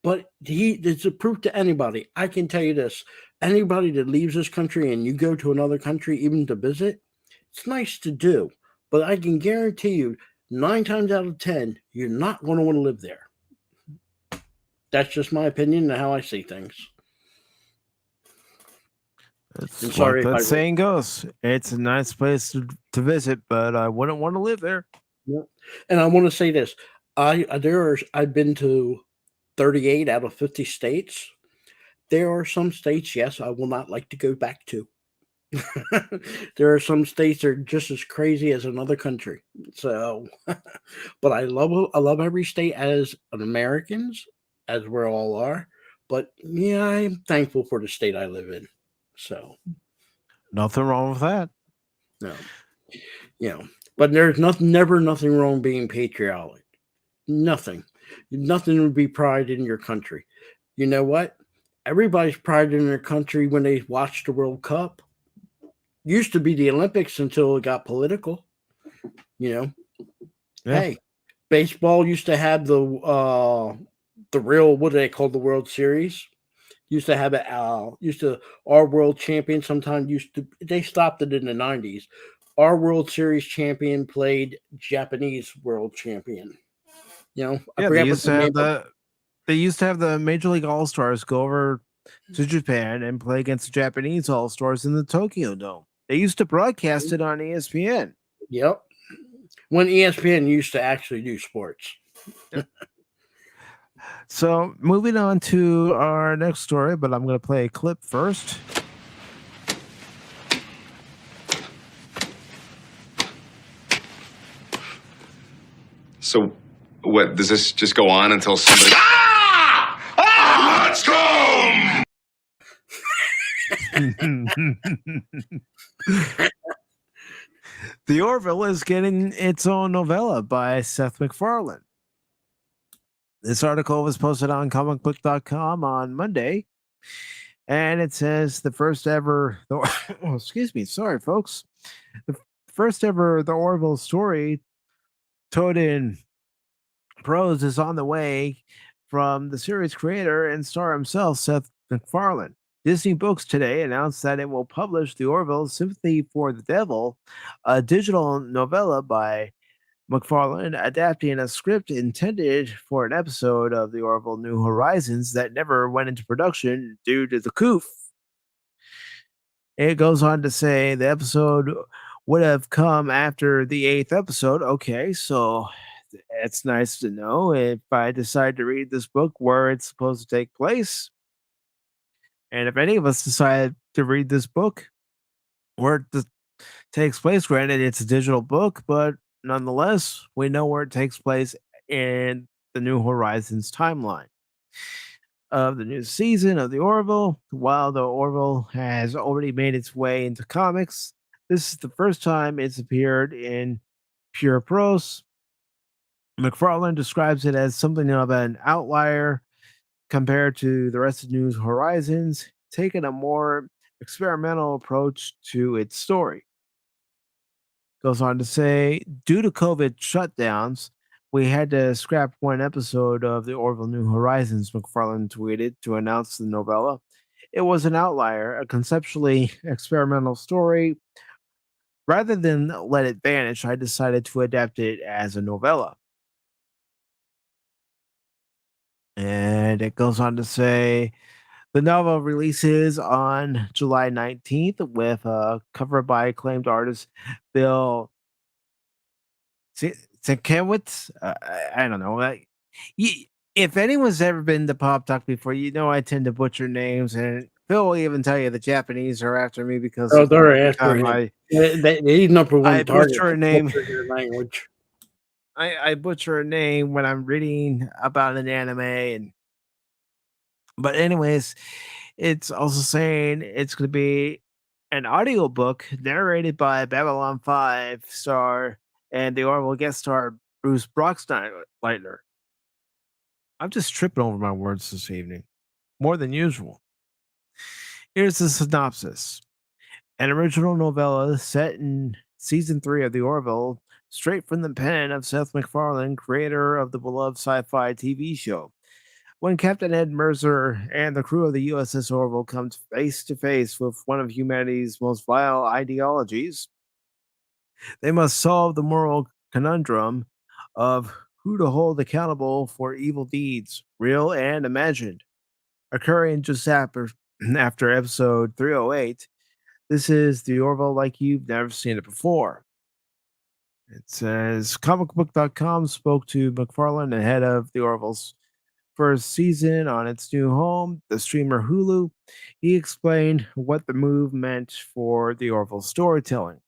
But it's a proof to anybody. I can tell you this. Anybody that leaves this country and you go to another country, even to visit, it's nice to do. But I can guarantee you, 9 times out of 10, you're not going to want to live there. That's just my opinion and how I see things. That's like that saying goes. It's a nice place to visit, but I wouldn't want to live there. Yeah. And I want to say this. I've been to 38 out of 50 states. There are some states, yes, I will not like to go back to. There are some states that are just as crazy as another country. So, but I love every state as an Americans, as we all are. But yeah, I'm thankful for the state I live in. So, nothing wrong with that. No, but there's never nothing wrong being patriotic. Nothing would be pride in your country. You know what? Everybody's pride in their country when they watch the World Cup. Used to be the Olympics until it got political. Yeah. Hey, baseball used to have the real, what do they call the World Series? Used to have it. Our world champion sometimes they stopped it in the 90s. Our World Series champion played Japanese world champion. They used to have the Major League All-Stars go over to Japan and play against the Japanese All-Stars in the Tokyo Dome. They used to broadcast it on ESPN. Yep. When ESPN used to actually do sports. Yep. So moving on to our next story, but I'm going to play a clip first. So what, does this just go on until somebody... Let's go! The Orville is getting its own novella by Seth MacFarlane. This article was posted on comicbook.com on Monday, and it says the first ever... excuse me, sorry, folks. The first ever The Orville story told in prose is on the way from the series creator and star himself, Seth MacFarlane. Disney Books today announced that it will publish The Orville Sympathy for the Devil, a digital novella by MacFarlane adapting a script intended for an episode of The Orville New Horizons that never went into production due to the coup. It goes on to say the episode would have come after the 8th episode. Okay, so it's nice to know if I decide to read this book where it's supposed to take place. And if any of us decide to read this book where it takes place, granted it's a digital book, but nonetheless, we know where it takes place in the New Horizons timeline of the new season of The Orville. While The Orville has already made its way into comics, this is the first time it's appeared in pure prose. MacFarlane describes it as something of an outlier compared to the rest of New Horizons, taking a more experimental approach to its story. Goes on to say, due to COVID shutdowns, we had to scrap one episode of The Orville New Horizons, MacFarlane tweeted to announce the novella. It was an outlier, a conceptually experimental story. Rather than let it vanish, I decided to adapt it as a novella. And it goes on to say the novel releases on July 19th with a cover by acclaimed artist Bill Sienkiewicz. I don't know. If anyone's ever been to Pop Talk before, you know I tend to butcher names, and Phil will even tell you the Japanese are after me because Oh, they're every after time him. He's number I one target butcher for a name, butchering their language. I butcher a name when I'm reading about an anime, and but anyways, it's also saying it's going to be an audiobook narrated by Babylon 5 star and the Orville guest star Bruce Brocksteiner. I'm just tripping over my words this evening, more than usual. Here's the synopsis: an original novella set in season 3 of The Orville, straight from the pen of Seth MacFarlane, creator of the beloved sci fi TV show. When Captain Ed Mercer and the crew of the USS Orville come face to face with one of humanity's most vile ideologies, they must solve the moral conundrum of who to hold accountable for evil deeds, real and imagined. Occurring just after episode 308, this is the Orville like you've never seen it before. It says comicbook.com spoke to McFarlane ahead of the Orville's first season on its new home, the streamer Hulu. He explained what the move meant for the Orville storytelling.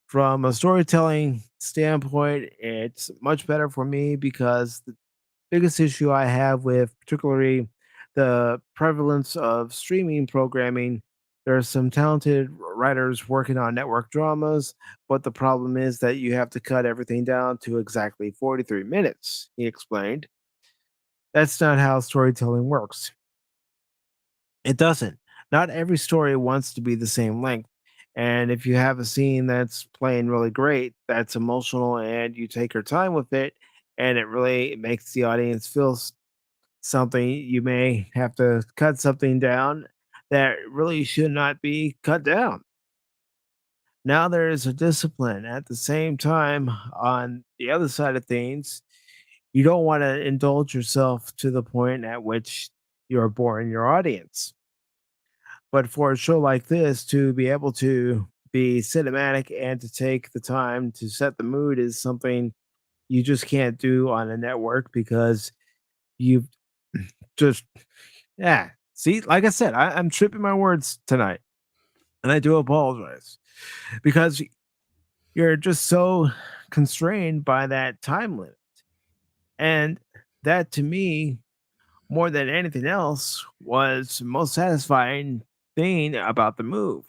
From a storytelling standpoint, it's much better for me because the biggest issue I have with particularly the prevalence of streaming programming, there are some talented writers working on network dramas, but the problem is that you have to cut everything down to exactly 43 minutes, he explained. That's not how storytelling works. It doesn't. Not every story wants to be the same length. And if you have a scene that's playing really great, that's emotional, and you take your time with it, and it really makes the audience feel something, you may have to cut something down that really should not be cut down. Now there is a discipline. At the same time, on the other side of things, you don't want to indulge yourself to the point at which you're boring your audience. But for a show like this to be able to be cinematic and to take the time to set the mood is something you just can't do on a network because you've just, yeah. See, like I said, I'm tripping my words tonight, and I do apologize because you're just so constrained by that time limit. And that to me, more than anything else, was the most satisfying thing about the move.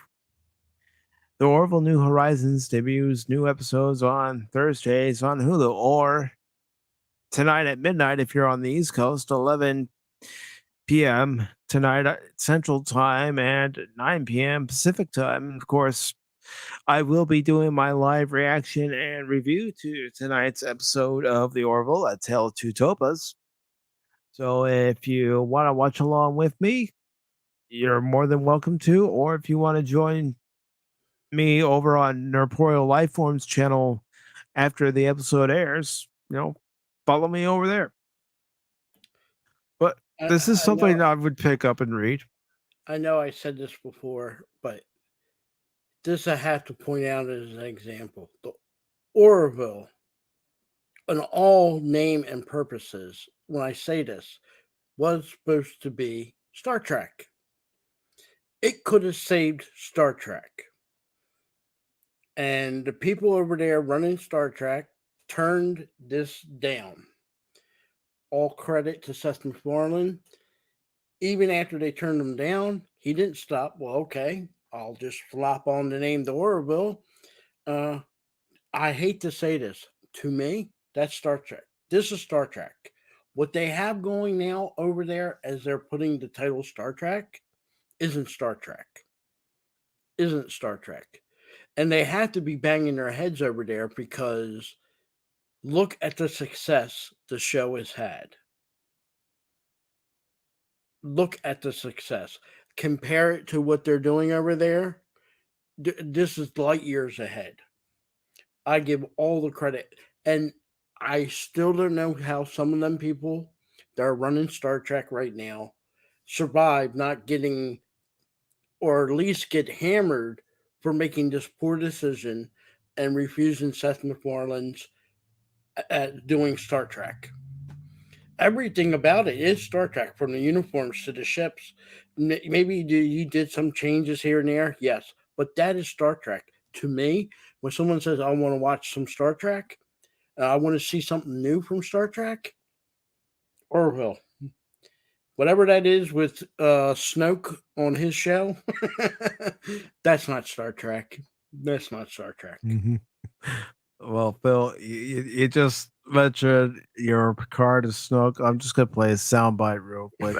The Orville New Horizons debuts new episodes on Thursdays on Hulu or tonight at midnight if you're on the East Coast, 11 p.m. tonight Central Time and 9 p.m. Pacific Time. Of course, I will be doing my live reaction and review to tonight's episode of The Orville, A Tale of Two Topas. So if you want to watch along with me, you're more than welcome to. Or if you want to join me over on Nerporeal Lifeforms channel after the episode airs, follow me over there. But this is something I would pick up and read. I know I said this before, but this I have to point out as an example. The Orville, in all name and purposes, when I say this, was supposed to be Star Trek. It could have saved Star Trek. And the people over there running Star Trek turned this down. All credit to Seth MacFarlane. Even after they turned him down, he didn't stop. Well, okay, I'll just flop on the name The Orville. I hate to say this. To me, that's Star Trek. This is Star Trek. What they have going now over there as they're putting the title Star Trek isn't Star Trek. Isn't Star Trek. And they have to be banging their heads over there because look at the success the show has had. Look at the success. Compare it to what they're doing over there. This is light years ahead. I give all the credit. And I still don't know how some of them people that are running Star Trek right now survive not getting, or at least get hammered for making this poor decision and refusing Seth MacFarlane's at doing Star Trek. Everything about it is Star Trek, from the uniforms to the ships. Maybe you did some changes here and there, yes, but that is Star Trek. To me, when someone says, I want to watch some Star Trek, I want to see something new from Star Trek, Orville. Whatever that is with Snoke on his show, that's not Star Trek. That's not Star Trek. Mm-hmm. Well, Phil, you just mentioned your Picard is Snoke. I'm just gonna play a soundbite real quick.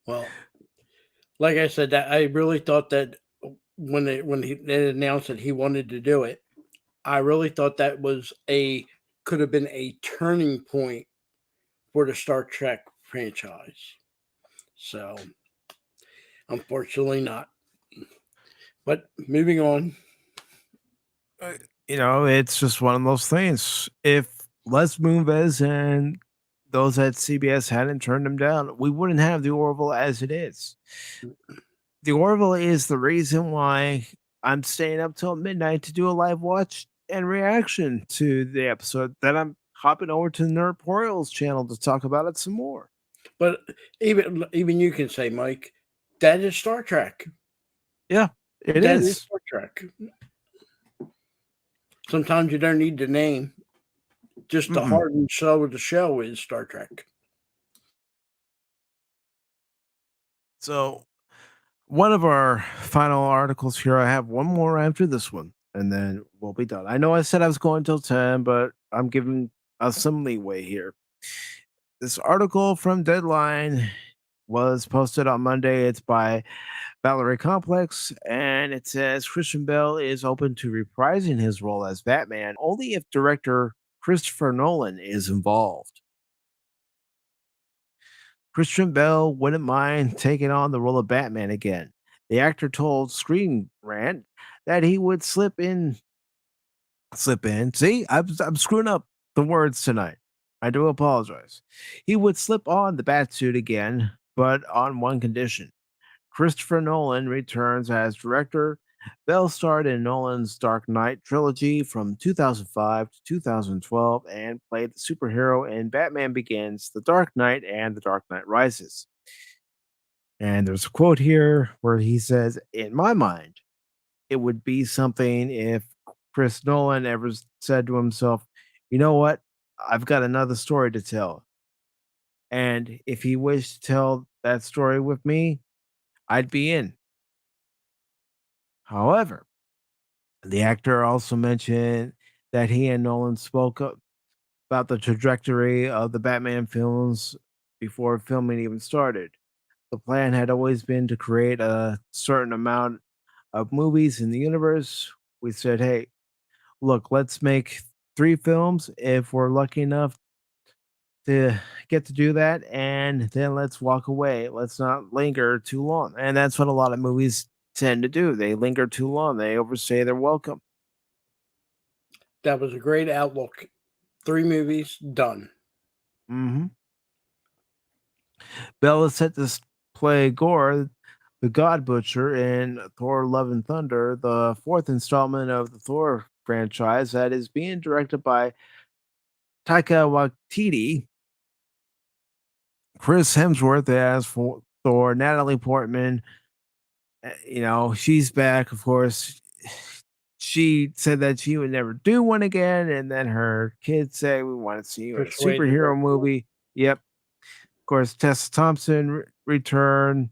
Well, like I said, that I really thought that when they announced that he wanted to do it, I really thought that could have been a turning point for the Star Trek franchise. So, unfortunately, not. But moving on. It's just one of those things. If Les Moonves and those at CBS hadn't turned him down, we wouldn't have the Orville as it is. The Orville is the reason why I'm staying up till midnight to do a live watch and reaction to the episode. Then I'm hopping over to the Nerdportals channel to talk about it some more. But even you can say, Mike, that is Star Trek. Yeah, it that is Star Trek. Sometimes you don't need the name. Just the heart and soul of the show is Star Trek. So, one of our final articles here, I have one more after this one, and then we'll be done. I know I said I was going till 10, but I'm giving us some leeway here. This article from Deadline was posted on Monday. It's by Valerie Complex, and it says Christian Bale is open to reprising his role as Batman only if director Christopher Nolan is involved. Christian Bale wouldn't mind taking on the role of Batman again. The actor told Screen Rant that he would slip in. See, I'm screwing up the words tonight. I do apologize. He would slip on the Batsuit again, but on one condition. Christopher Nolan returns as director. Bale starred in Nolan's Dark Knight trilogy from 2005 to 2012 and played the superhero in Batman Begins, The Dark Knight, and The Dark Knight Rises. And there's a quote here where he says, "In my mind, it would be something if Chris Nolan ever said to himself, you know what? I've got another story to tell. And if he wished to tell that story with me, I'd be in." However, the actor also mentioned that he and Nolan spoke about the trajectory of the Batman films before filming even started. The plan had always been to create a certain amount of movies in the universe. We said, hey, look, let's make 3 films if we're lucky enough to get to do that, and then let's walk away. Let's not linger too long. And that's what a lot of movies tend to do. They linger too long. They overstay their welcome. That was a great outlook. 3 movies, done. Mm-hmm. Bale is set to play Gore, the God Butcher, in Thor: Love and Thunder, the 4th installment of the Thor franchise that is being directed by Taika Waititi. Chris Hemsworth as for Thor, Natalie Portman, she's back, of course. She said that she would never do one again, and then her kids say, we want to see you in a superhero movie. Yep. Of course, Tessa Thompson return.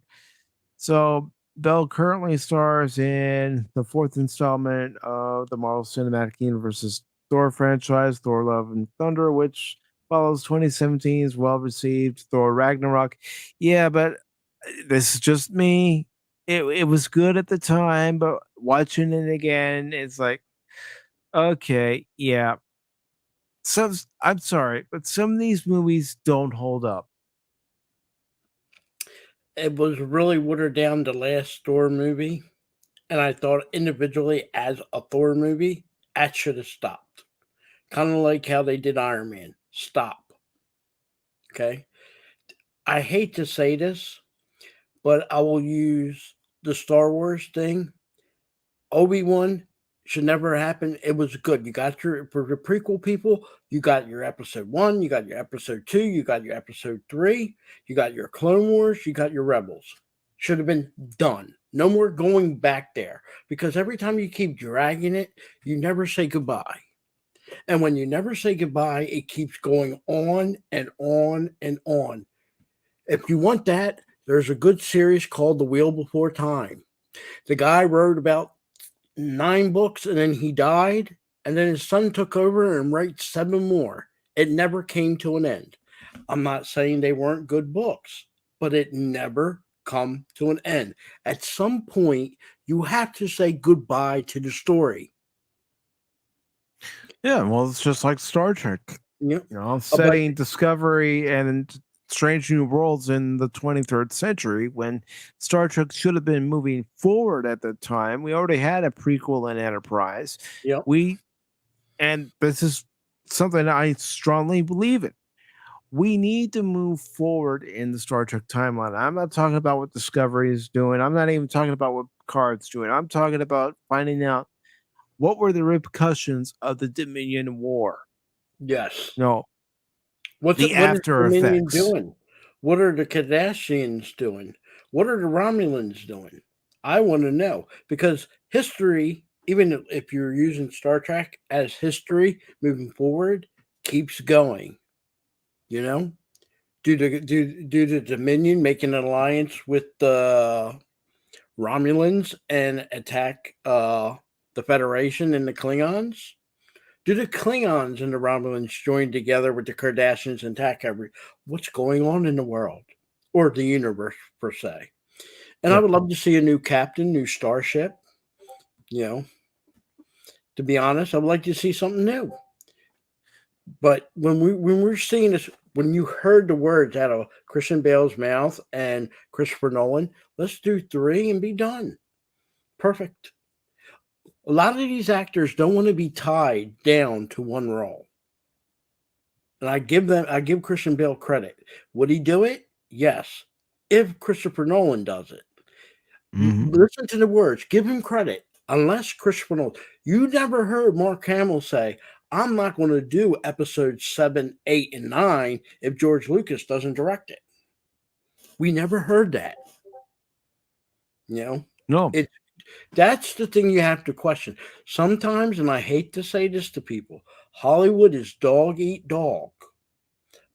So Belle currently stars in the 4th installment of the Marvel Cinematic Universe's Thor franchise, Thor: Love and Thunder, which follows 2017's well-received Thor: Ragnarok. Yeah, but this is just me. It was good at the time, but watching it again, it's like, okay, yeah. I'm sorry, but some of these movies don't hold up. It was really watered down, the last Thor movie. And I thought individually as a Thor movie, that should have stopped. Kind of like how they did Iron Man. Stop. Okay. I hate to say this, but I will use the Star Wars thing. Obi-Wan should never happen. It was good. You got for the prequel people, you got your episode 1, you got your episode 2, you got your episode 3, you got your Clone Wars, you got your Rebels. Should have been done. No more going back there, because every time you keep dragging it, you never say goodbye. And when you never say goodbye, it keeps going on and on and on. If you want that, there's a good series called The Wheel Before Time. The guy wrote about 9 books and then he died, and then his son took over and wrote 7 more. It never came to an end. I'm not saying they weren't good books, but it never come to an end. At some point, you have to say goodbye to the story. Yeah, well, it's just like Star Trek. Yep. You know, setting Discovery and Strange New Worlds in the 23rd century, when Star Trek should have been moving forward at the time. We already had a prequel in Enterprise. Yep. And this is something I strongly believe in. We need to move forward in the Star Trek timeline. I'm not talking about what Discovery is doing. I'm not even talking about what Picard's doing. I'm talking about finding out what were the repercussions of the Dominion War. Yes. No. What the are after the Dominion effects doing? What are the Kardashians doing? What are the Romulans doing? I want to know, because history, even if you're using Star Trek as history moving forward, keeps going. You know, do the Dominion make an alliance with the Romulans and attack the Federation and the Klingons? Do the Klingons and the Romulans join together with the Kardashians and attack what's going on in the world or the universe per se? And I would love to see a new captain, new starship. You know, to be honest, I would like to see something new. But when we're seeing this, when you heard the words out of Christian Bale's mouth and Christopher Nolan, let's do 3 and be done. Perfect. A lot of these actors don't want to be tied down to one role. And I give Christian Bale credit. Would he do it? Yes. If Christopher Nolan does it. Listen to the words. Give him credit. Unless Christopher Nolan. You never heard Mark Hamill say, I'm not going to do episodes 7, 8, and 9 if George Lucas doesn't direct it. We never heard that. You know? No. That's the thing you have to question. Sometimes, and I hate to say this to people, Hollywood is dog eat dog.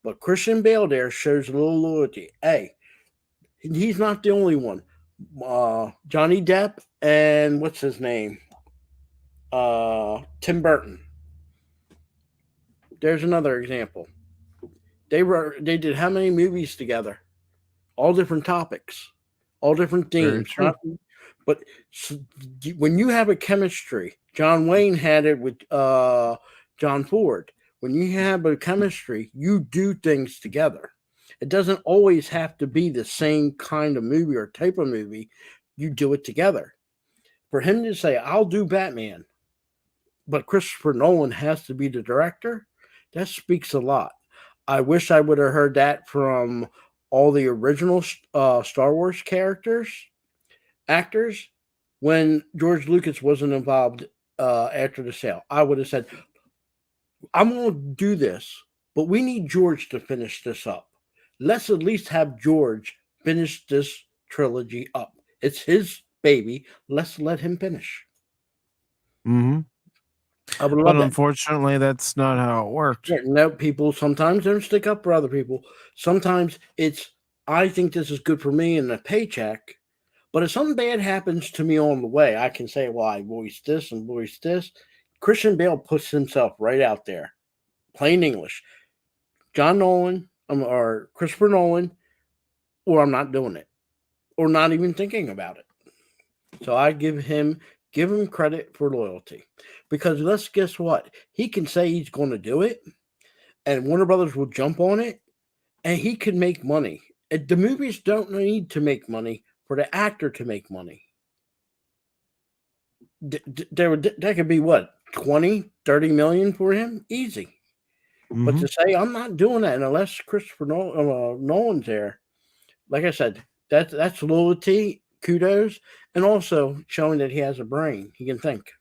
But Christian Bale there shows a little loyalty. Hey, he's not the only one. Johnny Depp and what's his name? Tim Burton. There's another example. They did how many movies together? All different topics, all different themes. But when you have a chemistry, John Wayne had it with John Ford. When you have a chemistry, you do things together. It doesn't always have to be the same kind of movie or type of movie. You do it together. For him to say, I'll do Batman, but Christopher Nolan has to be the director, that speaks a lot. I wish I would have heard that from all the original Star Wars actors, when George Lucas wasn't involved after the sale. I would have said, I'm going to do this, but we need George to finish this up. Let's at least have George finish this trilogy up. It's his baby. Let's let him finish. I would love but unfortunately, that's not how it worked. No, people sometimes don't stick up for other people. Sometimes it's, I think this is good for me and a paycheck. But if something bad happens to me on the way, I can say, well, I voiced this and voiced this. Christian Bale puts himself right out there. Plain English. John Nolan or Christopher Nolan, or I'm not doing it. Or not even thinking about it. So I give him credit for loyalty. Because let's guess what? He can say he's going to do it, and Warner Brothers will jump on it, and he can make money. The movies don't need to make money for the actor to make money. That could be what, 20, 30 million for him, easy. But to say I'm not doing that unless Christopher Nolan's there, like I said, that's loyalty, kudos, and also showing that he has a brain, he can think.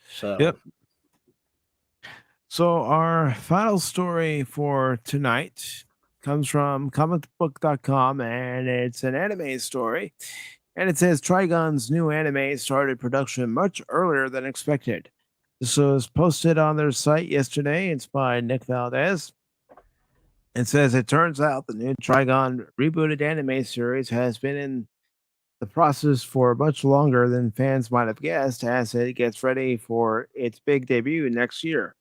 So Yep. So our final story for tonight comes from comicbook.com, and it's an anime story. And it says Trigun's new anime started production much earlier than expected. This was posted on their site yesterday. It's by Nick Valdez. It says it turns out the new Trigun rebooted anime series has been in the process for much longer than fans might have guessed, as it gets ready for its big debut next year.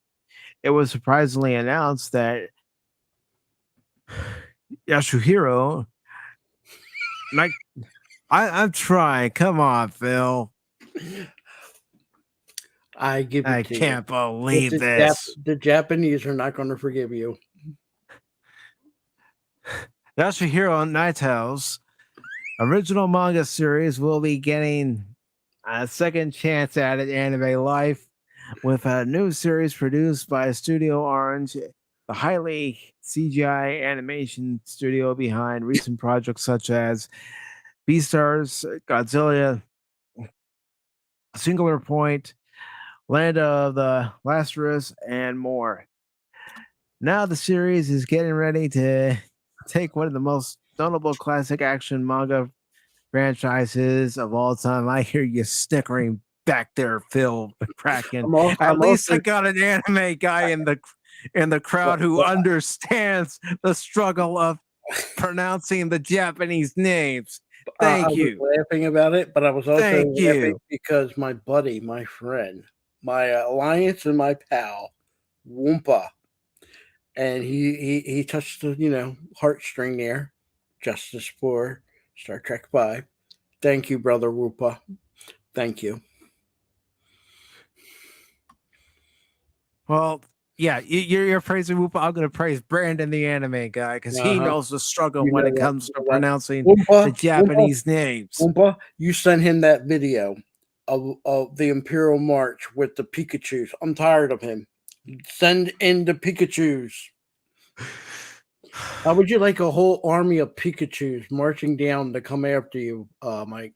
It was surprisingly announced that Yasuhiro. I'm trying. Come on, Phil. I give it I to can't you. believe The this. the Japanese are not going to forgive you. Yasuhiro Naito's original manga series will be getting a second chance at it anime life with a new series produced by Studio Orange, the highly CGI animation studio behind recent projects such as Beastars, Godzilla, Singular Point, Land of the Lazarus, and more. Now the series is getting ready to take one of the most notable classic action manga franchises of all time. I hear you snickering back there, Phil Kraken. At least I got an anime guy in the crowd who understands the struggle of pronouncing the Japanese names. Thank you. I was laughing about it, but I was also Thank laughing you. because my buddy, my friend, my alliance, and my pal, Woompa, and he touched the heartstring there. Justice for Star Trek 5. Thank you, brother Woompa. Thank you. Well, yeah, you're praising Whoopa. I'm going to praise Brandon, the anime guy, because he knows the struggle You when know it that, comes you to know that. pronouncing Woompa, the Japanese names. Woompa, you sent him that video of the Imperial March with the Pikachus. I'm tired of him. Send in the Pikachus. How would you like a whole army of Pikachus marching down to come after you, Mike?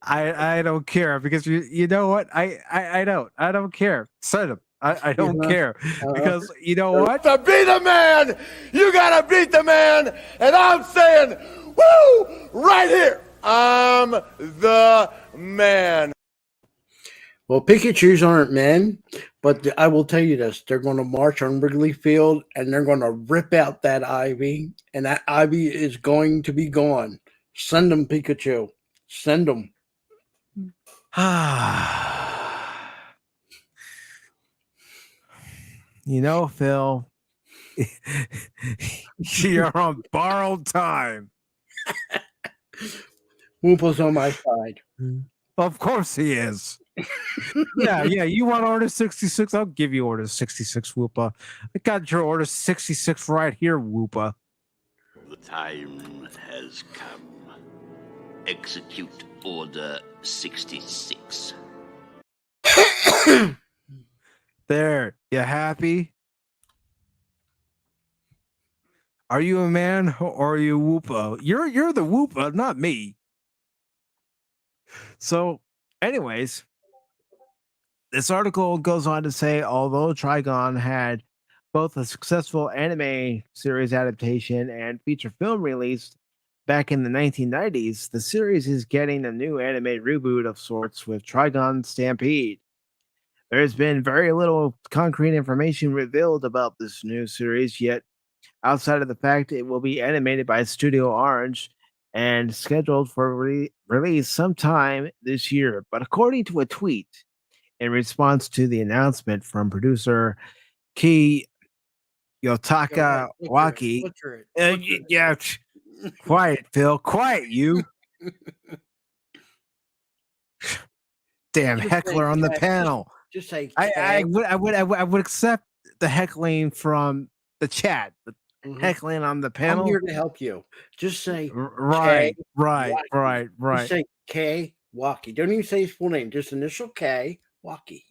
I don't care, because you know what, I don't care. Send him. I don't care, because you know what? To be the man, you gotta beat the man, and I'm saying, woo, right here, I'm the man. Well, Pikachus aren't men, but I will tell you this: they're going to march on Wrigley Field, and they're going to rip out that ivy, and that ivy is going to be gone. Send them, Pikachu. Send them. You know, Phil, you're on borrowed time. Whoopa's on my side. Of course he is. Yeah. You want order 66? I'll give you order 66, Whoopa. I got your order 66 right here, Whoopa. The time has come. Execute Order 66. There, you happy? Are you a man or are you Whoopa? You're the Whoopa, not me. So, anyways, this article goes on to say, although Trigun had both a successful anime series adaptation and feature film release back in the 1990s, the series is getting a new anime reboot of sorts with Trigun Stampede. There's been very little concrete information revealed about this new series yet, outside of the fact it will be animated by Studio Orange and scheduled for release sometime this year. But according to a tweet in response to the announcement from producer Ki Yotaka Waki, yeah, quiet, Phil, quiet, you. Damn heckler on the panel. Just say I would accept the heckling from the chat, but heckling on the panel. I'm here to help you. Just say right. Just say K Waki. Don't even say his full name. Just initial K. Waki.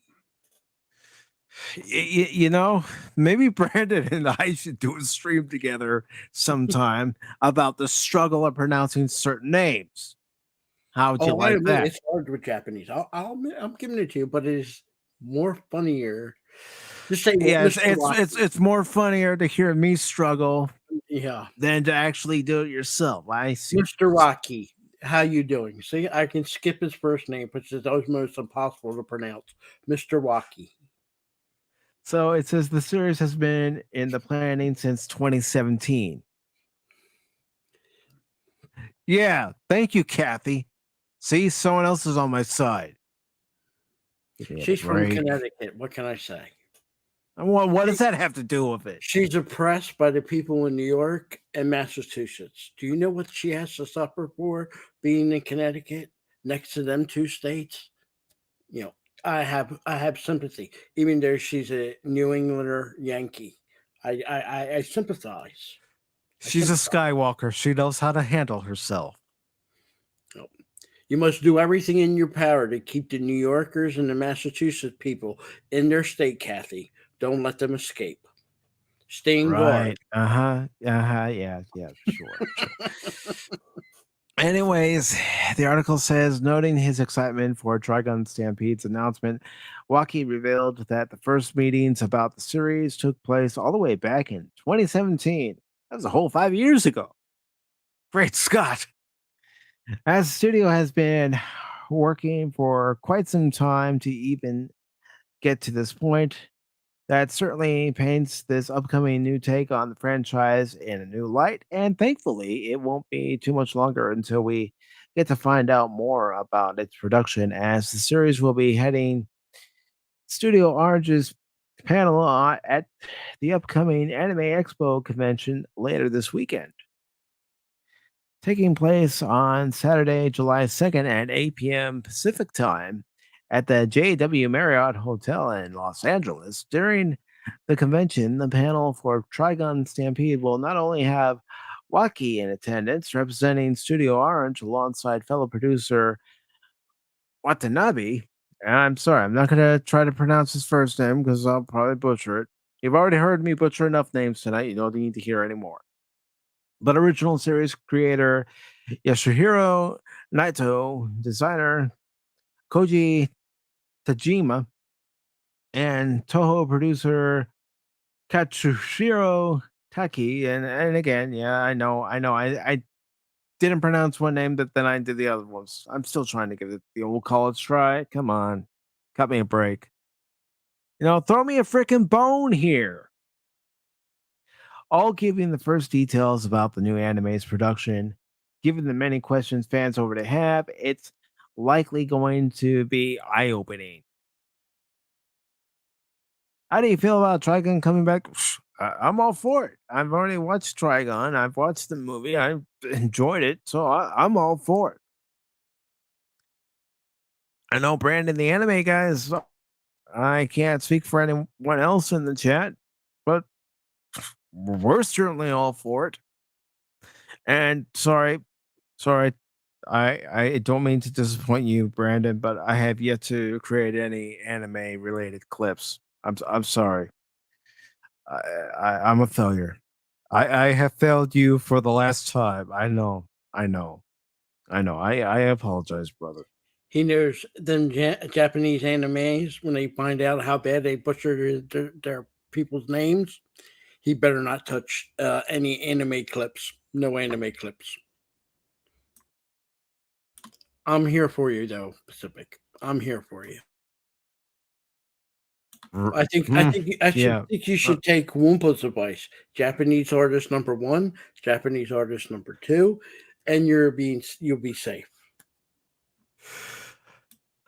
You know, maybe Brandon and I should do a stream together sometime about the struggle of pronouncing certain names. How would you I like admit that? it's hard with Japanese. I'm giving it to you, but it is more funnier. Just say Yeah, Mr. Waki. it's more funnier to hear me struggle Yeah, than to actually do it yourself. I see. Mr. Waki. How you doing? See, I can skip his first name, which is almost impossible to pronounce. Mr. Waki. So it says the series has been in the planning since 2017. Yeah, thank you, Kathy. See, someone else is on my side. Give me a She's from break. Connecticut. What can I say? What does that have to do with it? She's oppressed by the people in New York and Massachusetts. Do you know what she has to suffer for being in Connecticut next to them two states? You know, I have sympathy, even though she's a New Englander Yankee. I sympathize. She's a Skywalker. She knows how to handle herself. Oh. You must do everything in your power to keep the New Yorkers and the Massachusetts people in their state, Kathy. Don't let them escape. Stay in guard. Yeah, sure. Anyways, the article says, noting his excitement for Trigun Stampede's announcement, Waki revealed that the first meetings about the series took place all the way back in 2017. That was a whole 5 years ago. Great Scott. As the studio has been working for quite some time to even get to this point, that certainly paints this upcoming new take on the franchise in a new light, and thankfully, it won't be too much longer until we get to find out more about its production, as the series will be heading Studio Orange's panel at the upcoming Anime Expo convention later this weekend. Taking place on Saturday, July 2nd at 8 p.m. Pacific time at the JW Marriott Hotel in Los Angeles. During the convention, the panel for Trigun Stampede will not only have Waki in attendance representing Studio Orange alongside fellow producer Watanabe. And I'm sorry, I'm not going to try to pronounce his first name because I'll probably butcher it. You've already heard me butcher enough names tonight. You don't need to hear any more. But original series creator Yasuhiro Naito, designer Koji Tajima, and Toho producer Katsushiro Taki. And again, yeah, I know. I didn't pronounce one name, but then I did the other ones. I'm still trying to give it the old college try. Come on. Cut me a break. Throw me a freaking bone here. All giving the first details about the new anime's production. Given the many questions fans already have, it's likely going to be eye-opening. How do you feel about Trigun coming back? I'm all for it. I've already watched Trigun. I've watched the movie. I enjoyed it, so I'm all for it. I know Brandon, the anime guys, I can't speak for anyone else in the chat, but we're certainly all for it. And sorry, I don't mean to disappoint you, Brandon, but I have yet to create any anime related clips. I'm sorry. I'm a failure. I have failed you for the last time. I know. I apologize, brother. He knows them Japanese animes, when they find out how bad they butcher their people's names, he better not touch any anime clips. No anime clips. I'm here for you, though, Pacific. I'm here for you. I think you should take Woompa's advice. Japanese artist number 1, Japanese artist number 2, and you'll be safe.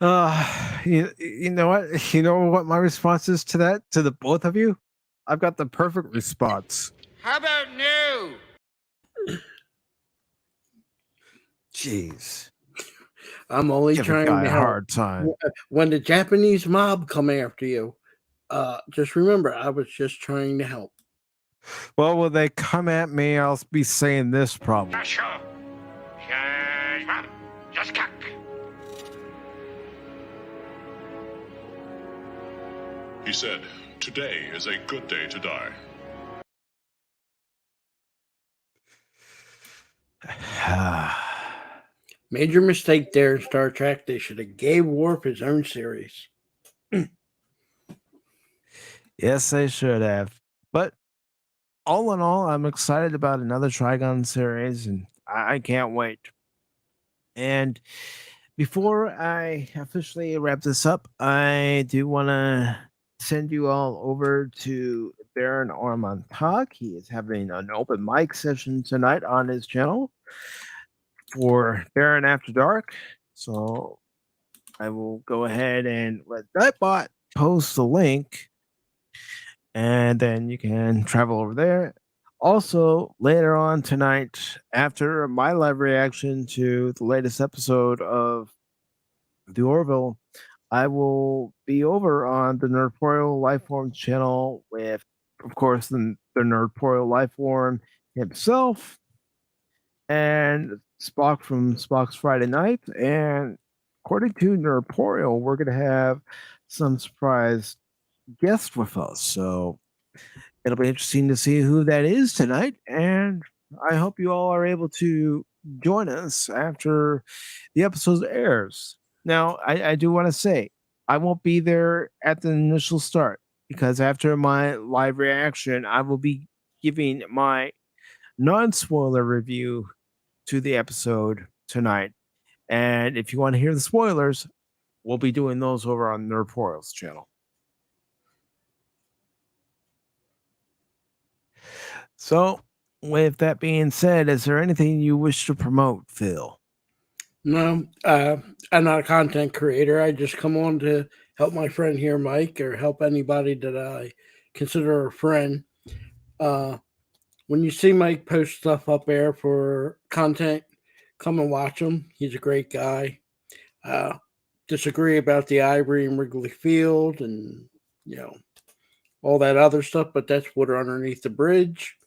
You know what? You know what my response is to that? To the both of you? I've got the perfect response. How about no? Jeez. I'm only trying to help. Hard time. When the Japanese mob come after you, just remember, I was just trying to help. Well, when they come at me, I'll be saying this probably. He said, "Today is a good day to die." Major mistake there in Star Trek. They should have gave Worf his own series. Yes, they should have. But all in all, I'm excited about another Trigon series, and I can't wait. And before I officially wrap this up, I do want to send you all over to Baron Ormond Talk. He is having an open mic session tonight on his channel for Baron After Dark. So I will go ahead and let that bot post the link, and then you can travel over there. Also, later on tonight, after my live reaction to the latest episode of The Orville, I will be over on the Nerdporial Lifeforms channel with, of course, the Nerdporial Lifeform himself and Spock from Spock's Friday Night. And according to Nerdporial, we're going to have some surprise guests with us. So it'll be interesting to see who that is tonight. And I hope you all are able to join us after the episode airs. Now, I do want to say, I won't be there at the initial start because after my live reaction, I will be giving my non-spoiler review to the episode tonight. And if you want to hear the spoilers, we'll be doing those over on Nerdporial's channel. So, with that being said, is there anything you wish to promote, Phil? No, I'm not a content creator. I just come on to help my friend here, Mike, or help anybody that I consider a friend. When you see Mike post stuff up there for content, come and watch him. He's a great guy. Disagree about the Ivory and Wrigley Field and, all that other stuff, but that's water underneath the bridge.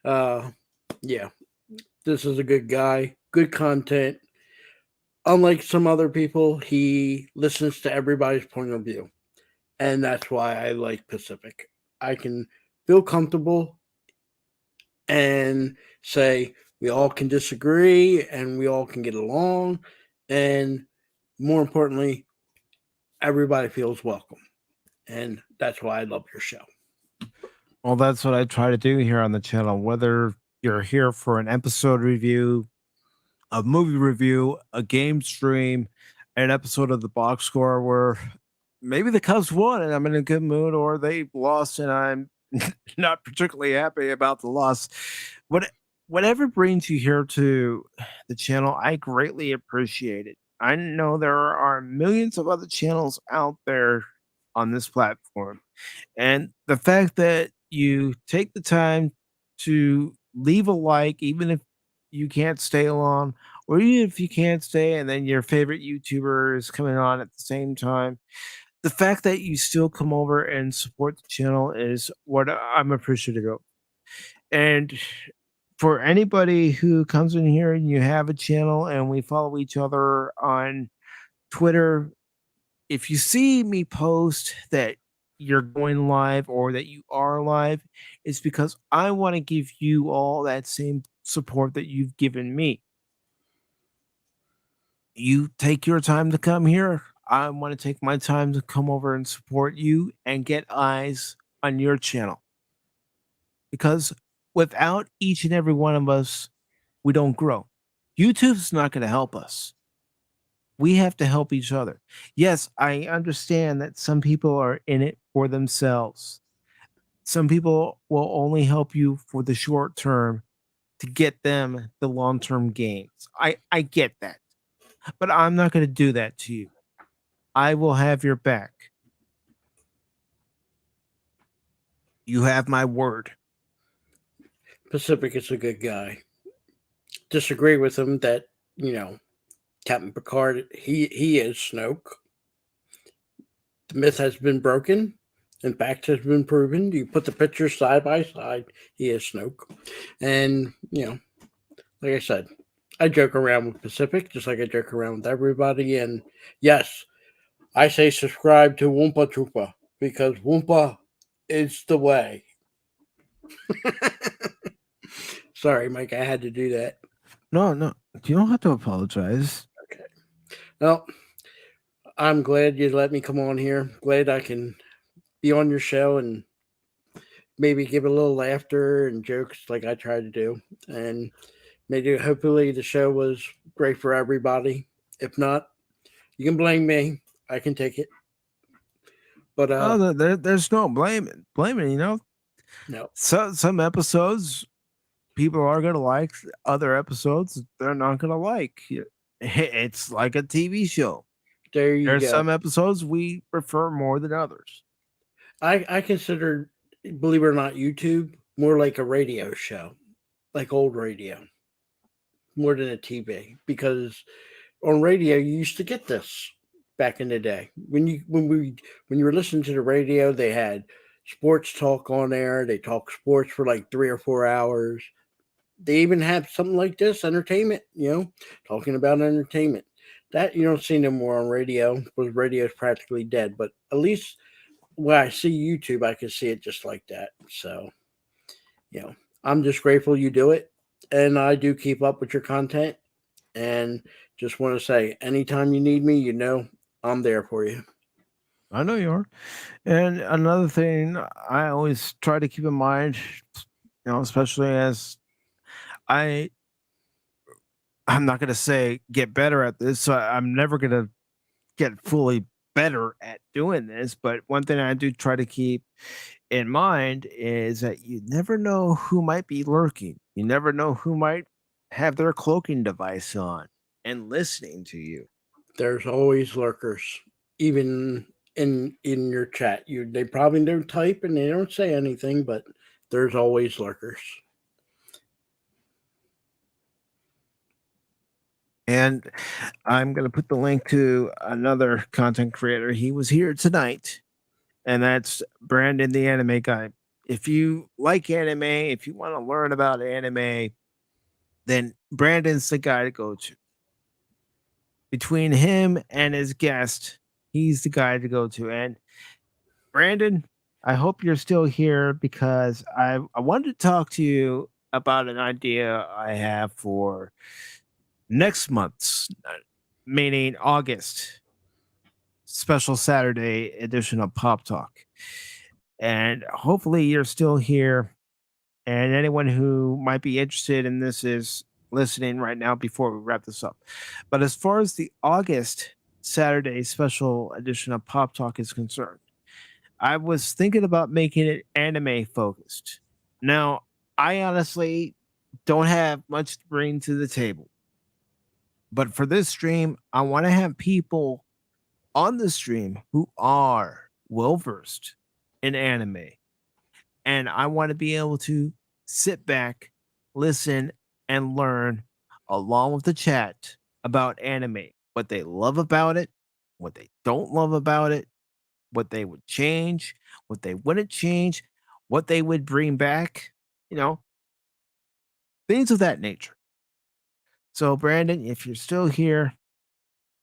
Yeah, this is a good guy, good content. Unlike some other people, he listens to everybody's point of view. And that's why I like Pacific. I can feel comfortable and say we all can disagree and we all can get along. And more importantly, everybody feels welcome. And that's why I love your show. Well, that's what I try to do here on the channel. Whether you're here for an episode review, a movie review, a game stream, an episode of the box score where maybe the Cubs won and I'm in a good mood, or they lost and I'm not particularly happy about the loss. Whatever brings you here to the channel, I greatly appreciate it. I know there are millions of other channels out there on this platform. And the fact that you take the time to leave a like, even if you can't stay along, or even if you can't stay and then your favorite YouTuber is coming on at the same time, the fact that you still come over and support the channel is what I'm appreciative of. And for anybody who comes in here and you have a channel and we follow each other on Twitter, if you see me post that you're going live or that you are live, it's because I want to give you all that same support that you've given me. You take your time to come here. I want to take my time to come over and support you and get eyes on your channel. Because without each and every one of us, we don't grow. YouTube's not going to help us. We have to help each other. Yes, I understand that some people are in it for themselves. Some people will only help you for the short term to get them the long-term gains. I get that. But I'm not going to do that to you. I will have your back. You have my word. Pacific is a good guy. Disagree with him that, Captain Picard, he is Snoke. The myth has been broken. In fact, has been proven. You put the pictures side by side, he is Snoke. And, like I said, I joke around with Pacific, just like I joke around with everybody. And yes, I say subscribe to Woompa Troopa because Woompa is the way. Sorry, Mike, I had to do that. No, you don't have to apologize. Okay. Well, I'm glad you let me come on here. Glad I can be on your show and maybe give a little laughter and jokes like I try to do. And maybe hopefully the show was great for everybody. If not, you can blame me. I can take it. But there's no blaming. You know, no. Some episodes people are gonna like. Other episodes they're not gonna like. It's like a TV show. There you There's go. some episodes we prefer more than others. I consider, believe it or not, YouTube more like a radio show, like old radio, more than a TV. Because on radio you used to get this back in the day. When you were listening to the radio, they had sports talk on there. They talk sports for like 3 or 4 hours. They even have something like this, entertainment, talking about entertainment. That you don't see no more on radio because radio is practically dead. But at least when I see YouTube, I can see it just like that. So, I'm just grateful you do it. And I do keep up with your content. And just want to say, anytime you need me, I'm there for you. I know you are. And another thing I always try to keep in mind, especially as I'm not going to say get better at this. So I'm never going to get fully better at doing this. But one thing I do try to keep in mind is that you never know who might be lurking. You never know who might have their cloaking device on and listening to you. There's always lurkers, even in your chat. They probably don't type and they don't say anything, but there's always lurkers. And I'm going to put the link to another content creator. He was here tonight, and that's Brandon, the anime guy. If you like anime, if you want to learn about anime, then Brandon's the guy to go to. Between him and his guest, he's the guy to go to. And Brandon, I hope you're still here because I wanted to talk to you about an idea I have for next month's, meaning August, special Saturday edition of Pop Talk. And hopefully you're still here. And anyone who might be interested in this is listening right now before we wrap this up. But as far as the August Saturday special edition of Pop Talk is concerned, I was thinking about making it anime focused. Now, I honestly don't have much to bring to the table. But for this stream, I want to have people on the stream who are well versed in anime. And I want to be able to sit back, listen, and learn along with the chat about anime, what they love about it, what they don't love about it, what they would change, what they wouldn't change, what they would bring back, things of that nature. So, Brandon, if you're still here,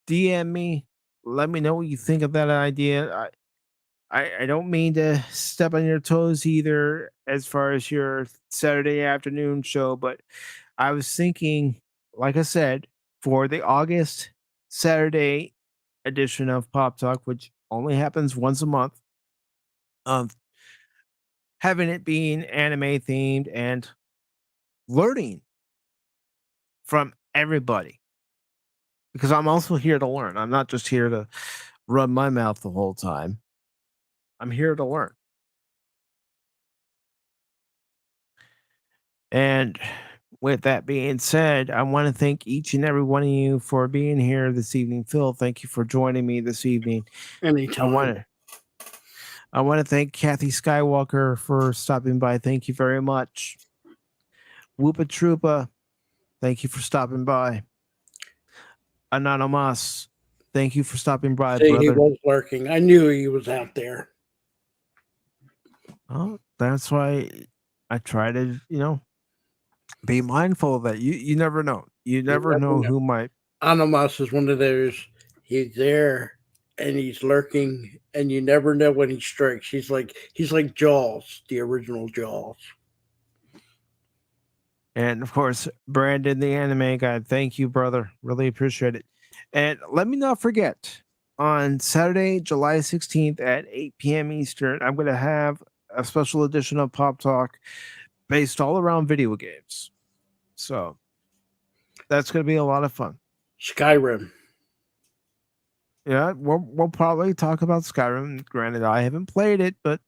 DM me. Let me know what you think of that idea. I don't mean to step on your toes either as far as your Saturday afternoon show, but I was thinking, like I said, for the August Saturday edition of Pop Talk, which only happens once a month, having it being anime themed and learning from everybody. Because I'm also here to learn. I'm not just here to run my mouth the whole time. I'm here to learn. And with that being said, I want to thank each and every one of you for being here this evening. Phil, thank you for joining me this evening. Anytime. I want to thank Kathy Skywalker for stopping by. Thank you very much. Whoopa Troopa, thank you for stopping by. Anonymous, thank you for stopping by, See, brother. he was lurking. I knew he was out there. Oh, that's why I try to, be mindful of that. You never know. You never never know know. who might. Animas is one of those. He's there and he's lurking, and you never know when he strikes. He's like Jaws, the original Jaws. And of course, Brandon, the anime guy, thank you, brother. Really appreciate it. And let me not forget, on Saturday, July 16th at 8 p.m. Eastern, I'm going to have a special edition of Pop Talk based all around video games. So that's going to be a lot of fun. Skyrim. Yeah, we'll probably talk about Skyrim. Granted, I haven't played it, but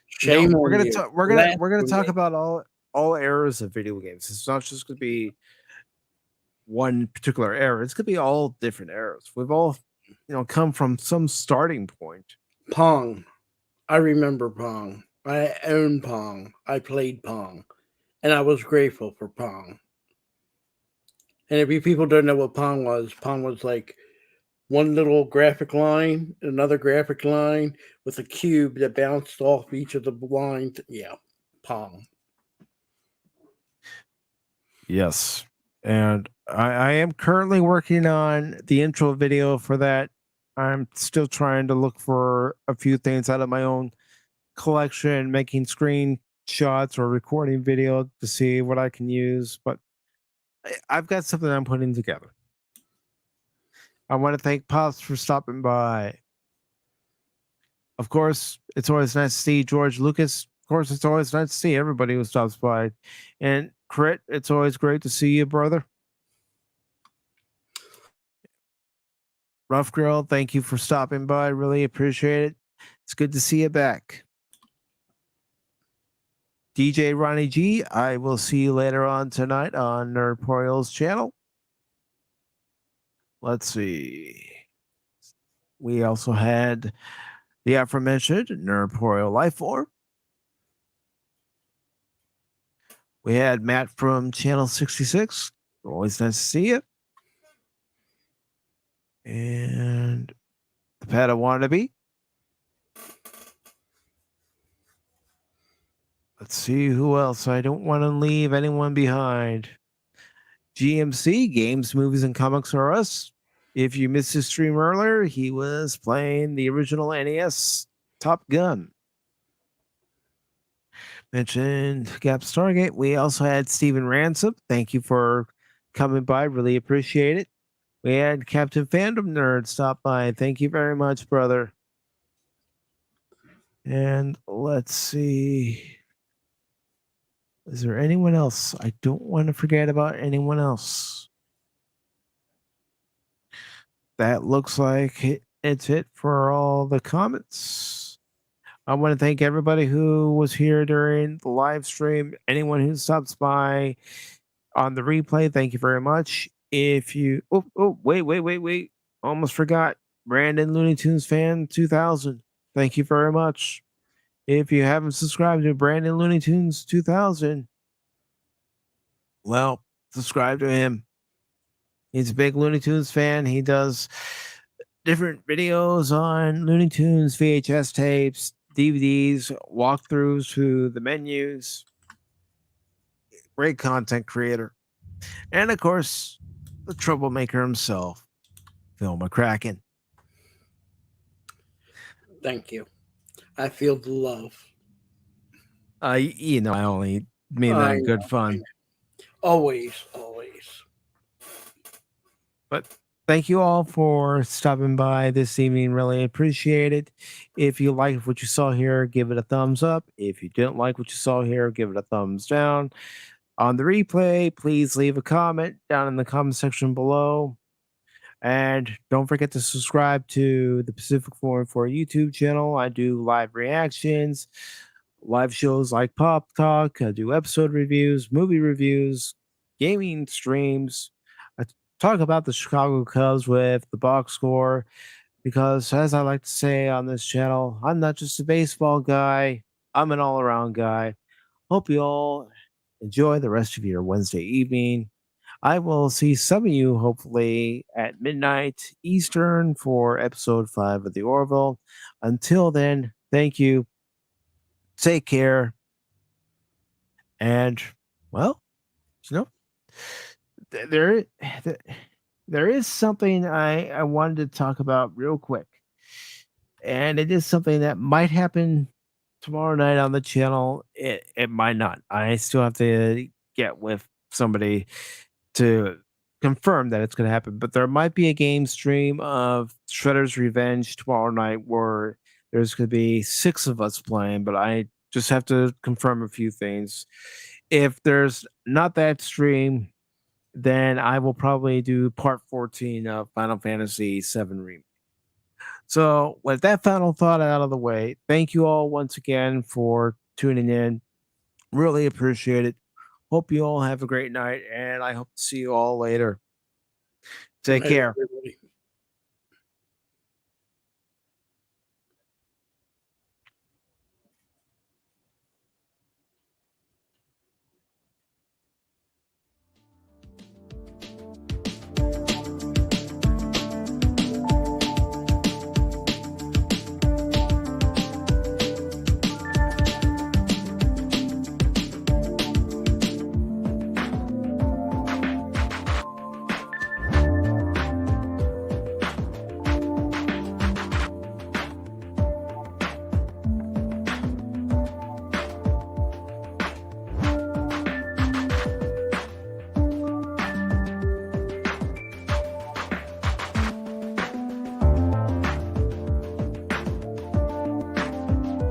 Shame we're on gonna you. we're gonna talk about all eras of video games. It's not just gonna be one particular era. It's gonna be all different eras. We've all come from some starting point. Pong. I remember Pong. I owned Pong. I played Pong. And I was grateful for Pong. And if you people don't know what Pong was like one little graphic line, another graphic line with a cube that bounced off each of the lines. Yeah, Pong. Yes, and I am currently working on the intro video for that. I'm still trying to look for a few things out of my own collection, making screenshots or recording video to see what I can use. But I've got something I'm putting together. I want to thank Pops for stopping by. Of course, it's always nice to see George Lucas. Of course, it's always nice to see everybody who stops by. And Crit, it's always great to see you, brother. Rough Girl, thank you for stopping by. Really appreciate it. It's good to see you back. DJ Ronnie G, I will see you later on tonight on Nerdporial's channel. Let's see. We also had the aforementioned Nerdporial Lifeform. We had Matt from Channel 66. Always nice to see you. And the Padawannabe. Let's see who else. I don't want to leave anyone behind. GMC, Games, Movies, and Comics R Us. If you missed his stream earlier, he was playing the original NES Top Gun. Mentioned Gap Stargate. We also had Steven Ransom. Thank you for coming by. Really appreciate it. We had Captain Fandom Nerd stop by. Thank you very much, brother. And let's see. Is there anyone else? I don't want to forget about anyone else. That looks like it's it for all the comments. I want to thank everybody who was here during the live stream. Anyone who stops by on the replay, thank you very much. If you wait. Almost forgot. Brandon Looney Tunes fan 2000. Thank you very much. If you haven't subscribed to Brandon Looney Tunes 2000, well, subscribe to him. He's a big Looney Tunes fan. He does different videos on Looney Tunes, VHS tapes, DVDs, walkthroughs to the menus. Great content creator. And of course, the troublemaker himself, Phil McCracken. Thank you. I feel the love. I only mean that in good fun. Always. But thank you all for stopping by this evening. Really appreciate it. If you liked what you saw here, give it a thumbs up. If you didn't like what you saw here, give it a thumbs down. On the replay, please leave a comment down in the comment section below. And don't forget to subscribe to the PACIFIC414 YouTube channel. I do live reactions, live shows like Pop Talk. I do episode reviews, movie reviews, gaming streams. I talk about the Chicago Cubs with the box score because, as I like to say on this channel, I'm not just a baseball guy, I'm an all-around guy. Hope you all enjoy the rest of your Wednesday evening. I will see some of you hopefully at midnight Eastern for episode 5 of The Orville. Until then, thank you. Take care. And, well, there there is something I wanted to talk about real quick, and it is something that might happen tomorrow night on the channel. It might not. I still have to get with somebody to confirm that it's going to happen. But there might be a game stream of Shredder's Revenge tomorrow night where there's going to be 6 of us playing. But I just have to confirm a few things. If there's not that stream, then I will probably do part 14 of Final Fantasy VII Remake. So, with that final thought out of the way, thank you all once again for tuning in. Really appreciate it. Hope you all have a great night, and I hope to see you all later. Take Night, care. everybody.